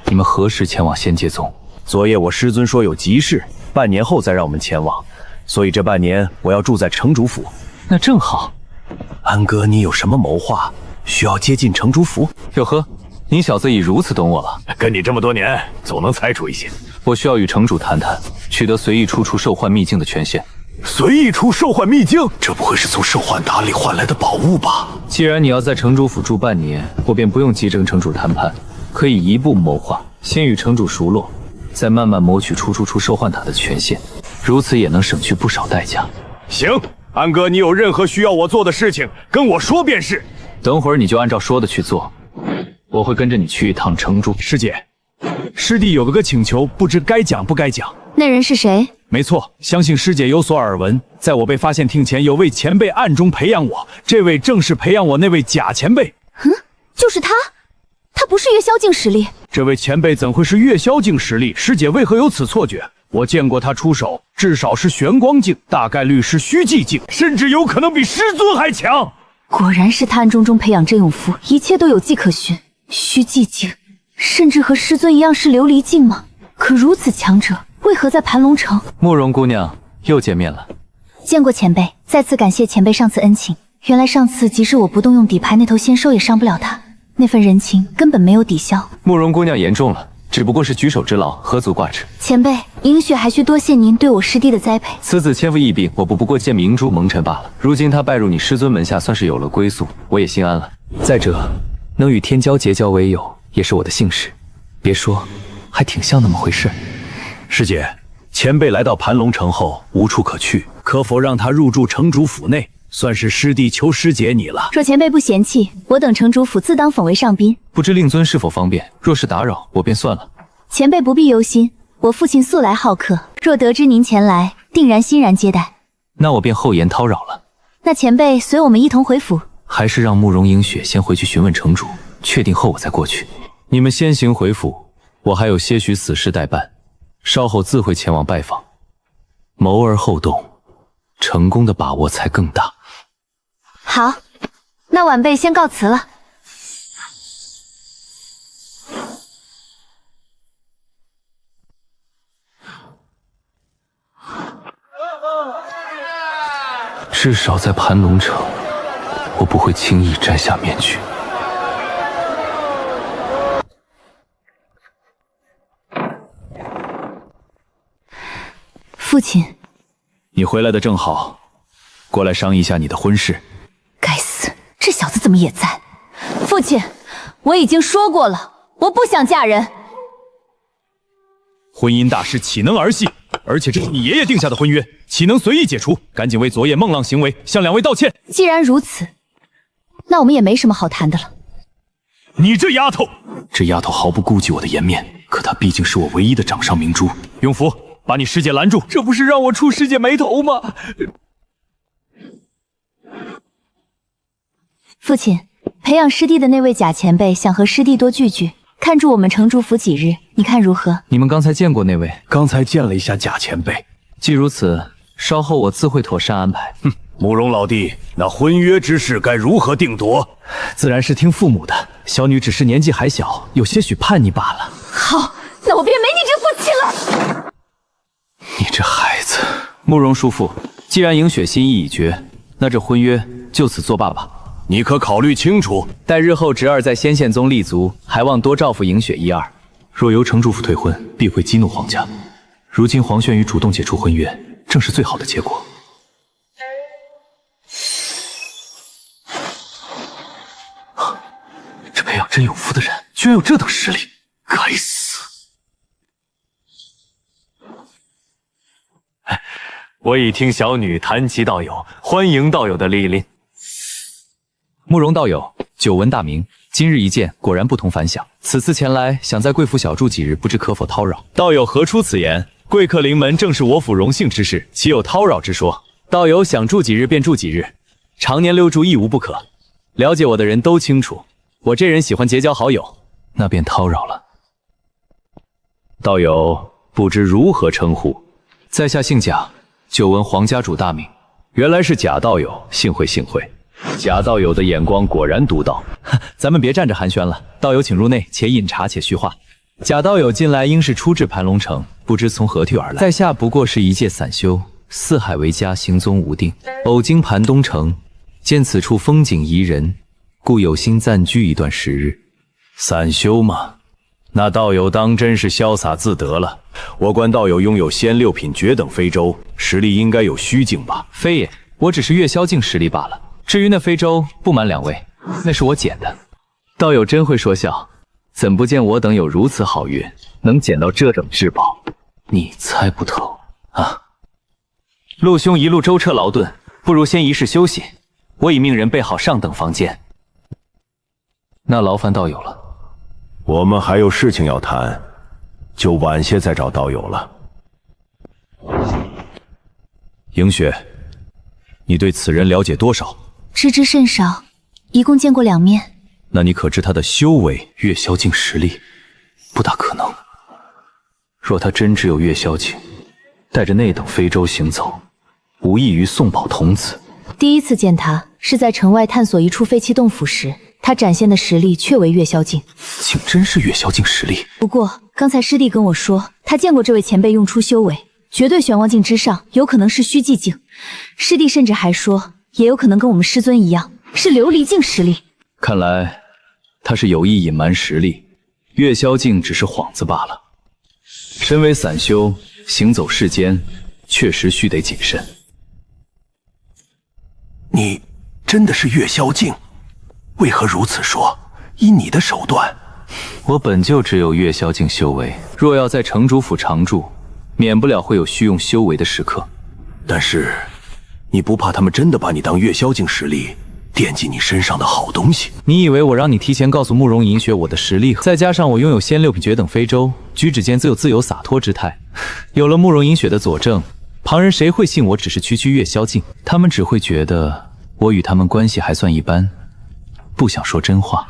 你们何时前往仙界宗？
昨夜我师尊说有急事，半年后再让我们前往，所以这半年我要住在城主府。
那正好。
安哥，你有什么谋划？需要接近城主府？
哟呵，你小子已如此懂我了。
跟你这么多年，总能猜出一些。
我需要与城主谈谈，取得随意出兽幻秘境的权限。
随意出兽幻秘境，这不会是从兽幻塔里换来的宝物吧？
既然你要在城主府住半年，我便不用急着跟城主谈判，可以一步谋划，先与城主熟络，再慢慢谋取出兽幻塔的权限，如此也能省去不少代价。
行，安哥，你有任何需要我做的事情，跟我说便是。
等会儿你就按照说的去做，我会跟着你去一趟城主。
师姐，师弟有个请求，不知该讲不该讲。
那人是谁？
没错，相信师姐有所耳闻，在我被发现听前，有位前辈暗中培养我，这位正是培养我那位假前辈。
就是他，他不是月宵境实力。
这位前辈怎会是月宵境实力？师姐为何有此错觉？我见过他出手，至少是玄光境，大概率是虚寂境，甚至有可能比师尊还强。
果然是他暗中培养真永福，一切都有迹可循。虚寂境，甚至和师尊一样是琉璃境吗？可如此强者，为何在盘龙城？
慕容姑娘又见面了。
见过前辈，再次感谢前辈上次恩情。原来上次即使我不动用底牌，那头仙兽也伤不了他，那份人情根本没有抵消。
慕容姑娘言重了，只不过是举手之劳，何足挂齿。
前辈，饮雪还需多谢您对我师弟的栽培。
此子千夫异禀，我不过见明珠蒙尘罢了。如今他拜入你师尊门下，算是有了归宿，我也心安了。再者，能与天骄结交为友，也是我的幸事。别说，
还挺像那么回事。
师姐，前辈来到盘龙城后无处可去，可否让他入住城主府内，算是师弟求师姐你了。
若前辈不嫌弃，我等城主府自当奉为上宾。
不知令尊是否方便？若是打扰，我便算了。
前辈不必忧心，我父亲素来好客，若得知您前来，定然欣然接待。
那我便厚颜叨扰了。
那前辈随我们一同回府，
还是让慕容迎雪先回去询问城主，确定后我再过去。你们先行回府，我还有些许死事待办，稍后自会前往拜访。谋而后动，成功的把握才更大。
好，那晚辈先告辞了。
至少在盘龙城，我不会轻易摘下面具。
父亲，
你回来的正好，过来商议一下你的婚事。
该死，这小子怎么也在？父亲，我已经说过了，我不想嫁人。
婚姻大事岂能儿戏？而且这是你爷爷定下的婚约，岂能随意解除？赶紧为昨夜孟浪行为向两位道歉。
既然如此，那我们也没什么好谈的了。
你这丫头！
这丫头毫不顾及我的颜面，可她毕竟是我唯一的掌上明珠。
永福，把你师姐拦住！
这不是让我触师姐眉头吗？
父亲，培养师弟的那位假前辈想和师弟多聚聚，看住我们城主府几日，你看如何？
你们刚才见过那位？
刚才见了一下贾前辈。
既如此，稍后我自会妥善安排。
慕容老弟，那婚约之事该如何定夺？
自然是听父母的。小女只是年纪还小，有些许叛逆罢了。
好，那我便没你这福气了。
你这孩子，
慕容叔父，既然迎雪心意已决，那这婚约就此作罢吧。
你可考虑清楚，
待日后侄儿在仙剑宗立足，还望多照拂迎雪一二。
若由城主府退婚，必会激怒皇家。如今黄轩宇主动解除婚约，正是最好的结果。这培养真有福的人，居然有这等实力，该死！
我已听小女谈及道友，欢迎道友的莅临。
慕容道友，久闻大名，今日一见，果然不同凡响。此次前来，想在贵府小住几日，不知可否叨扰？
道友何出此言？贵客临门，正是我府荣幸之事，岂有叨扰之说？
道友想住几日便住几日，常年留住亦无不可。了解我的人都清楚，我这人喜欢结交好友。
那便叨扰了。
道友不知如何称呼？
在下姓贾，久闻黄家主大名。
原来是贾道友，幸会幸会。贾道友的眼光果然独到。咱们别站着寒暄了，道友请入内，且饮茶且叙话。贾道友近来应是初至盘龙城，不知从何地而来。在下不过是一介散修，四海为家，行踪无定，偶经盘东城，见此处风景宜人，故有心暂居一段时日。
散修嘛，那道友当真是潇洒自得了。我观道友拥有仙6品绝等飞舟，实力应该有虚境吧？
非也，我只是月宵境实力罢了。至于那飞舟，不瞒两位，那是我捡的。道友真会说笑，怎不见我等有如此好运，能捡到这等至宝？
你猜不透啊！
陆兄一路舟车劳顿，不如先一室休息。我已命人备好上等房间。
那劳烦道友了。
我们还有事情要谈，就晚些再找道友了。迎雪，你对此人了解多少？
知之甚少，一共见过2面。
那你可知他的修为、
月宵境实力？不大可能。若他真只有月宵境，带着那等飞舟行走，无异于送宝童子。
第一次见他是在城外探索一处废弃洞府时，他展现的实力确为月宵境。
竟真是月宵境实力？
不过刚才师弟跟我说，他见过这位前辈用出修为，绝对玄王境之上，有可能是虚寂境。师弟甚至还说，也有可能跟我们师尊一样，是琉璃境实力。
看来他是有意隐瞒实力，月宵境只是幌子罢了。身为散修，行走世间，确实须得谨慎。
你真的是月宵境？为何如此说？以你的手段，
我本就只有月宵境修为，若要在城主府常住，免不了会有虚用修为的时刻。
但是，你不怕他们真的把你当月宵境实力，惦记你身上的好东西？
你以为我让你提前告诉慕容银雪我的实力，再加上我拥有仙六品绝等飞舟，举止间自有自由洒脱之态。有了慕容银雪的佐证，旁人谁会信我只是区月宵境？他们只会觉得我与他们关系还算一般，不想说真话。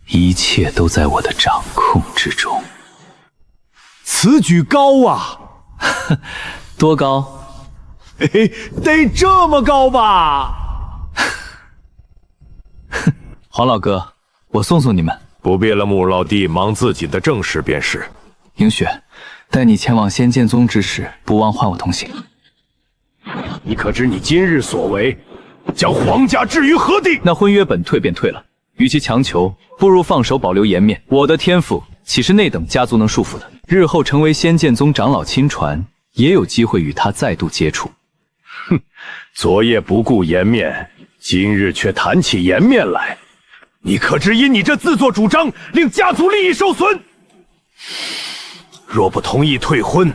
一切都在我的掌控之中。
此举高啊！
多高？
嘿嘿，得这么高吧？
黄老哥，我送送你们。
不必了，穆老弟，忙自己的正事便是。
银雪，待你前往仙剑宗之时，不忘唤我同行。
你可知你今日所为，将皇家置于何地？
那婚约本退便退了，与其强求，不如放手保留颜面。我的天赋岂是内等家族能束缚的？日后成为仙剑宗长老亲传，也有机会与他再度接触。
哼，昨夜不顾颜面，今日却谈起颜面来，你可知因你这自作主张，令家族利益受损？若不同意退婚，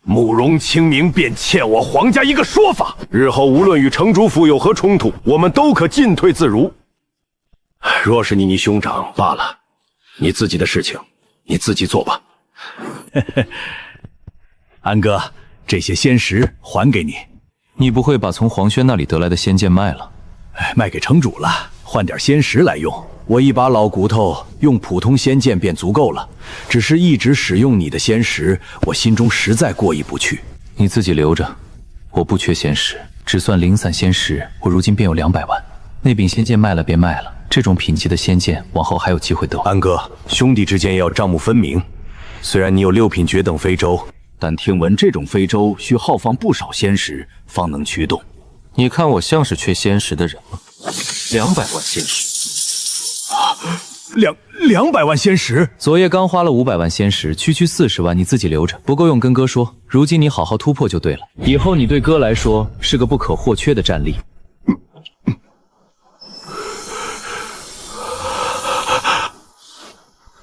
慕容清明便欠我皇家一个说法。日后无论与城主府有何冲突，我们都可进退自如。若是你兄长罢了，你自己的事情你自己做吧。
安哥，这些仙石还给你。
你不会把从黄轩那里得来的仙剑卖了？
卖给城主了，换点仙石来用。我一把老骨头，用普通仙剑便足够了。只是一直使用你的仙石，我心中实在过意不去。
你自己留着，我不缺仙石，只算零散仙石，我如今便有200万。那柄仙剑卖了便卖了，这种品级的仙剑，往后还有机会得。
安哥，兄弟之间也要账目分明。虽然你有6品绝等飞舟，但听闻这种飞舟需耗放不少仙石方能驱动。
你看我像是缺仙石的人吗？200万仙石
啊！200万仙石！
昨夜刚花了500万仙石，区40万，你自己留着，不够用跟哥说。如今你好好突破就对了，以后你对哥来说是个不可或缺的战力。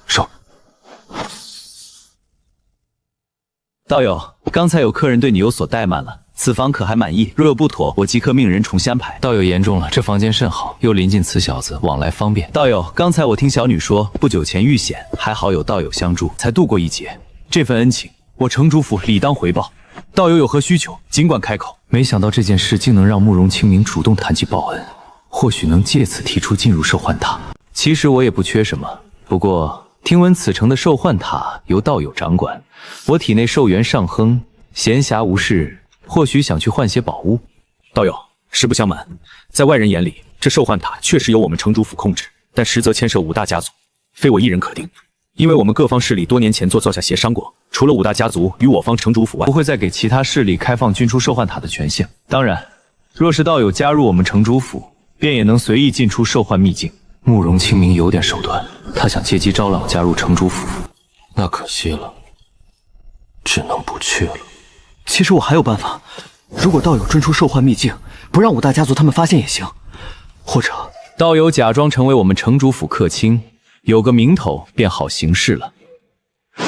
收。
道友，刚才有客人对你有所怠慢了。此房可还满意？若有不妥，我即刻命人重新安排。道友言重了，这房间甚好，又临近此小子，往来方便。道友，刚才我听小女说，不久前遇险，还好有道友相助，才度过一劫。这份恩情，我城主府理当回报。道友有何需求，尽管开口。没想到这件事竟能让慕容清明主动谈起报恩，或许能借此提出进入兽幻塔。其实我也不缺什么，不过听闻此城的兽幻塔由道友掌管，我体内寿元上亨，闲暇无事。或许想去换些宝物。
道友，实不相瞒，在外人眼里，这兽幻塔确实由我们城主府控制，但实则牵涉5大家族，非我一人可定。因为我们各方势力多年前坐下协商过，除了5大家族与我方城主府外，
不会再给其他势力开放进出兽幻塔的权限。当然，若是道友加入我们城主府，便也能随意进出兽幻秘境。慕容清明有点手段，他想借机招揽我加入城主府，
那可惜了，只能不去了。
其实我还有办法，如果道友专出兽幻秘境，不让5大家族他们发现也行。或者
道友假装成为我们城主府客卿，有个名头便好行事了。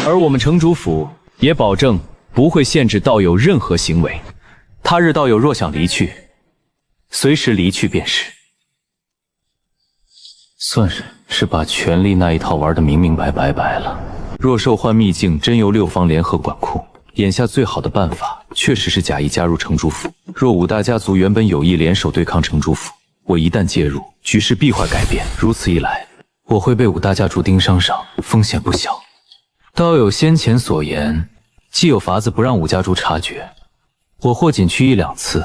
而我们城主府也保证不会限制道友任何行为。他日道友若想离去，随时离去便是。算是把权力那一套玩得明明白了。若兽幻秘境真由6方联合管控，眼下最好的办法，确实是假意加入城主府。若5大家族原本有意联手对抗城主府，我一旦介入，局势必会改变。如此一来，我会被5大家族盯上，风险不小。道友先前所言，既有法子不让5家族察觉，我或仅去1、2次，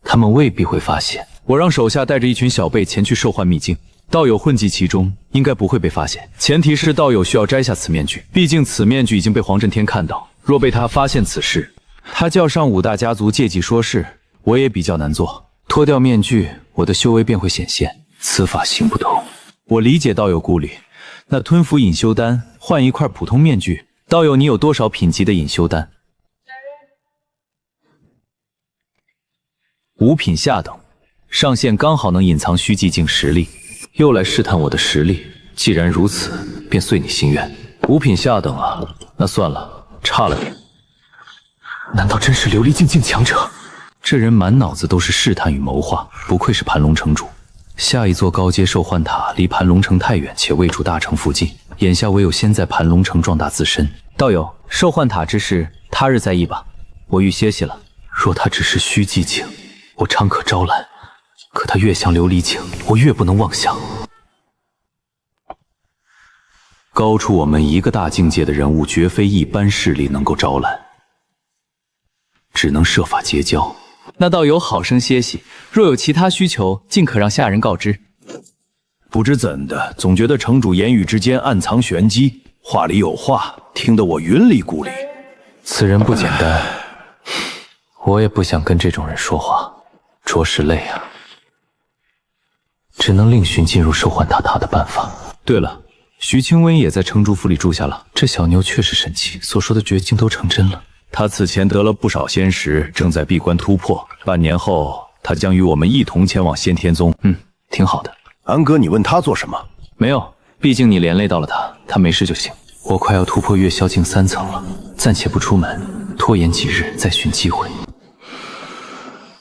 他们未必会发现。我让手下带着一群小辈前去兽幻秘境，道友混迹其中，应该不会被发现。前提是道友需要摘下此面具，毕竟此面具已经被黄震天看到。若被他发现此事，他叫上5大家族借机说事，我也比较难做。脱掉面具，我的修为便会显现，此法行不通。我理解道友顾虑，那吞服隐修丹换一块普通面具，道友你有多少品级的隐修丹？5品下等，上限刚好能隐藏虚寂境实力。又来试探我的实力，
既然如此，便遂你心愿。五品下等啊，那算了，差了点。
难道真是琉璃境境强者？
这人满脑子都是试探与谋划，不愧是盘龙城主。下一座高阶兽幻塔离盘龙城太远，且未出大城附近，眼下唯有先在盘龙城壮大自身。道友，兽幻塔之事，他日再议吧。我欲歇息了。
若他只是虚寂境，我常可招揽；可他越像琉璃境，我越不能妄想。
高出我们一个大境界的人物，绝非一般势力能够招揽，只能设法结交。
那道友好生歇息，若有其他需求，尽可让下人告知。
不知怎的，总觉得城主言语之间暗藏玄机，话里有话，听得我云里雾里。
此人不简单，我也不想跟这种人说话，着实累啊。只能另寻进入兽幻大塔的办法。
对了，徐清微也在城主府里住下了。
这小妞确实神奇，所说的绝境都成真了。
他此前得了不少仙石，正在闭关突破。半年后，他将与我们一同前往先天宗。
挺好的。
安哥，你问他做什么？
没有，毕竟你连累到了他，他没事就行。
我快要突破月霄境3层了，暂且不出门，拖延几日再寻机会。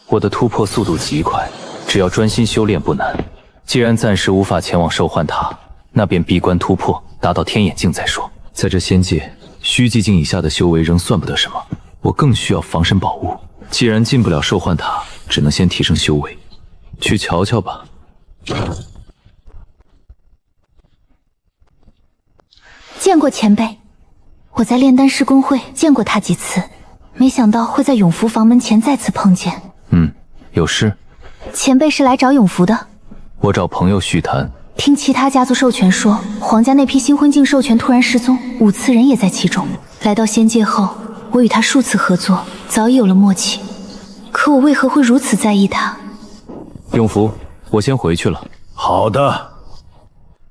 我的突破速度极快，只要专心修炼不难。既然暂时无法前往兽幻塔，那便闭关突破，达到天眼境再说。在这仙界，虚寂境以下的修为仍算不得什么，我更需要防身宝物。既然进不了兽幻塔，只能先提升修为，去瞧瞧吧。
见过前辈，我在炼丹师公会见过他几次，没想到会在永福房门前再次碰见。
有事？
前辈是来找永福的？
我找朋友叙谈。
听其他家族授权说，皇家那批新婚境授权突然失踪，五次人也在其中。来到仙界后，我与他数次合作，早已有了默契。可我为何会如此在意他？
永福，我先回去了。
好的。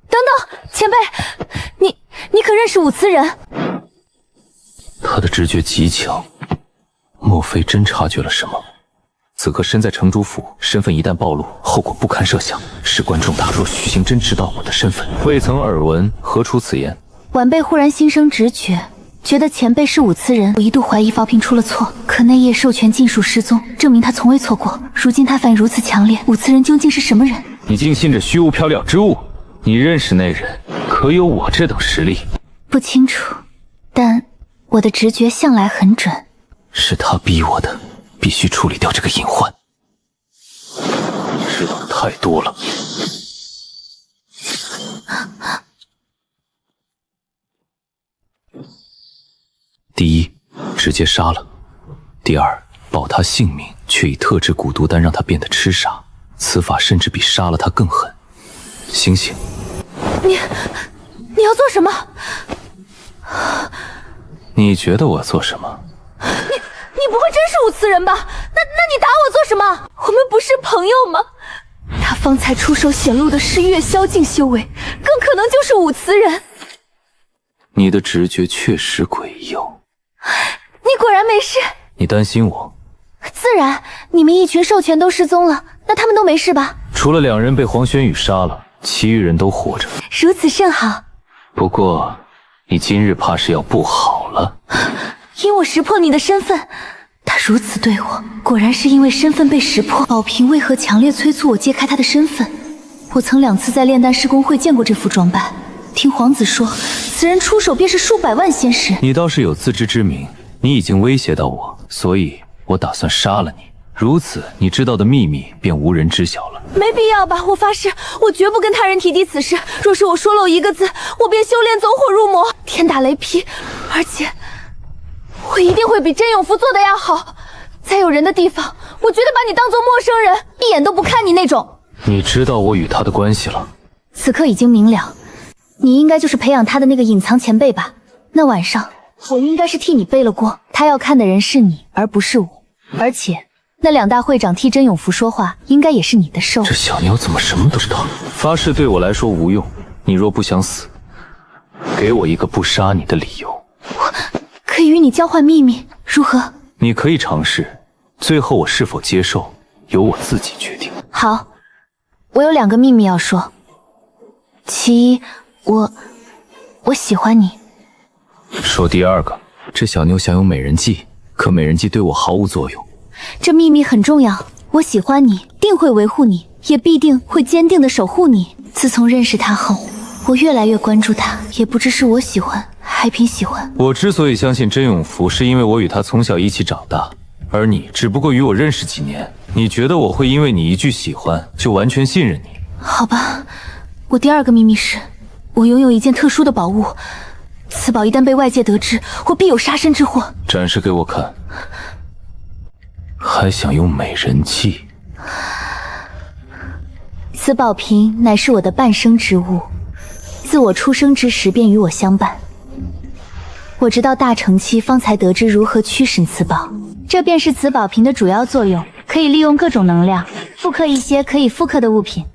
等等，前辈，你可认识五次人？
他的直觉极强，莫非真察觉了什么？此刻身在城主府，身份一旦暴露，后果不堪设想，事关重大。若许行真知道我的身份，未曾耳闻，何出此言？
晚辈忽然心生直觉，觉得前辈是五次人。我一度怀疑falping出了错，可那夜授权尽数失踪，证明他从未错过。如今他反应如此强烈，五次人究竟是什么人？
你竟信着虚无缥缈之物？你认识那人，可有我这等实力？
不清楚，但我的直觉向来很准。
是他逼我的，必须处理掉这个隐患。你知道的太多了。第一，直接杀了；第二，保他性命，却以特制蛊毒丹让他变得痴傻。此法甚至比杀了他更狠。醒醒！
你要做什么？
你觉得我做什么？
你不会真是五次人吧？那你打我做什么？我们不是朋友吗？他方才出手显露的是月霄境修为，更可能就是五次人。
你的直觉确实诡异哦。
你果然没事。
你担心我？
自然，你们一群授权都失踪了，那他们都没事吧？
除了2人被黄轩宇杀了，其余人都活着。
如此甚好。
不过，你今日怕是要不好了。
因我识破你的身份，他如此对我，果然是因为身份被识破。falping为何强烈催促我揭开他的身份？我曾2次在炼丹师公会见过这副装扮，听皇子说，此人出手便是数百万仙石。
你倒是有自知之明，你已经威胁到我，所以我打算杀了你。如此，你知道的秘密便无人知晓了。
没必要吧，我发誓，我绝不跟他人提及此事。若是我说漏一个字，我便修炼走火入魔，天打雷劈。而且，我一定会比真永福做的要好。在有人的地方，我绝对把你当做陌生人，一眼都不看你那种。
你知道我与他的关系了？
此刻已经明了，你应该就是培养他的那个隐藏前辈吧？那晚上，我应该是替你背了锅。他要看的人是你，而不是我。而且，那2大会长替真永福说话，应该也是你的授。
这小妞怎么什么都知道？发誓对我来说无用。你若不想死，给我一个不杀你的理由。
我可以与你交换秘密，如何？
你可以尝试，最后我是否接受，由我自己决定。
好，我有2个秘密要说。其一，我喜欢你。
说第二个，这小妞享有美人计，可美人计对我毫无作用。
这秘密很重要，我喜欢你，定会维护你，也必定会坚定的守护你。自从认识他后，我越来越关注他，也不知是我喜欢，还凭喜欢。
我之所以相信甄永福，是因为我与他从小一起长大，而你只不过与我认识几年。你觉得我会因为你一句喜欢就完全信任你？
好吧，我第二个秘密是，我拥有一件特殊的宝物，此宝一旦被外界得知，我必有杀身之祸。
展示给我看。还想用美人计？
此宝瓶乃是我的半生之物，自我出生之时便与我相伴。我直到大成期方才得知如何驱使此宝，这便是此宝瓶的主要作用，可以利用各种能量复刻一些可以复刻的物品。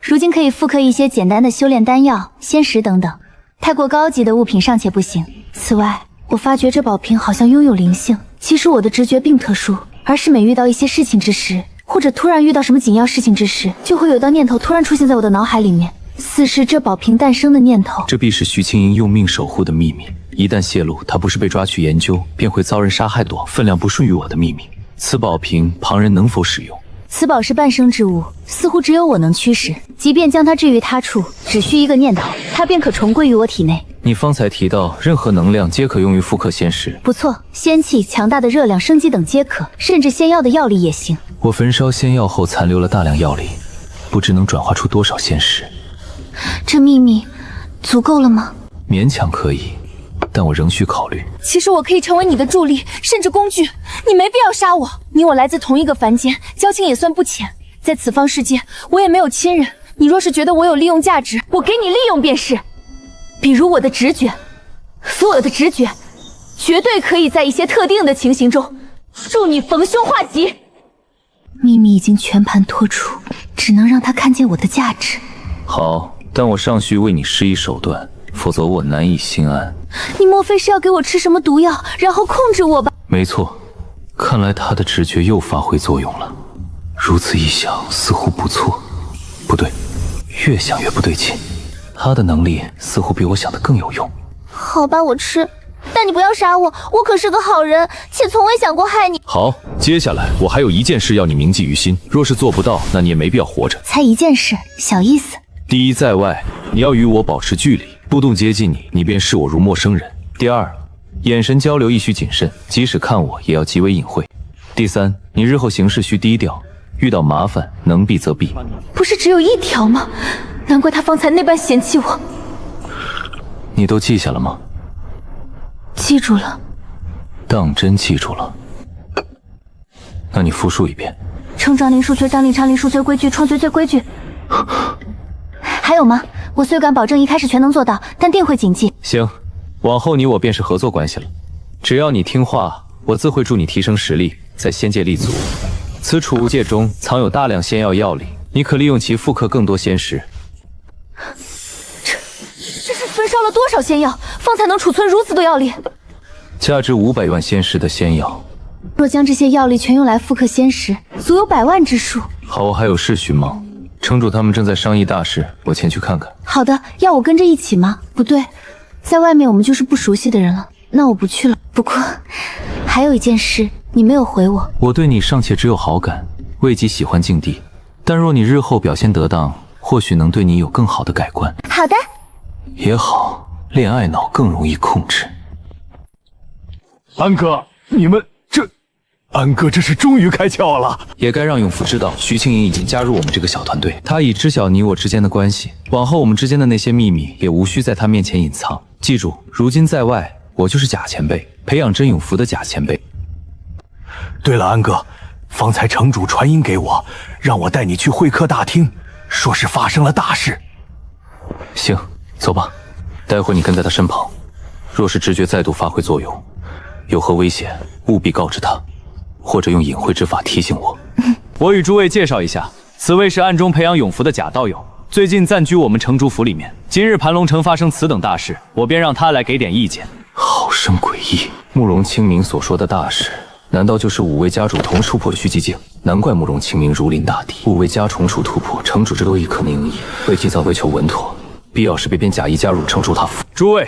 如今可以复刻一些简单的修炼丹药、仙石等等，太过高级的物品尚且不行。此外，我发觉这宝瓶好像拥有灵性。其实我的直觉并不特殊，而是每遇到一些事情之时，或者突然遇到什么紧要事情之时，就会有道念头突然出现在我的脑海里面，似是这宝瓶诞生的念头。
这必是徐青莹用命守护的秘密，一旦泄露，她不是被抓去研究，便会遭人杀害躲，分量不顺于我的秘密。此宝瓶旁人能否使用？
此宝是半生之物，似乎只有我能驱使。即便将它置于他处，只需一个念头，它便可重归于我体内。
你方才提到，任何能量皆可用于复刻仙石。
不错，仙气、强大的热量、生机等皆可，甚至仙药的药力也行。
我焚烧仙药后残留了大量药力，不知能转化出多少仙石。
这秘密足够了吗？
勉强可以，但我仍需考虑。
其实我可以成为你的助力，甚至工具，你没必要杀我。你我来自同一个凡间，交情也算不浅。在此方世界，我也没有亲人。你若是觉得我有利用价值，我给你利用便是。比如我的直觉，所有的直觉，绝对可以在一些特定的情形中，助你逢凶化吉。秘密已经全盘托出，只能让他看见我的价值。
好，但我尚需为你施以手段，否则我难以心安。
你莫非是要给我吃什么毒药，然后控制我吧？
没错，看来他的直觉又发挥作用了。如此一想，似乎不错。不对，越想越不对劲。他的能力似乎比我想的更有用。
好吧，我吃，但你不要杀我，我可是个好人，且从未想过害你。
好，接下来我还有一件事要你铭记于心，若是做不到，那你也没必要活着。
才一件事，小意思。
第一，在外你要与我保持距离，不动接近你，你便视我如陌生人。
第二，眼神交流亦需谨慎，即使看我，也要极为隐晦。第三，你日后行事需低调，遇到麻烦能避则避。
不是只有一条吗？难怪他方才那般嫌弃我。
你都记下了吗？
记住了。
当真记住了？那你复述一遍。
称张灵数缺张灵昌灵数缺规矩创缺缺规矩。还有吗？我虽敢保证一开始全能做到，但定会谨记。
行，往后你我便是合作关系了。只要你听话，我自会助你提升实力，在仙界立足。此储物戒中藏有大量仙药药力，你可利用其复刻更多仙石。
这是焚烧了多少仙药，方才能储存如此多药力？
价值500万仙石的仙药。
若将这些药力全用来复刻仙石，足有100万之数。
好，我还有事寻忙。城主他们正在商议大事，我前去看看。
好的，要我跟着一起吗？不对，在外面我们就是不熟悉的人了，那我不去了。不过还有一件事，你没有回我。
我对你尚且只有好感，未及喜欢境地。但若你日后表现得当，或许能对你有更好的改观。
好的。
也好，恋爱脑更容易控制。
安哥，你们这……安哥这是终于开窍了。
也该让永福知道，徐青莹已经加入我们这个小团队，他已知晓你我之间的关系，往后我们之间的那些秘密也无需在他面前隐藏。记住，如今在外，我就是假前辈，培养甄永福的假前辈。
对了，安哥，方才城主传音给我，让我带你去会客大厅，说是发生了大事。
行，走吧，待会你跟在他身旁，若是直觉再度发挥作用，有何危险，务必告知他。或者用隐晦之法提醒我。
我与诸位介绍一下，此位是暗中培养永福的假道友，最近暂居我们城主府里面。今日盘龙城发生此等大事，我便让他来给点意见。
好生诡异，慕容清明所说的大事，难道就是5位家主同突破虚极境？难怪慕容清明如临大敌，5位家重处突破，城主之多亦可能应矣。为今早为求稳妥，
必要时便假意加入城主塔府。
诸位，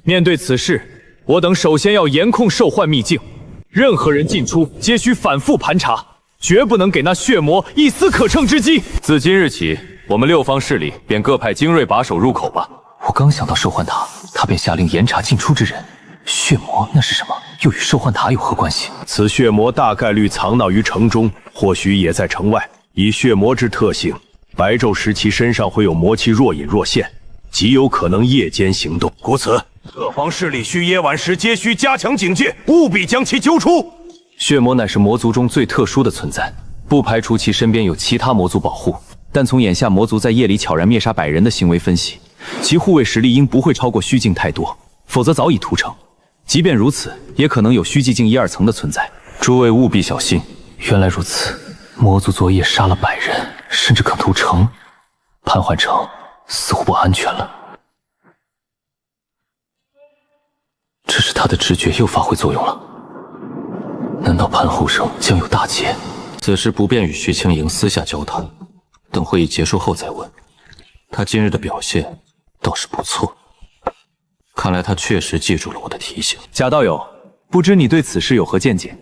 面对此事，我等首先要严控受幻秘境，任何人进出皆需反复盘查，绝不能给那血魔一丝可乘之机。
自今日起，我们6方势力便各派精锐把守入口吧。
我刚想到受幻塔，他便下令严查进出之人。血魔那是什么？又与受幻塔有何关系？
此血魔大概率藏匿于城中，或许也在城外。以血魔之特性，白昼时其身上会有魔气若隐若现，极有可能夜间行动。故此，各方势力需夜晚时皆需加强警戒，务必将其揪出。
血魔乃是魔族中最特殊的存在，不排除其身边有其他魔族保护，但从眼下魔族在夜里悄然灭杀百人的行为分析，其护卫实力应不会超过虚境太多，否则早已屠城。即便如此，也可能有虚寂境1、2层的存在，诸位务必小心。
原来如此，魔族昨夜杀了100人，甚至可屠城，潘幻城似乎不安全了。这是他的直觉又发挥作用了。难道潘后生将有大劫？此事不便与徐青莹私下交谈，等会议结束后再问。他今日的表现倒是不错。看来他确实记住了我的提醒。
贾道友，不知你对此事有何见解？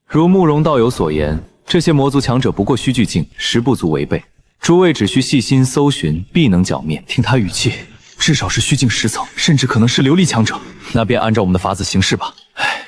如慕容道友所言，这些魔族强者不过虚具境，实不足为备。诸位只需细心搜寻，必能剿灭。
听他语气，至少是虚境10层，甚至可能是琉璃强者。
那便按照我们的法子行事吧。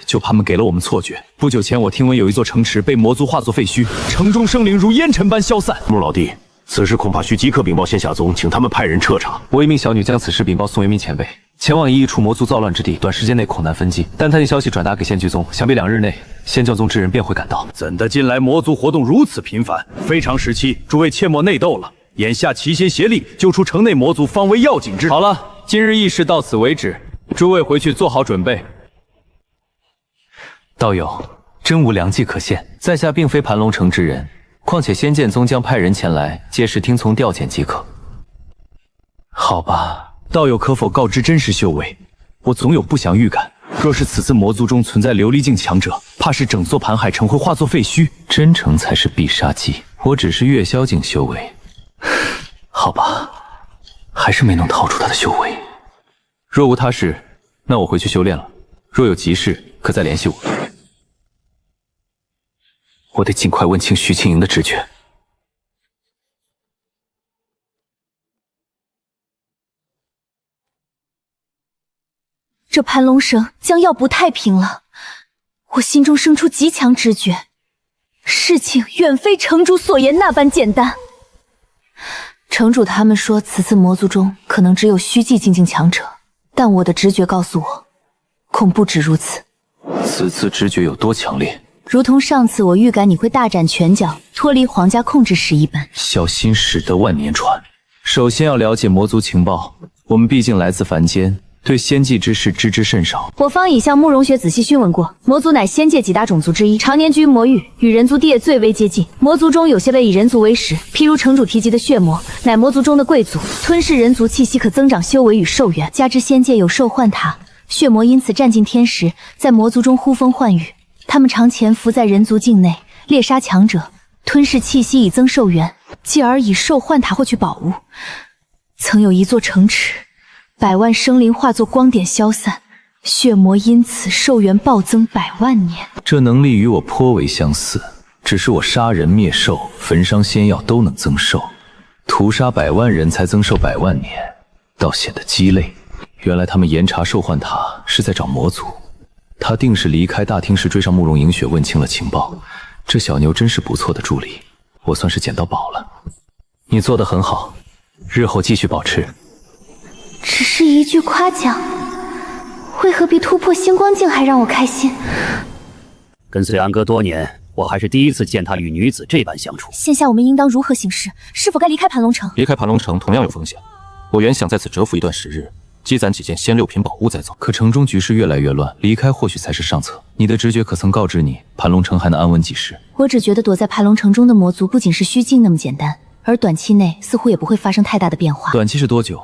就怕他们给了我们错觉。不久前我听闻有一座城池被魔族化作废墟，城中生灵如烟尘般消散。
穆老弟，此事恐怕需即刻禀报仙下宗，请他们派人彻查。
我一命小女将此事禀报宋元明前辈，前往一处魔族躁乱之地，短时间内恐难分击。但探听消息转达给仙居宗，想必2日内仙教宗之人便会赶到。
怎的近来魔族活动如此频繁？非常时期，诸位切莫内斗了。眼下齐心协力救出城内魔族，方为要紧之。
好了，今日议事到此为止，诸位回去做好准备。
道友，真无良计可献，在下并非盘龙城之人，况且仙剑宗将派人前来，届时听从调遣即可。好吧，
道友可否告知真实修为？我总有不祥预感，若是此次魔族中存在琉璃境强者，怕是整座盘海城会化作废墟。
真诚才是必杀技，我只是月宵境修为。好吧，还是没能逃出他的修为。
若无他事，那我回去修炼了。若有急事，可再联系我。
我得尽快问清徐青莹的直觉。
这盘龙省将要不太平了，我心中生出极强直觉，事情远非城主所言那般简单。城主他们说此次魔族中可能只有虚寂境强者，但我的直觉告诉我，恐不止如此。
此次直觉有多强烈？
如同上次我预感你会大展拳脚，脱离皇家控制时一般。
小心驶得万年船。
首先要了解魔族情报，我们毕竟来自凡间，对仙界之事知之甚少。
我方已向慕容雪仔细询问过，魔族乃仙界几大种族之一，常年居于魔域，与人族地业最为接近。魔族中有些被以人族为食，譬如城主提及的血魔，乃魔族中的贵族，吞噬人族气息可增长修为与寿元。加之仙界有兽幻塔，血魔因此占尽天时，在魔族中呼风唤雨。他们常潜伏在人族境内，猎杀强者，吞噬气息以增寿元，继而以兽幻塔获取宝物。曾有一座城池，100万生灵化作光点消散，血魔因此寿元暴增100万年。
这能力与我颇为相似，只是我杀人灭兽、焚伤仙药都能增寿，屠杀100万人才增寿100万年，倒显得鸡肋。原来他们严查兽幻塔是在找魔族。他定是离开大厅时追上慕容迎雪，问清了情报。这小牛真是不错的助理，我算是捡到宝了。
你做得很好，日后继续保持。
只是一句夸奖，为何比突破星光境还让我开心？
跟随安哥多年，我还是第一次见他与女子这般相处。
现下我们应当如何行事？是否该离开盘龙城？
离开盘龙城同样有风险。我原想在此蛰伏一段时日，积攒几件仙6品宝物再走，
可城中局势越来越乱，离开或许才是上策。你的直觉可曾告知你，盘龙城还能安稳几时？
我只觉得躲在盘龙城中的魔族不仅是虚境那么简单，而短期内似乎也不会发生太大的变化。
短期是多久？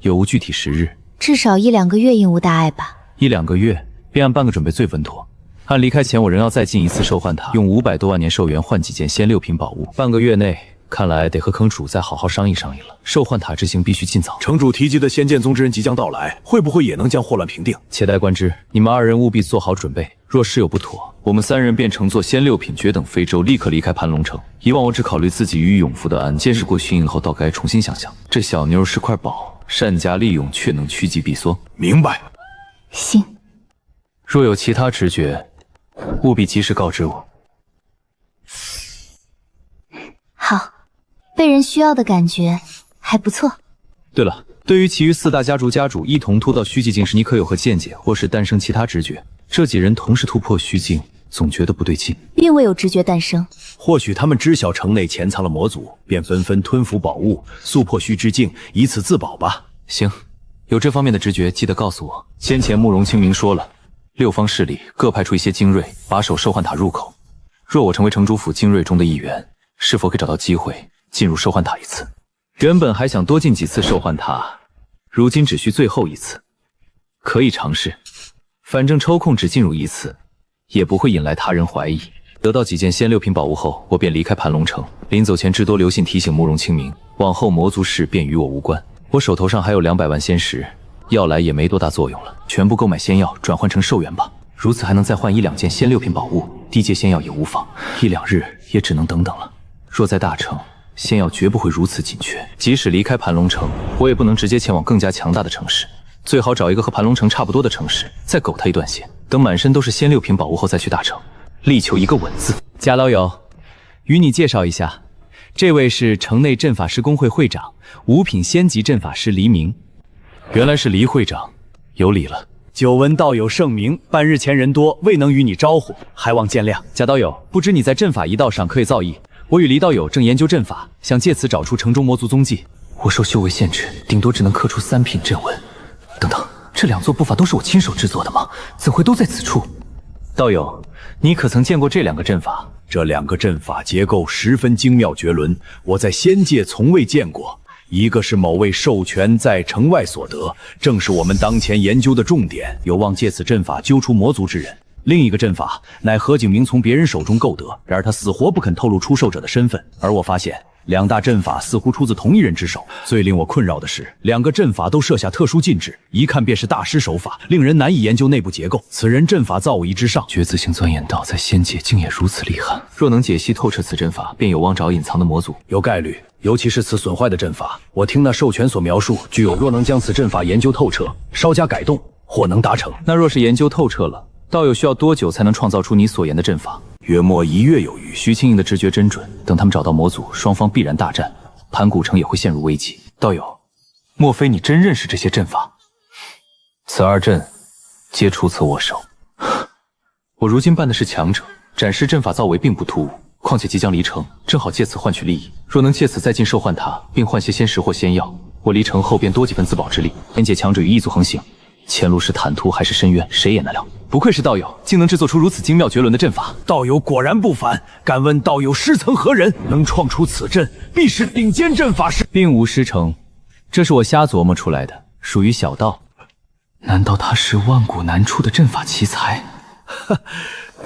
有无具体时日？
至少1、2个月应无大碍吧。
1、2个月，便按半个准备最稳妥。按离开前我仍要再进一次兽幻塔，用500多万年寿元换几件仙6品宝物。半个月内看来得和坑主再好好商议商议了。兽幻塔之行必须尽早。
城主提及的仙剑宗之人即将到来，会不会也能将祸乱平定？
且待观之。你们2人务必做好准备，若事有不妥，我们3人便乘坐仙6品绝等飞舟，立刻离开盘龙城。以往我只考虑自己与永福的安，见识过虚影后，倒该重新想想，这小妞是块宝，善加利用却能趋吉避凶。
明白。
行。
若有其他直觉，务必及时告知我。
好，被人需要的感觉还不错。
对了，对于其余4大家族家主一同突到虚寂境时，你可有何见解，或是诞生其他直觉？这几人同时突破虚境，总觉得不对劲，
并未有直觉诞生。
或许他们知晓城内潜藏了魔族，便纷纷吞服宝物，速破虚之境，以此自保吧。
行，有这方面的直觉，记得告诉我。先前慕容清明说了，6方势力各派出一些精锐，把守兽幻塔入口。若我成为城主府精锐中的一员，是否可以找到机会进入兽幻塔一次？原本还想多进几次兽幻塔，如今只需最后一次，可以尝试。反正抽空只进入一次，也不会引来他人怀疑。得到几件仙6品宝物后，我便离开盘龙城。临走前至多留信提醒慕容清明，往后魔族事便与我无关。我手头上还有200万仙石，要来也没多大作用了，全部购买仙药转换成寿元吧。如此还能再换1、2件仙6品宝物，低阶仙药也无妨。1、2日也只能等等了。若在大城，仙药绝不会如此紧缺。即使离开盘龙城，我也不能直接前往更加强大的城市，最好找一个和盘龙城差不多的城市，再苟他一段线。等满身都是仙6品宝物后再去大城，力求一个稳字。贾老友，与你介绍一下，这位是城内阵法师公会会长，5品仙级阵法师黎明。原来是黎会长，有礼了。
久闻道友盛名，半日前人多，未能与你招呼，还望见谅。
贾道友，不知你在阵法一道上可以造诣？我与黎道友正研究阵法，想借此找出城中魔族踪迹。
我受修为限制，顶多只能刻出3品阵纹。等等，这2座步法都是我亲手制作的吗？怎会都在此处？
道友，你可曾见过这2个阵法？
这2个阵法结构十分精妙绝伦，我在仙界从未见过。一个是某位授权在城外所得，正是我们当前研究的重点，有望借此阵法揪出魔族之人。另一个阵法乃何景明从别人手中购得，然而他死活不肯透露出售者的身份，而我发现2大阵法似乎出自同一人之手。最令我困扰的是，2个阵法都设下特殊禁制，一看便是大师手法，令人难以研究内部结构。此人阵法造诣之上，
绝子星钻眼道在仙界竟也如此厉害。若能解析透彻此阵法，便有望找隐藏的魔族。
有概率，尤其是此损坏的阵法，我听那授权所描述，具有若能将此阵法研究透彻，稍加改动，或能达成。
那若是研究透彻了，道友需要多久才能创造出你所言的阵法？
约莫1月有余。
徐清莹的直觉真准，等他们找到魔族，双方必然大战，盘古城也会陷入危机。
道友，莫非你真认识这些阵法？此2阵皆出此我手。我如今扮的是强者，展示阵法造诣并不突兀，况且即将离城，正好借此换取利益。若能借此再进兽幻塔，并换些仙石或仙药，我离城后便多几分自保之力。仙界强者与异族横行，前路是坦途还是深渊，谁也难料。
不愧是道友，竟能制作出如此精妙绝伦的阵法。
道友果然不凡，敢问道友师曾何人？能创出此阵，必是顶尖阵法师。
并无师承，这是我瞎琢磨出来的，属于小道。
难道他是万古难出的阵法奇才？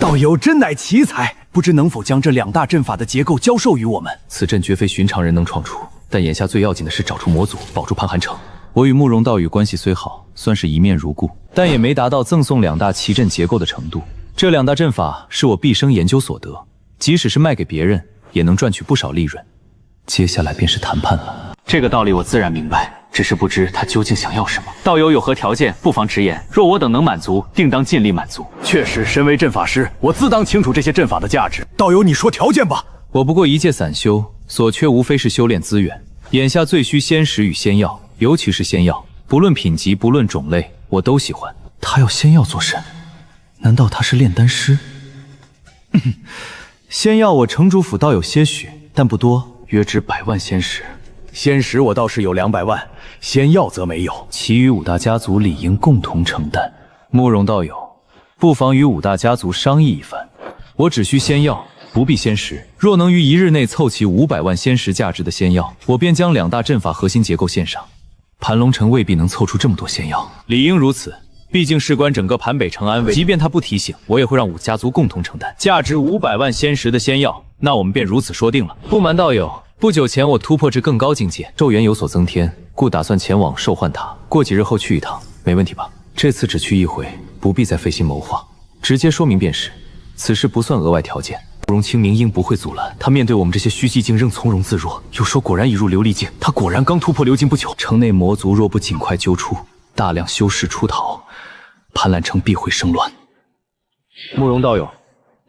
道友真乃奇才，不知能否将这2大阵法的结构教授于我们？
此阵绝非寻常人能创出，但眼下最要紧的是找出魔族，保住盘寒城。我与慕容道友关系虽好，算是一面如故，但也没达到赠送2大奇阵结构的程度。这2大阵法是我毕生研究所得，即使是卖给别人，也能赚取不少利润。接下来便是谈判了。
这个道理我自然明白，只是不知他究竟想要什么。道友有何条件，不妨直言，若我等能满足，定当尽力满足。
确实，身为阵法师，我自当清楚这些阵法的价值。
道友，你说条件吧。
我不过一介散修，所缺无非是修炼资源，眼下最需仙石与仙药，尤其是仙药，不论品级，不论种类，我都喜欢。
他要仙药做甚？难道他是炼丹师？
仙药我城主府倒有些许，但不多，
约值100万仙石。
仙石我倒是有200万，仙药则没有，
其余5大家族理应共同承担。慕容道友，不妨与5大家族商议一番。我只需仙药，不必仙石。若能于1日内凑齐500万仙石价值的仙药，我便将2大阵法核心结构献上。
盘龙城未必能凑出这么多仙药，
理应如此。毕竟事关整个盘北城安危，即便他不提醒，我也会让5家族共同承担。价值500万仙石的仙药，那我们便如此说定了。不瞒道友，不久前我突破至更高境界，咒元有所增添，故打算前往兽幻塔。过几日后去一趟，没问题吧？这次只去一回，不必再费心谋划，直接说明便是。此事不算额外条件。慕容清明应不会阻拦。他面对我们这些虚寂境仍从容自若，又说果然已入琉璃境。他果然刚突破流境不久。城内魔族若不尽快揪出，大量修士出逃，盘兰城必会生乱。慕容道友，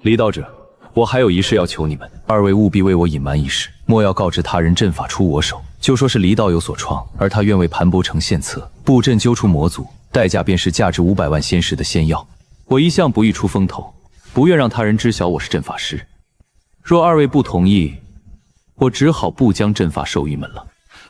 离道者，我还有一事要求你们，二位务必为我隐瞒一事，莫要告知他人阵法出我手，就说是离道友所创，而他愿为盘波城献策，布阵揪出魔族，代价便是价值500万仙石的仙药。我一向不欲出风头，不愿让他人知晓我是阵法师。若二位不同意，我只好不将阵法授予们了。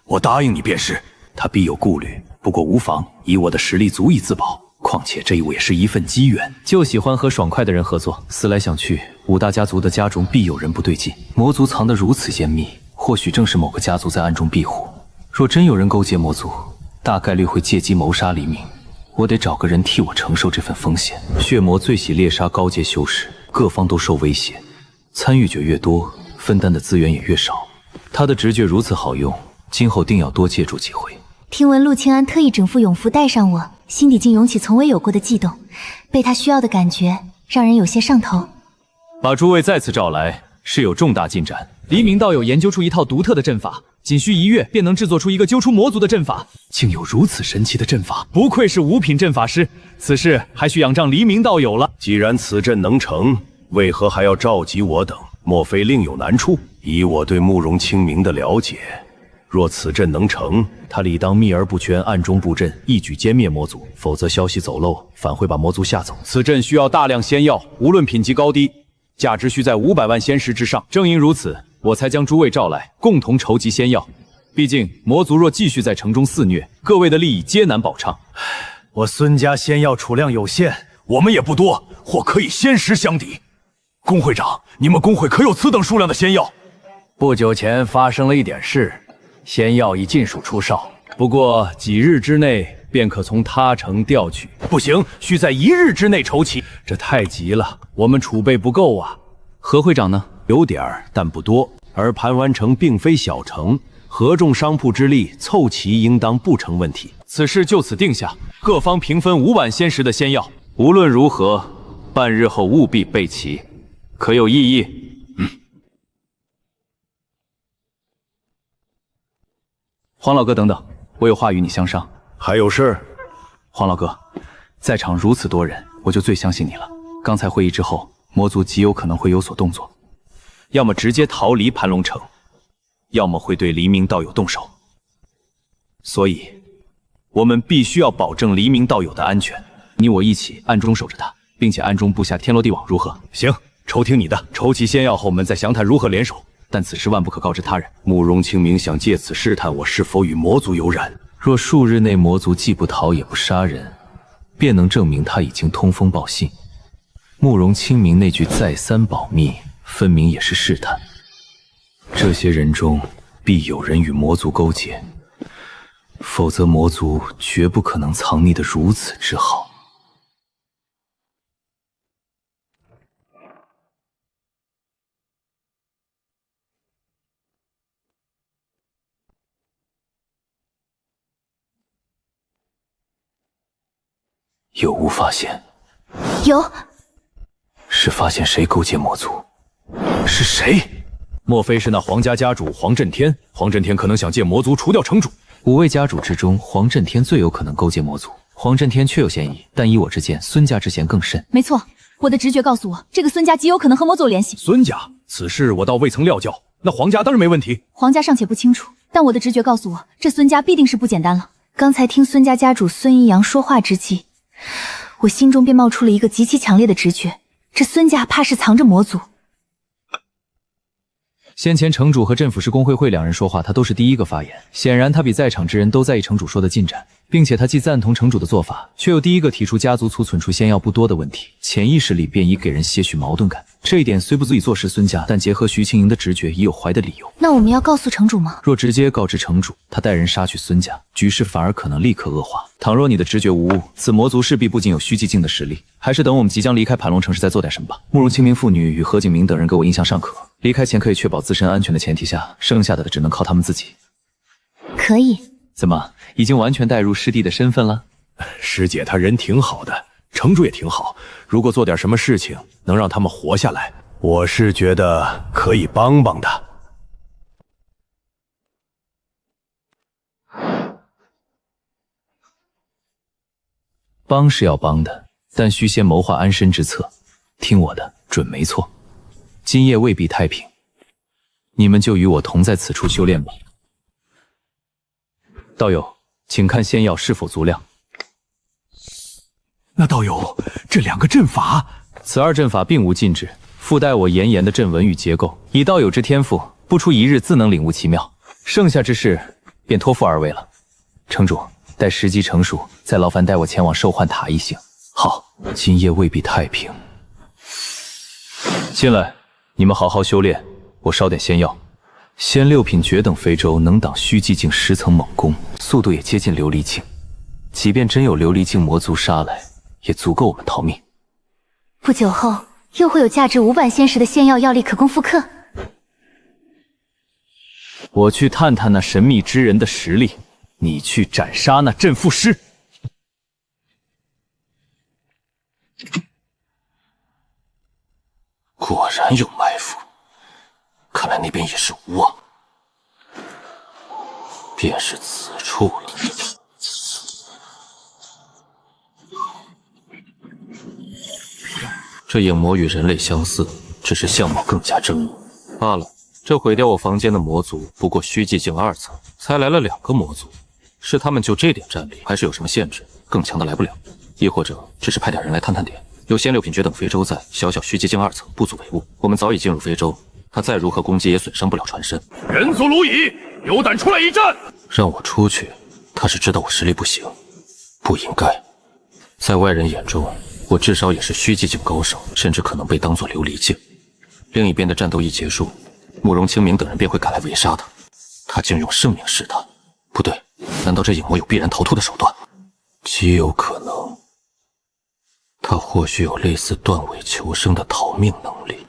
我答应你便是。他必有顾虑，不过无妨，以我的实力足以自保。况且这也是一份机缘，
就喜欢和爽快的人合作。思来想去，5大家族的家中必有人不对劲。魔族藏得如此严密，或许正是某个家族在暗中庇护。若真有人勾结魔族，大概率会借机谋杀黎明。我得找个人替我承受这份风险。血魔最喜猎杀高阶修士，各方都受威胁，参与者越多，分担的资源也越少。他的直觉如此好用，今后定要多借助几回。
听闻陆清安特意整副永服带上我，心底竟涌起从未有过的悸动，被他需要的感觉让人有些上头。
把诸位再次召来，是有重大进展。黎明道友研究出一套独特的阵法，仅需1月便能制作出一个揪出魔族的阵法。
竟有如此神奇的阵法，
不愧是5品阵法师，此事还需仰仗黎明道友了。
既然此阵能成，为何还要召集我等？莫非另有难处？以我对慕容清明的了解，若此阵能成，
他理当秘而不宣，暗中布阵，一举歼灭魔族，否则消息走漏，反会把魔族吓走。
此阵需要大量仙药，无论品级高低，价值需在500万仙石之上。
正因如此，我才将诸位召来，共同筹集仙药。毕竟魔族若继续在城中肆虐，各位的利益皆难保畅。
我孙家仙药储量有限，我们也不多，或可以仙石相抵。龚会长，你们工会可有此等数量的仙药？
不久前发生了一点事，仙药已尽数出售，不过几日之内便可从他城调取。
不行，需在1日之内筹齐。
这太急了，我们储备不够啊。
何会长呢？
有点儿，但不多。而盘湾城并非小城，合众商铺之力凑齐，应当不成问题。
此事就此定下，各方平分5万仙石的仙药。无论如何，半日后务必备齐，可有异议？黄老哥，等等，我有话与你相商。
还有事？
黄老哥，在场如此多人，我就最相信你了。刚才会议之后，魔族极有可能会有所动作，要么直接逃离盘龙城，要么会对黎明道友动手。所以，我们必须要保证黎明道友的安全。你我一起暗中守着他，并且暗中布下天罗地网，如何？
行，抽听你的。
筹齐仙药后，我们再详谈如何联手。但此事万不可告知他人。
慕容清明想借此试探我是否与魔族有染。
若数日内魔族既不逃也不杀人，便能证明他已经通风报信。慕容清明那句再三保密，分明也是试探。这些人中必有人与魔族勾结，否则魔族绝不可能藏匿得如此之好。有无发现？
有。
是发现谁勾结魔族？
是谁？
莫非是那黄家家主黄震天？黄震天可能想借魔族除掉城主。
5位家主之中，黄震天最有可能勾结魔族。黄震天确有嫌疑，但依我之见，孙家之嫌更甚。
没错，我的直觉告诉我，这个孙家极有可能和魔族有联系。
孙家，此事我倒未曾料教。那黄家当然没问题。
黄家尚且不清楚，但我的直觉告诉我，这孙家必定是不简单了。刚才听孙家家主孙一阳说话之际，我心中便冒出了一个极其强烈的直觉，这孙家怕是藏着魔族。
先前城主和镇抚师工会两人说话，他都是第一个发言。显然他比在场之人都在意城主说的进展，并且他既赞同城主的做法，却又第一个提出家族储存出仙药不多的问题，潜意识里便已给人些许矛盾感。这一点虽不足以坐实孙家，但结合徐清莹的直觉，已有怀的理由。
那我们要告诉城主吗？
若直接告知城主，他带人杀去孙家，局势反而可能立刻恶化。倘若你的直觉无误，此魔族势必不仅有虚寂境的实力，还是等我们即将离开盘龙城时再做点什么吧。慕容清明父女与何景明等人给我印象尚可，离开前可以确保自身安全的前提下，剩下的只能靠他们自己。
可以。
怎么，已经完全带入师弟的身份了？
师姐她人挺好的，城主也挺好。如果做点什么事情能让他们活下来，我是觉得可以帮帮他。
帮是要帮的，但需先谋划安身之策。听我的，准没错。今夜未必太平，你们就与我同在此处修炼吧。道友，请看仙药是否足量。
那道友，这2个阵法，
此2阵法并无禁止，附带我严严的阵纹与结构。以道友之天赋，不出1日自能领悟其妙。剩下之事便托付2位了。城主，待时机成熟，再劳烦带我前往兽幻塔一行。好，今夜未必太平。进来，你们好好修炼，我烧点仙药。仙6品绝等飞舟能挡虚寂境10层猛攻，速度也接近琉璃境。即便真有琉璃境魔族杀来，也足够我们逃命。
不久后，又会有价值500仙石的仙药药力可供复刻。
我去探探那神秘之人的实力，你去斩杀那镇父师。
果然有埋伏，看来那边也是无望。便是此处了。这影魔与人类相似，只是相貌更加狰狞。罢了，这毁掉我房间的魔族不过虚寂境2层，才来了2个魔族，是他们就这点战力，还是有什么限制？更强的来不了，亦或者只是派点人来探探点。有仙6品绝等飞舟在，小小虚寂境2层不足为物。我们早已进入飞舟，他再如何攻击也损伤不了船身。
人族胪夷，有胆出来一战！
让我出去，他是知道我实力不行，不应该。在外人眼中，我至少也是虚寂境高手，甚至可能被当作琉璃境。另一边的战斗一结束，慕容清明等人便会赶来围杀他。他竟用生命试探，不对，难道这影魔有必然逃脱的手段？极有可能，他或许有类似断尾求生的逃命能力。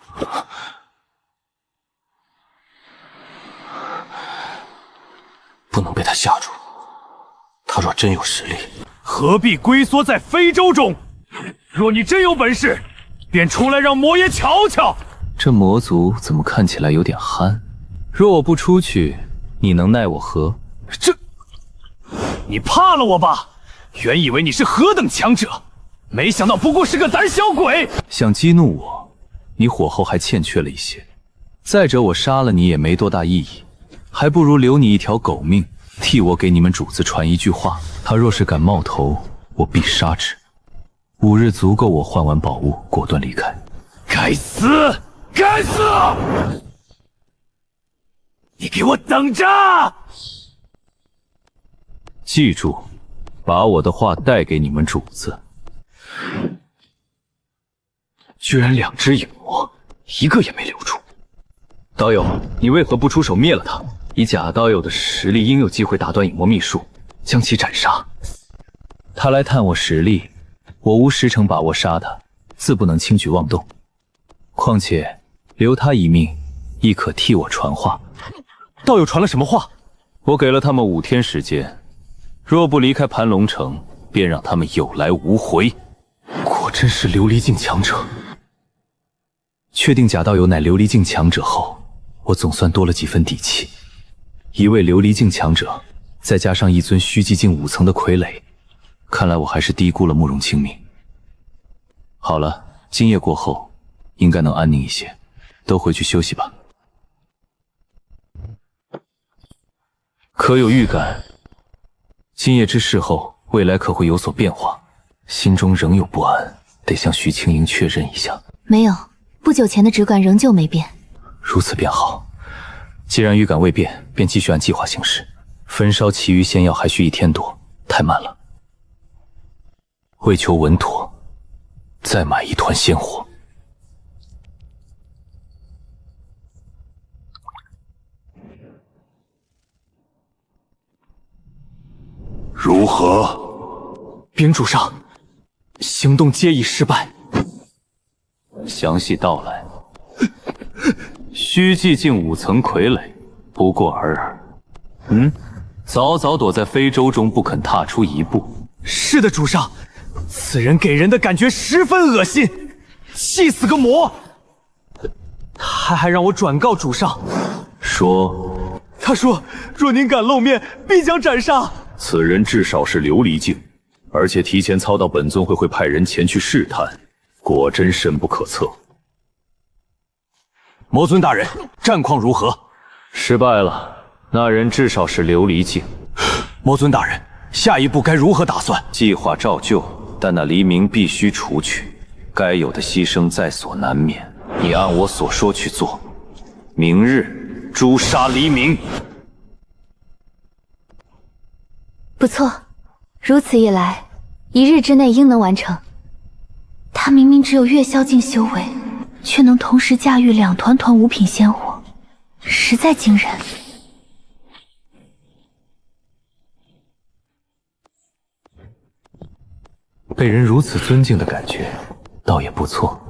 不能被他吓住。他若真有实力，
何必龟缩在非洲中？若你真有本事，便出来让魔爷瞧瞧。
这魔族怎么看起来有点憨？若我不出去，你能奈我何？
这，你怕了我吧？原以为你是何等强者，没想到不过是个胆小鬼。
想激怒我，你火候还欠缺了一些。再者，我杀了你也没多大意义，还不如留你一条狗命，替我给你们主子传一句话：他若是敢冒头，我必杀之。5日足够我换完宝物，果断离开。
该死！该死！你给我等着！
记住，把我的话带给你们主子。
居然2只影魔，一个也没留住。
刀友，你为何不出手灭了他？以假刀友的实力，应有机会打断影魔秘术，将其斩杀。他来探我实力，我无10成把握杀他，自不能轻举妄动。况且留他一命，亦可替我传话。
道友传了什么话？
我给了他们5天时间，若不离开盘龙城，便让他们有来无回。
果真是琉璃境强者。
确定假道友乃琉璃境强者后，我总算多了几分底气。一位琉璃境强者，再加上一尊虚寂境5层的傀儡，看来我还是低估了慕容清明。好了，今夜过后，应该能安宁一些，都回去休息吧。可有预感，今夜之事后，未来可会有所变化，心中仍有不安，得向徐青莹确认一下。
没有，不久前的直感仍旧没变。
如此便好。既然预感未变，便继续按计划行事。焚烧其余仙药还需1天多，太慢了。为求稳妥，再买1团仙火。
如何？兵主上，行动皆已失败。
详细道来。
虚寂境5层傀儡，不过尔尔。早早躲在非洲中，不肯踏出一步。
是的，主上，此人给人的感觉十分恶心，气死个魔！他还让我转告主上，他说若您敢露面，必将斩杀。
此人至少是琉璃境，而且提前操到本尊会派人前去试探，果真深不可测。
魔尊大人，战况如何？
失败了。那人至少是琉璃境。
魔尊大人，下一步该如何打算？
计划照旧，但那黎明必须除去，该有的牺牲在所难免。你按我所说去做，明日诛杀黎明。
不错，如此一来，1日之内应能完成。他明明只有月宵境修为，却能同时驾驭2团团5品仙火，实在惊人。
被人如此尊敬的感觉，倒也不错。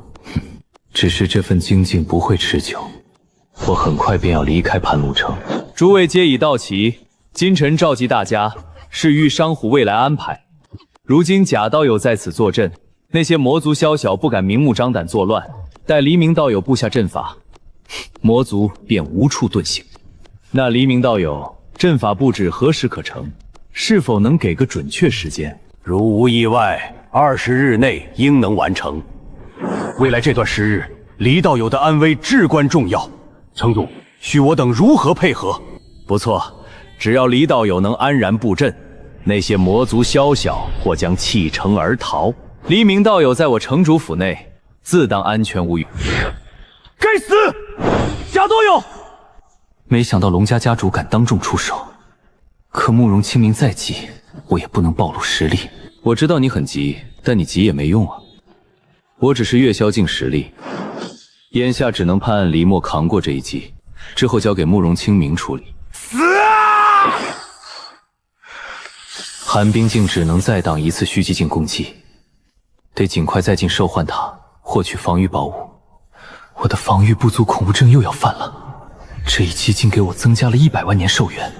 只是这份精进不会持久，我很快便要离开盘龙城。
诸位皆已到齐，今晨召集大家，是欲商议未来安排。如今贾道友在此坐镇，那些魔族宵小不敢明目张胆作乱，待黎明道友布下阵法，魔族便无处遁形。那黎明道友，阵法布置何时可成？是否能给个准确时间？
如无意外，20日内应能完成。未来这段时日，黎道友的安危至关重要。城主，需我等如何配合？
不错，只要黎道友能安然布阵，那些魔族宵小或将弃城而逃。黎明道友在我城主府内，自当安全无虞。
该死！贾道友！
没想到龙家家主敢当众出手，可慕容清明再急，我也不能暴露实力。
我知道你很急，但你急也没用啊。我只是月宵境实力，眼下只能盼黎墨扛过这一击，之后交给慕容清明处理。
死啊！
寒冰境只能再挡1次虚寂境攻击，得尽快再进兽幻塔获取防御宝物。我的防御不足，恐怖症又要犯了。这一击竟给我增加了100万年寿元，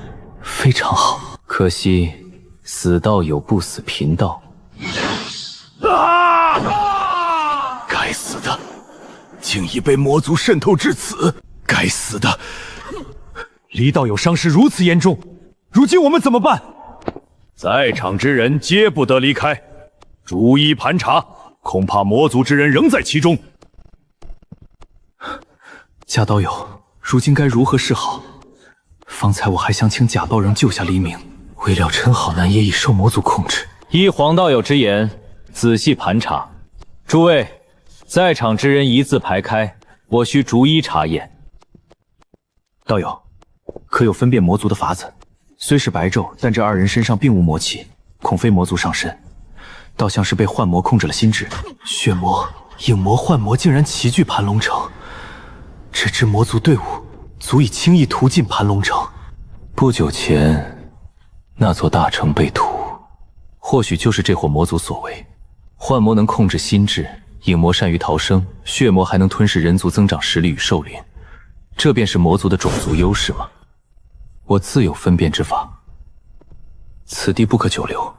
非常好。
可惜死道友不死贫道。
该死的，竟已被魔族渗透至此！该死的，
黎道友伤势如此严重，如今我们怎么办？
在场之人皆不得离开，逐一盘查，恐怕魔族之人仍在其中。
贾道友，如今该如何是好？方才我还想请贾道人救下黎明，未料陈好南也已受魔族控制。
依黄道友之言，仔细盘查。诸位，在场之人一字排开，我需逐一查验。
道友，可有分辨魔族的法子？虽是白昼，但这2人身上并无魔气，恐非魔族上身，倒像是被幻魔控制了心智。血魔、影魔、幻魔竟然齐聚盘龙城，这支魔族队伍足以轻易屠尽盘龙城。
不久前，那座大城被屠，或许就是这伙魔族所为。幻魔能控制心智，影魔善于逃生，血魔还能吞噬人族，增长实力与寿灵。这便是魔族的种族优势吗？我自有分辨之法。此地不可久留，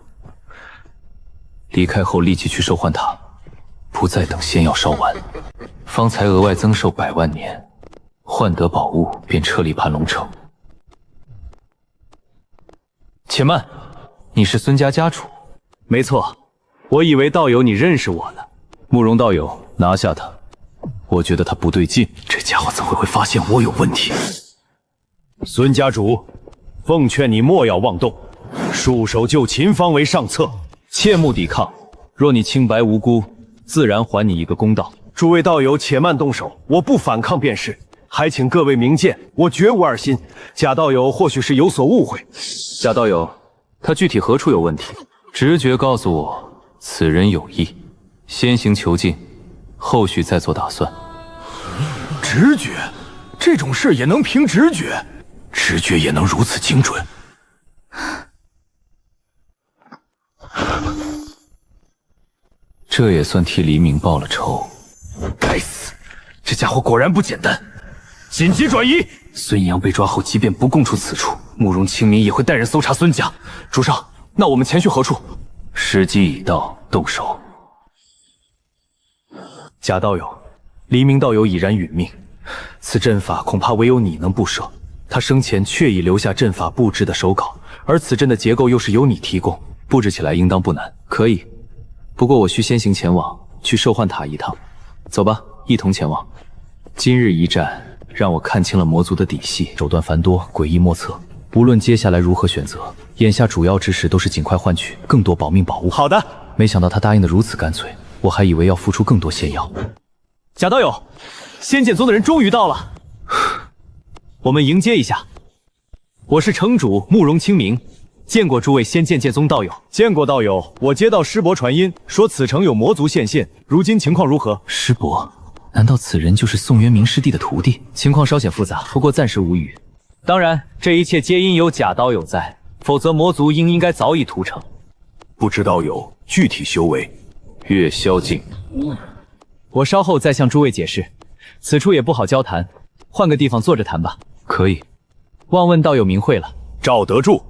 离开后立即去兽幻塔，不再等仙药烧完。方才额外增寿100万年，换得宝物便撤离盘龙城。且慢，你是孙家家主？
没错，我以为道友你认识我呢。慕容道友，拿下他。
我觉得他不对劲，
这家伙怎会发现我有问题？
孙家主，奉劝你莫要妄动，束手就擒方为上策，
切莫抵抗。若你清白无辜，自然还你一个公道。
诸位道友且慢动手，我不反抗便是。还请各位明鉴，我绝无二心。贾道友或许是有所误会。
贾道友，他具体何处有问题？直觉告诉我，此人有意。先行囚禁，后续再做打算。
直觉？这种事也能凭直觉？直觉也能如此精准？
这也算替黎明报了仇。
该死，这家伙果然不简单。
紧急转移。
孙阳被抓后，即便不供出此处，慕容清明也会带人搜查孙家。主上，那我们前去何处？
时机已到，动手。贾道友，黎明道友已然殒命，此阵法恐怕唯有你能布设。他生前确已留下阵法布置的手稿，而此阵的结构又是由你提供，布置起来应当不难。
可以，不过我需先行前往去兽幻塔一趟。走吧，一同前往。今日一战，让我看清了魔族的底细，手段繁多，诡异莫测。无论接下来如何选择，眼下主要之事都是尽快换取更多保命宝物。
好的。
没想到他答应的如此干脆，我还以为要付出更多仙药。
贾道友，仙剑宗的人终于到了，我们迎接一下。我是城主慕容清明，见过诸位仙剑剑宗道友。
见过道友，我接到师伯传音，说此城有魔族现现，如今情况如何？
师伯？难道此人就是宋渊明师弟的徒弟？情况稍显复杂，不过暂时无语。
当然，这一切皆因有贾道友在，否则魔族应该早已屠城。
不知道友具体修为？
月宵境。
我稍后再向诸位解释。此处也不好交谈，换个地方坐着谈吧。
可以。
望问道友名讳了。
赵德柱。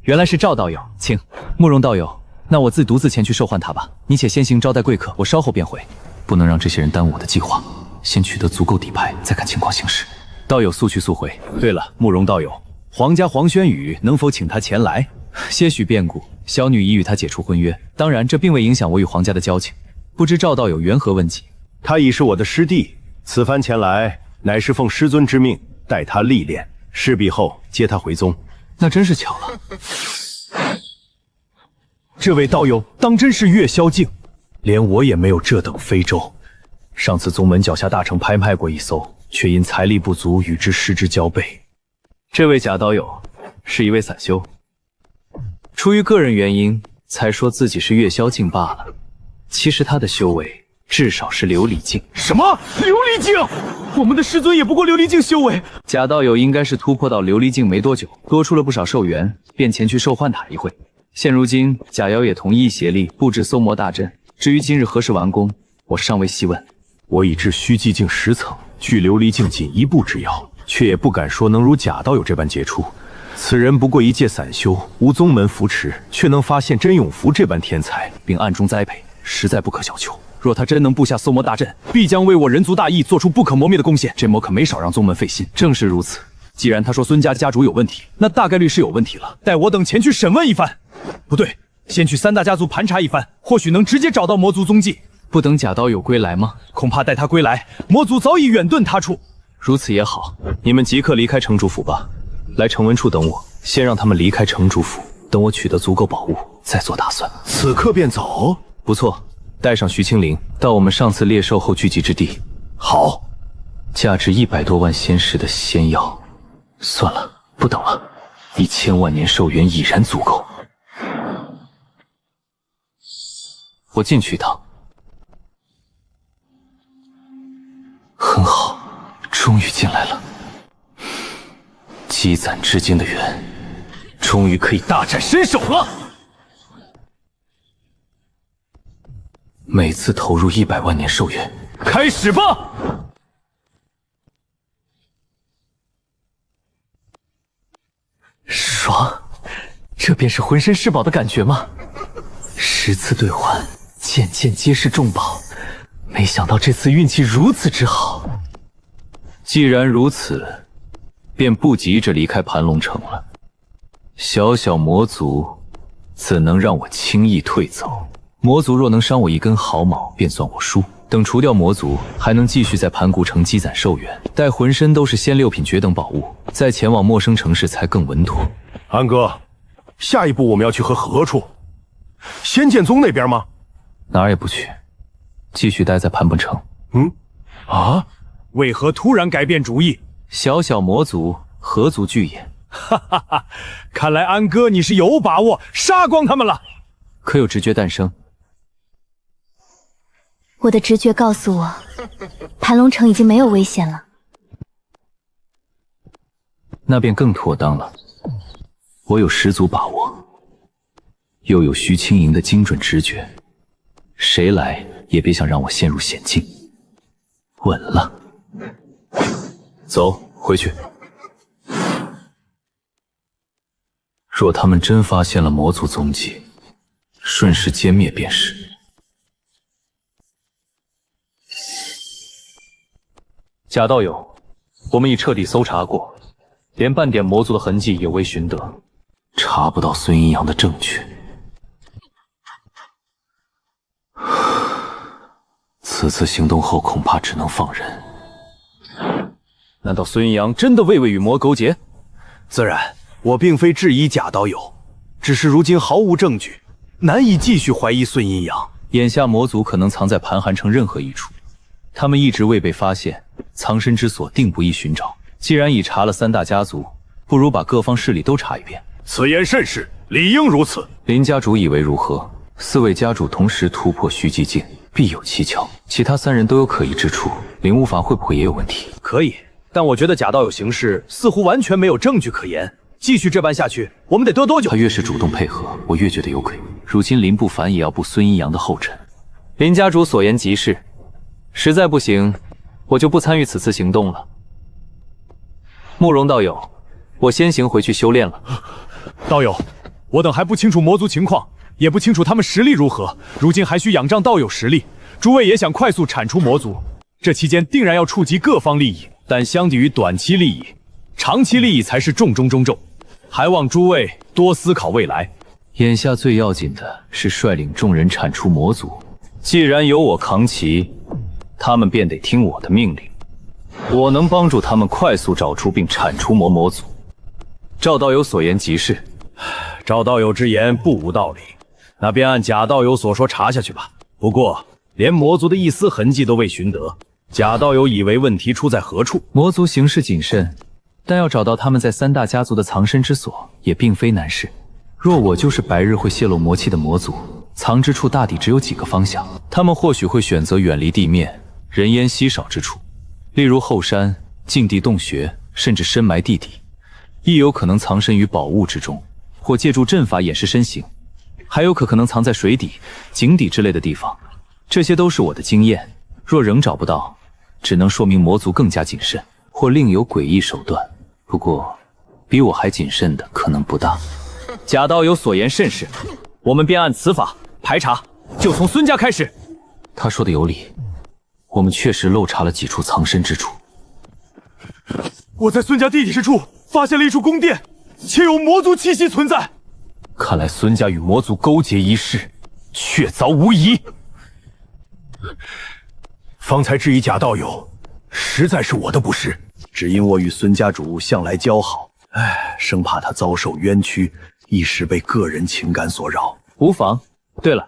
原来是赵道友，请。
慕容道友，那我自独自前去兽幻塔吧。你且先行招待贵客，我稍后便回。不能让这些人耽误我的计划，先取得足够底牌，再看情况行事。
道友速去速回。对了，慕容道友，皇家黄轩宇能否请他前来？
些许变故，小女已与他解除婚约，当然这并未影响我与皇家的交情。不知赵道友缘何问及？
他已是我的师弟，此番前来乃是奉师尊之命，待他历练，事毕后接他回宗。
那真是巧了。
这位道友当真是月宵境，连我也没有这等非洲。上次宗门脚下大城拍卖过一艘，却因财力不足与之失之交臂。
这位贾道友是一位散修，出于个人原因才说自己是月宵境罢了。其实他的修为至少是琉璃境。
什么？琉璃境？我们的师尊也不过琉璃境修为。
贾道友应该是突破到琉璃境没多久，多出了不少寿元，便前去兽幻塔一会。现如今贾瑶也同意协力布置搜魔大阵，至于今日何时完工，我尚未细问。
我已至虚寂境10层，距琉璃境仅一步之遥，却也不敢说能如贾道友这般杰出。此人不过一介散修，无宗门扶持，却能发现真永福这般天才，
并暗中栽培，实在不可小觑。若他真能布下搜魔大阵，必将为我人族大义做出不可磨灭的贡献。这魔可没少让宗门费心。正是如此，既然他说孙家家主有问题，那大概率是有问题了。
待我等前去审问一番。不对，先去3大家族盘查一番，或许能直接找到魔族踪迹。
不等贾道友归来吗？
恐怕待他归来，魔族早已远遁他处。
如此也好，
你们即刻离开城主府吧，来城文处等我。先让他们离开城主府，等我取得足够宝物，再做打算。
此刻便走？
不错，带上徐清灵，到我们上次猎兽后聚集之地。
好。
价值100多万仙石的仙药，算了，不等了，1000万年寿元已然足够。我进去一趟。很好，终于进来了。积攒至今的缘，终于可以大展身手了。每次投入100万年寿元，
开始吧！
爽，这便是浑身是宝的感觉吗？10次兑换，件件皆是重宝。没想到这次运气如此之好。
既然如此，便不急着离开盘龙城了。小小魔族，怎能让我轻易退走？魔族若能伤我一根毫毛，便算我输。等除掉魔族，还能继续在盘古城积攒寿元，待浑身都是仙6品绝等宝物，再前往陌生城市才更稳妥。
安哥，下一步我们要去何处？仙剑宗那边吗？
哪儿也不去，继续待在盘本城。
为何突然改变主意？
小小魔族，何足惧也？
哈哈哈！看来安哥你是有把握杀光他们了。
可有直觉诞生？
我的直觉告诉我，盘龙城已经没有危险了。
那便更妥当了。我有10足把握，又有徐清莹的精准直觉，谁来也别想让我陷入险境。稳了，走。回去。若他们真发现了魔族踪迹，顺势歼灭便是。贾道友，我们已彻底搜查过，连半点魔族的痕迹也未寻得，
查不到孙阴阳的证据。此次行动后，恐怕只能放人。
难道孙阴阳真的未与魔勾结？
自然，我并非质疑贾道友，只是如今毫无证据，难以继续怀疑孙阴阳。
眼下魔族可能藏在盘寒城任何一处，他们一直未被发现，藏身之所定不易寻找。既然已查了3大家族，不如把各方势力都查一遍。
此言甚是，理应如此。
林家主以为如何？4位家主同时突破虚寂境，必有蹊跷。其他3人都有可疑之处，灵巫法会不会也有问题？
可以，但我觉得贾道友行事似乎完全没有证据可言。继续这般下去，我们得多久？
他越是主动配合，我越觉得有鬼。如今林不凡也要步孙阴阳的后尘。
林家主所言极是，实在不行，我就不参与此次行动了。慕容道友，我先行回去修炼了。
道友，我等还不清楚魔族情况，也不清楚他们实力如何，如今还需仰仗道友实力。诸位也想快速铲除魔族，这期间定然要触及各方利益，但相比于短期利益，长期利益才是重中之重，还望诸位多思考未来。
眼下最要紧的是率领众人铲除魔族，既然由我扛旗，他们便得听我的命令。我能帮助他们快速找出并铲除魔族。赵道友所言极是，
赵道友之言不无道理，那便按贾道友所说查下去吧。不过连魔族的一丝痕迹都未寻得，贾道友以为问题出在何处？
魔族行事谨慎，但要找到他们在3大家族的藏身之所，也并非难事。若我就是白日会泄露魔气的魔族，藏之处大抵只有几个方向，他们或许会选择远离地面、人烟稀少之处，例如后山、禁地洞穴，甚至深埋地底，亦有可能藏身于宝物之中，或借助阵法掩饰身形，还有可能藏在水底、井底之类的地方。这些都是我的经验，若仍找不到，只能说明魔族更加谨慎，或另有诡异手段。不过，比我还谨慎的可能不大。贾道友所言甚是，我们便按此法排查，就从孙家开始。
他说的有理，我们确实漏查了几处藏身之处。
我在孙家地底之处发现了一处宫殿，且有魔族气息存在。
看来孙家与魔族勾结一事，确凿无疑。
方才质疑贾道友，实在是我的不是，只因我与孙家主向来交好，生怕他遭受冤屈，一时被个人情感所扰。
无妨。对了，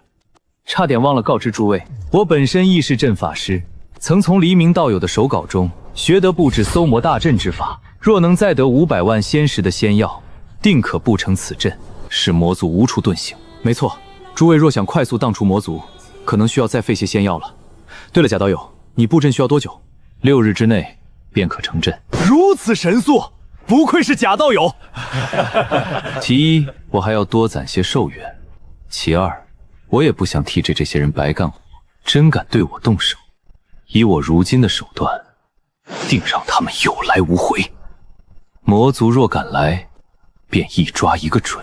差点忘了告知诸位，我本身亦是阵法师，曾从黎明道友的手稿中学得布置搜魔大阵之法。若能再得500万仙石的仙药，定可布成此阵，使魔族无处遁形。
没错，诸位若想快速荡除魔族，可能需要再费些仙药了。对了，贾道友，你布阵需要多久
？6日之内便可成阵。
如此神速，不愧是贾道友。
其一，我还要多攒些寿元；其二，我也不想替这些人白干活。真敢对我动手，以我如今的手段，定让他们有来无回。魔族若敢来，便一抓一个准。